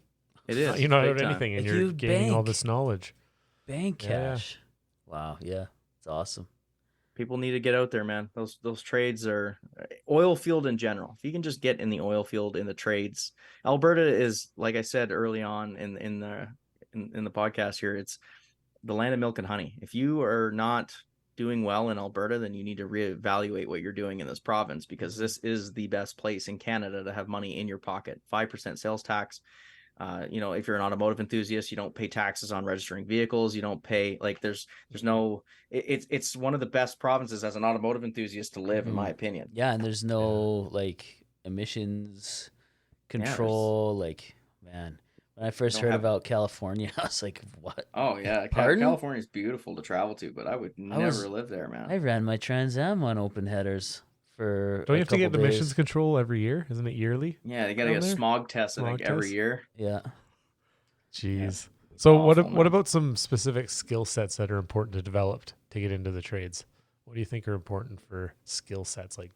It is. You're not doing anything, and you're gaining all this knowledge. Bank cash. Yeah. Wow. Yeah, it's awesome. People need to get out there, man. Those trades are oil field in general. If you can just get in the oil field, in the trades, Alberta is, like I said early on in the podcast here, it's the land of milk and honey. If you are not doing well in Alberta, then you need to reevaluate what you're doing in this province, because this is the best place in Canada to have money in your pocket. 5% sales tax. If you're an automotive enthusiast, you don't pay taxes on registering vehicles. You don't pay, like, there's no, it's one of the best provinces as an automotive enthusiast to live, in my opinion. Yeah. And there's no like emissions control. Man, when I first heard about California, I was like, what? Oh yeah. California is beautiful to travel to, but I would never live there, man. I ran my Trans Am on open headers. Don't you have to get the emissions control every year? Isn't it yearly? Yeah, you got to get a smog test, I think, every year. Yeah. Jeez. Yeah. So what about some specific skill sets that are important to develop to get into the trades? What do you think are important for skill sets? Like,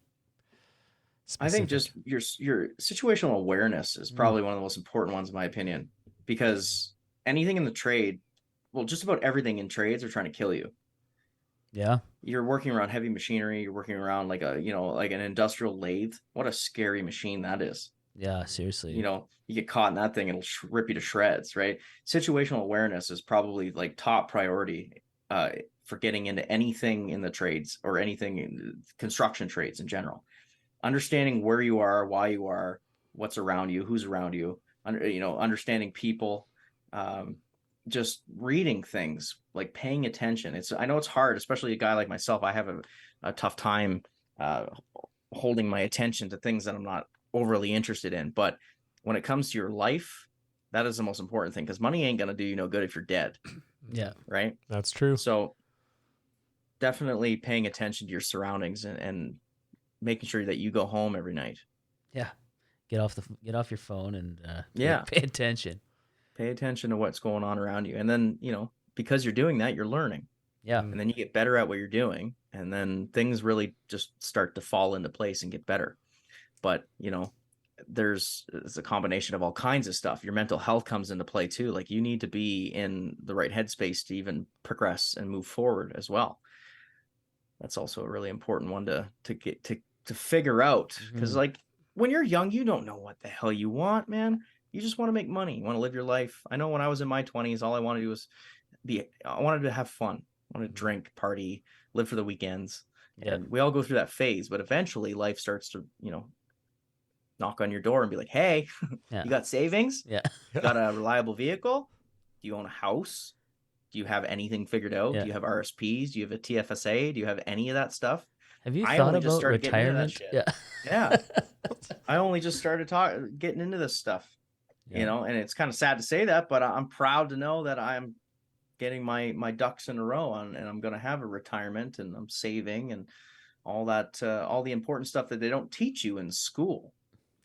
specific? I think just your situational awareness is probably one of the most important ones, in my opinion, because anything in the trade, well, just about everything in trades are trying to kill you. Yeah. You're working around heavy machinery. You're working around like like an industrial lathe. What a scary machine that is. Yeah, seriously. You get caught in that thing, it'll rip you to shreds, right? Situational awareness is probably like top priority for getting into anything in the trades, or anything in construction trades in general. Understanding where you are, why you are, what's around you, who's around you, understanding people, just reading things, like paying attention. I know it's hard, especially a guy like myself. I have a tough time holding my attention to things that I'm not overly interested in. But when it comes to your life, that is the most important thing, because money ain't going to do you no good if you're dead. Yeah. Right? That's true. So definitely paying attention to your surroundings and making sure that you go home every night Yeah. Get off your phone and Yeah. pay attention. Pay attention to what's going on around you. And then, because you're doing that, you're learning. Yeah. And then you get better at what you're doing. And then things really just start to fall into place and get better. But, there's a combination of all kinds of stuff. Your mental health comes into play too. Like you need to be in the right headspace to even progress and move forward as well. That's also a really important one to get to figure out. Because like when you're young, you don't know what the hell you want, man. You just want to make money. You want to live your life. I know when I was in my 20s, all I wanted to do was I wanted to have fun. I wanted to drink, party, live for the weekends. Yeah. And we all go through that phase, but eventually life starts to, knock on your door and be like, hey, you got savings? Yeah. You got a reliable vehicle? Do you own a house? Do you have anything figured out? Yeah. Do you have RSPs? Do you have a TFSA? Do you have any of that stuff? Have you I thought only just about started getting into that retirement? shit. Yeah. I only just started getting into this stuff, and it's kind of sad to say that, but I'm proud to know that I'm getting my ducks in a row and I'm going to have a retirement and I'm saving and all that, all the important stuff that they don't teach you in school.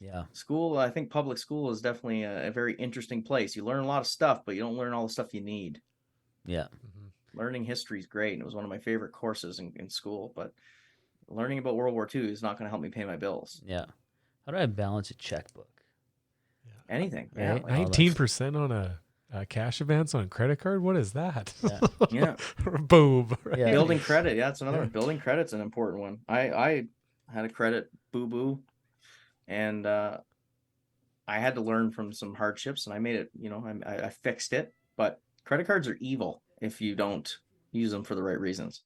Yeah. School, I think public school is definitely a very interesting place. You learn a lot of stuff, but you don't learn all the stuff you need. Yeah. Learning history is great, and it was one of my favorite courses in school, but learning about World War II is not going to help me pay my bills. Yeah. How do I balance a checkbook? Anything. Right? Yeah. 19% on a cash advance on a credit card? What is that? Yeah. Boom. Right? Yeah. Building credit. Yeah, it's another one. Building credit's an important one. I had a credit boo-boo, and I had to learn from some hardships, and I made it, I fixed it. But credit cards are evil if you don't use them for the right reasons.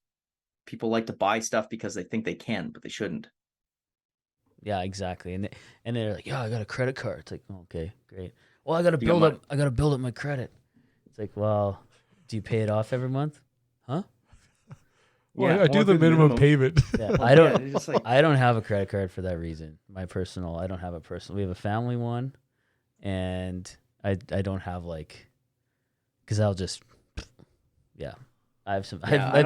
People like to buy stuff because they think they can, but they shouldn't. Yeah, exactly. And they're like, yeah, I got a credit card. It's like, okay, great. Well, I gotta build up my credit. It's like, well, do you pay it off every month? Huh? Well, I do the minimum payment. Yeah, I don't. I don't have a credit card for that reason. I don't have a personal. We have a family one, and I don't have because I'll just, yeah. I've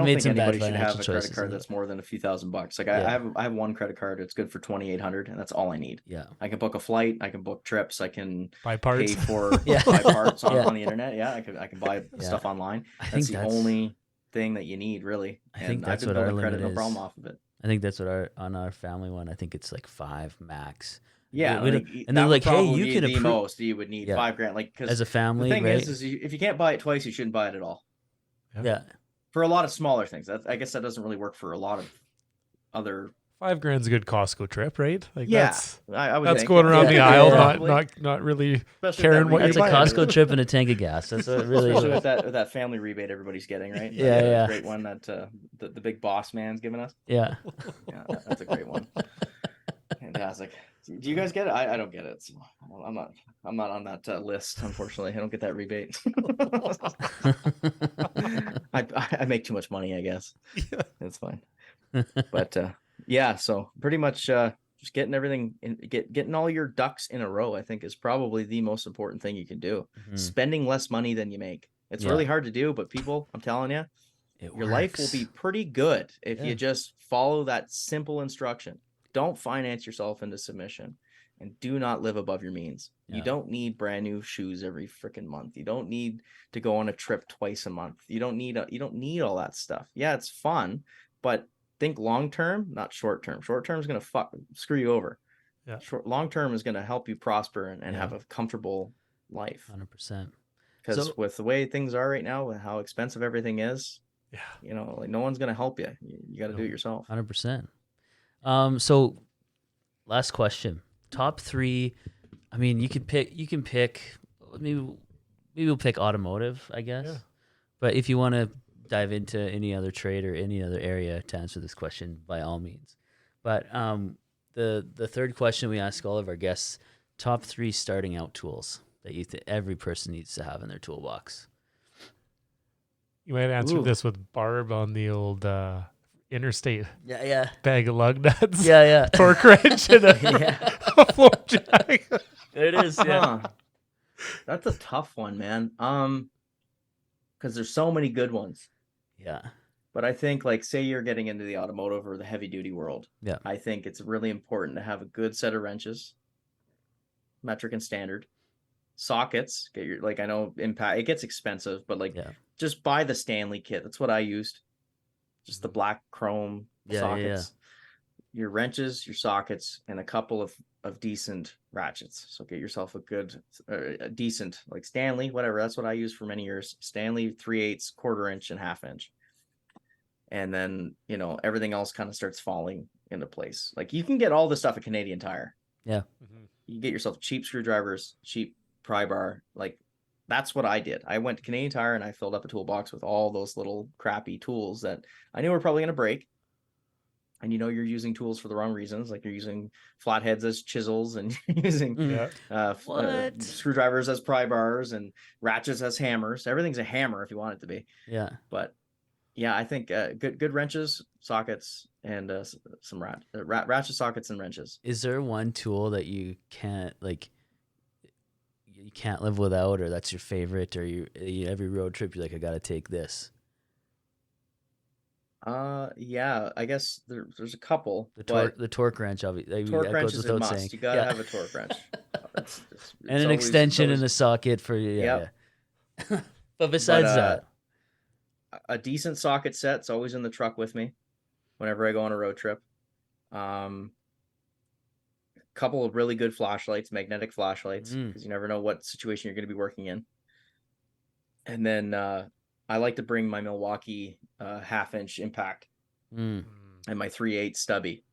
made some bad financial choices. Should have a credit card that's more than a few $1,000s. Like I have one credit card. It's good for $2,800, and that's all I need. Yeah. I can book a flight. I can book trips. I can buy parts. Pay for buy parts on the internet. Yeah, I can buy stuff online. That's the only thing that you need, really. I think that's what our limit is. No problem off of it. I think that's what on our family one. I think it's like 5 max. Yeah, and they're like, hey, you can the most you would need $5,000. Like, because as a family, the thing right? is if you can't buy it twice, you shouldn't buy it at all. Yeah. For a lot of smaller things, I guess that doesn't really work for a lot of other. $5,000's a good Costco trip, right? Like that's going around the aisle, not really especially caring what you're buying. It's a Costco trip and a tank of gas. That's what really. Especially with that family rebate everybody's getting, right? Yeah. Great one that the big boss man's giving us. Yeah. Yeah, that's a great one. Fantastic. Do you guys get it? I don't get it. So I'm not on that list, unfortunately. I don't get that rebate. I make too much money, I guess. Yeah. It's fine. But yeah, so pretty much just getting everything getting all your ducks in a row, I think, is probably the most important thing you can do. Mm-hmm. Spending less money than you make. It's really hard to do, but people, I'm telling you, your life will be pretty good if you just follow that simple instruction. Don't finance yourself into submission, and do not live above your means. Yeah. You don't need brand new shoes every freaking month. You don't need to go on a trip twice a month. You don't need all that stuff. Yeah, it's fun, but think long term, not short term. Short term is going to screw you over. Yeah. Long term is going to help you prosper and have a comfortable life. 100%. Because with the way things are right now, with how expensive everything is, no one's going to help you. You got to do it yourself. 100%. So last question, top 3. I mean, you can pick, maybe we'll pick automotive, I guess. Yeah. But if you want to dive into any other trade or any other area to answer this question, by all means. But the third question we ask all of our guests, top 3 starting out tools that you think every person needs to have in their toolbox. You might answer this with Barb on the old interstate bag of lug nuts, torque wrench, and a floor jack. There it is. Yeah, that's a tough one, man. Because there's so many good ones. Yeah, but I think, like, say you're getting into the automotive or the heavy duty world. Yeah, I think it's really important to have a good set of wrenches, metric and standard. Sockets, get your, like, I know impact, it gets expensive, but like just buy the Stanley kit. That's what I used. Just the black chrome sockets. Your wrenches, your sockets, and a couple of decent ratchets. So get yourself a good, a decent, like Stanley, whatever. That's what I used for many years. Stanley 3/8, quarter inch, and half inch. And then, everything else kind of starts falling into place. Like, you can get all this stuff at Canadian Tire. Yeah. You get yourself cheap screwdrivers, cheap pry bar. Like, that's what I did. I went to Canadian Tire and I filled up a toolbox with all those little crappy tools that I knew were probably going to break. And you're using tools for the wrong reasons. Like, you're using flatheads as chisels, and you're using screwdrivers as pry bars, and ratchets as hammers. Everything's a hammer if you want it to be. Yeah. But yeah, I think good wrenches, sockets, and some ratchet sockets and wrenches. Is there one tool that you can't live without, or that's your favorite, or every road trip you're like, I got to take this? Yeah, I guess there's a couple. The torque wrench, obviously. Torque wrench is a must. Saying. You gotta have a torque wrench. It's and an extension in the socket for you. Yeah. But besides that, a decent socket set's always in the truck with me whenever I go on a road trip. Couple of really good flashlights, magnetic flashlights, because you never know what situation you're going to be working in. And then I like to bring my Milwaukee half-inch impact and my 3/8 stubby.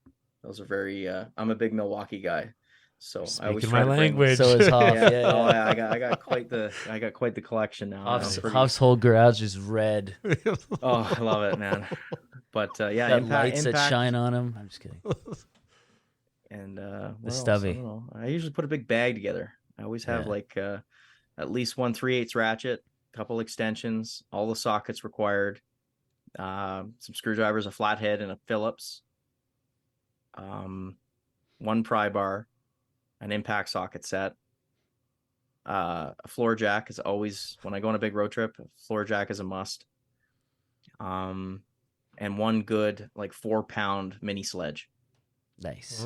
Those are very. I'm a big Milwaukee guy, so Speaking I always my try language. To so is Hoff. yeah. Oh, yeah, I got quite the collection now. Hoff's whole garage is red. Oh, I love it, man. But yeah, got lights that shine on them. I'm just kidding. And the stubby. I usually put a big bag together. I always have at least one 3/8 ratchet, couple extensions, all the sockets required, some screwdrivers, a flathead, and a Phillips, one pry bar, an impact socket set, a floor jack is always, when I go on a big road trip, a floor jack is a must, and one good 4-pound mini sledge. Nice.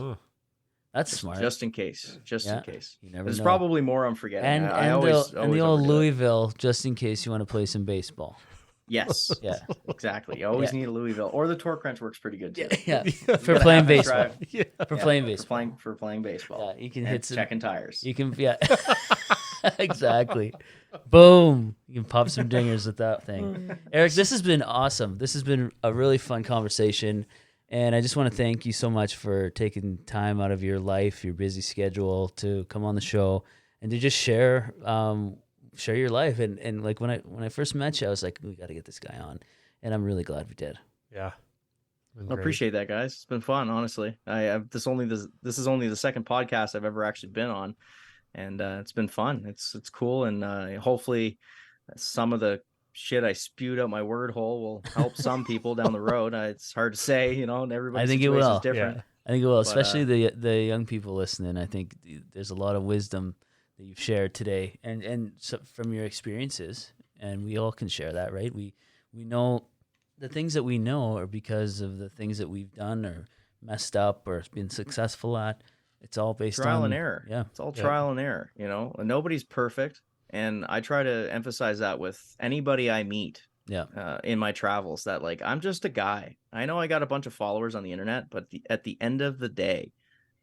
That's smart. Just in case. In case. You never There's know. probably more I'm forgetting. And the old Louisville, just in case you want to play some baseball. Yes. Yeah. Exactly. You always need a Louisville, or the torque wrench works pretty good too. Yeah. For playing baseball. For playing baseball. For playing baseball. Yeah. You can hit some checking tires. You can. Yeah. Exactly. Boom. You can pop some dingers with that thing. Eric, this has been awesome. This has been a really fun conversation. And I just want to thank you so much for taking time out of your life, your busy schedule, to come on the show and to just share your life. And like when I first met you, I was like, we got to get this guy on, and I'm really glad we did. Yeah, I appreciate that, guys. It's been fun, honestly. This is only the second podcast I've ever actually been on, and it's been fun. It's cool, and hopefully some of the shit I spewed out my word hole will help some people down the road. It's hard to say, and everybody's situation is different. Yeah. I think it will, especially the young people listening. I think there's a lot of wisdom that you've shared today, and so from your experiences, and we all can share that, right? We know the things that we know are because of the things that we've done or messed up or been successful at. It's all based on trial and error. Yeah, it's all trial and error. And nobody's perfect. And I try to emphasize that with anybody I meet in my travels, that I'm just a guy. I know I got a bunch of followers on the internet, but at the end of the day,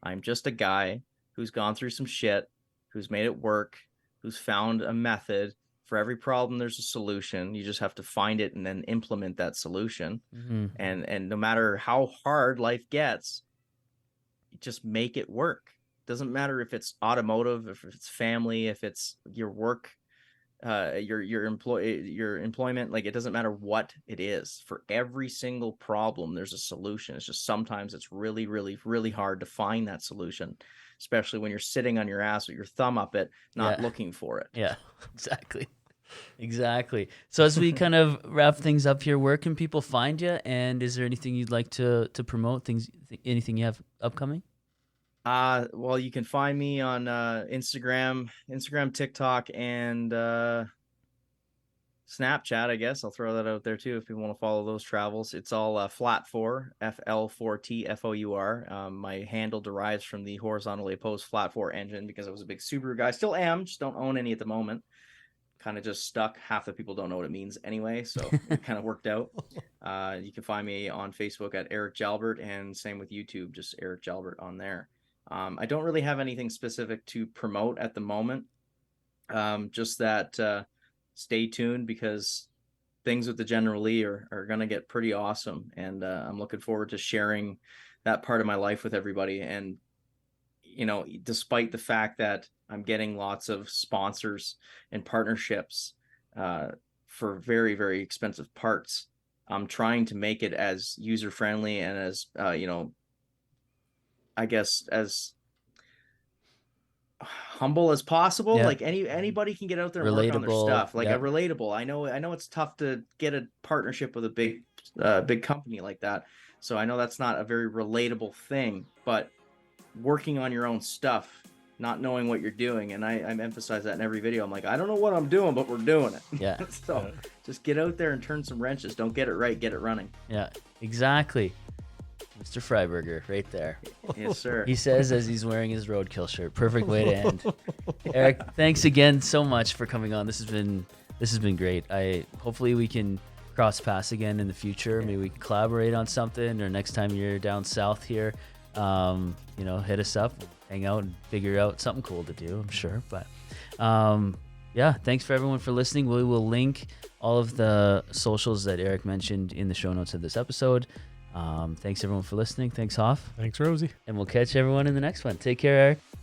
I'm just a guy who's gone through some shit, who's made it work, who's found a method. For every problem, there's a solution. You just have to find it and then implement that solution. Mm-hmm. And no matter how hard life gets, you just make it work. Doesn't matter if it's automotive, if it's family, if it's your work, your employment. It doesn't matter what it is. For every single problem, there's a solution. It's just sometimes it's really, really, really hard to find that solution, especially when you're sitting on your ass with your thumb up it, not looking for it. Yeah, exactly. So as we kind of wrap things up here, where can people find you? And is there anything you'd like to promote? Anything you have upcoming? Well, you can find me on Instagram, TikTok, and Snapchat, I guess I'll throw that out there too if people want to follow those travels. It's all flat4, FL4TFOUR. My handle derives from the horizontally opposed flat four engine because I was a big Subaru guy. Still am, just don't own any at the moment. Kind of just stuck. Half the people don't know what it means anyway, so it kind of worked out. You can find me on Facebook at Eric Jalbert, and same with YouTube, just Eric Jalbert on there. I don't really have anything specific to promote at the moment. Just that stay tuned, because things with the General Lee are going to get pretty awesome. And I'm looking forward to sharing that part of my life with everybody. And, despite the fact that I'm getting lots of sponsors and partnerships for very, very expensive parts, I'm trying to make it as user-friendly and as, I guess, as humble as possible. Like anybody can get out there and work on their stuff. Like a relatable. I know it's tough to get a partnership with a big company like that. So I know that's not a very relatable thing, but working on your own stuff, not knowing what you're doing, and I emphasize that in every video. I'm like, I don't know what I'm doing, but we're doing it. Yeah. So just get out there and turn some wrenches. Don't get it right, get it running. Yeah, exactly. Mr. Freiberger, right there. Yes, sir. He says as he's wearing his roadkill shirt. Perfect way to end. Eric, thanks again so much for coming on. This has been great. Hopefully we can cross paths again in the future. Maybe we can collaborate on something, or next time you're down south here, hit us up, hang out, and figure out something cool to do, I'm sure. But thanks for everyone for listening. We will link all of the socials that Eric mentioned in the show notes of this episode. Thanks everyone for listening. Thanks, Hoff. Thanks, Rosie. And we'll catch everyone in the next one. Take care, Eric.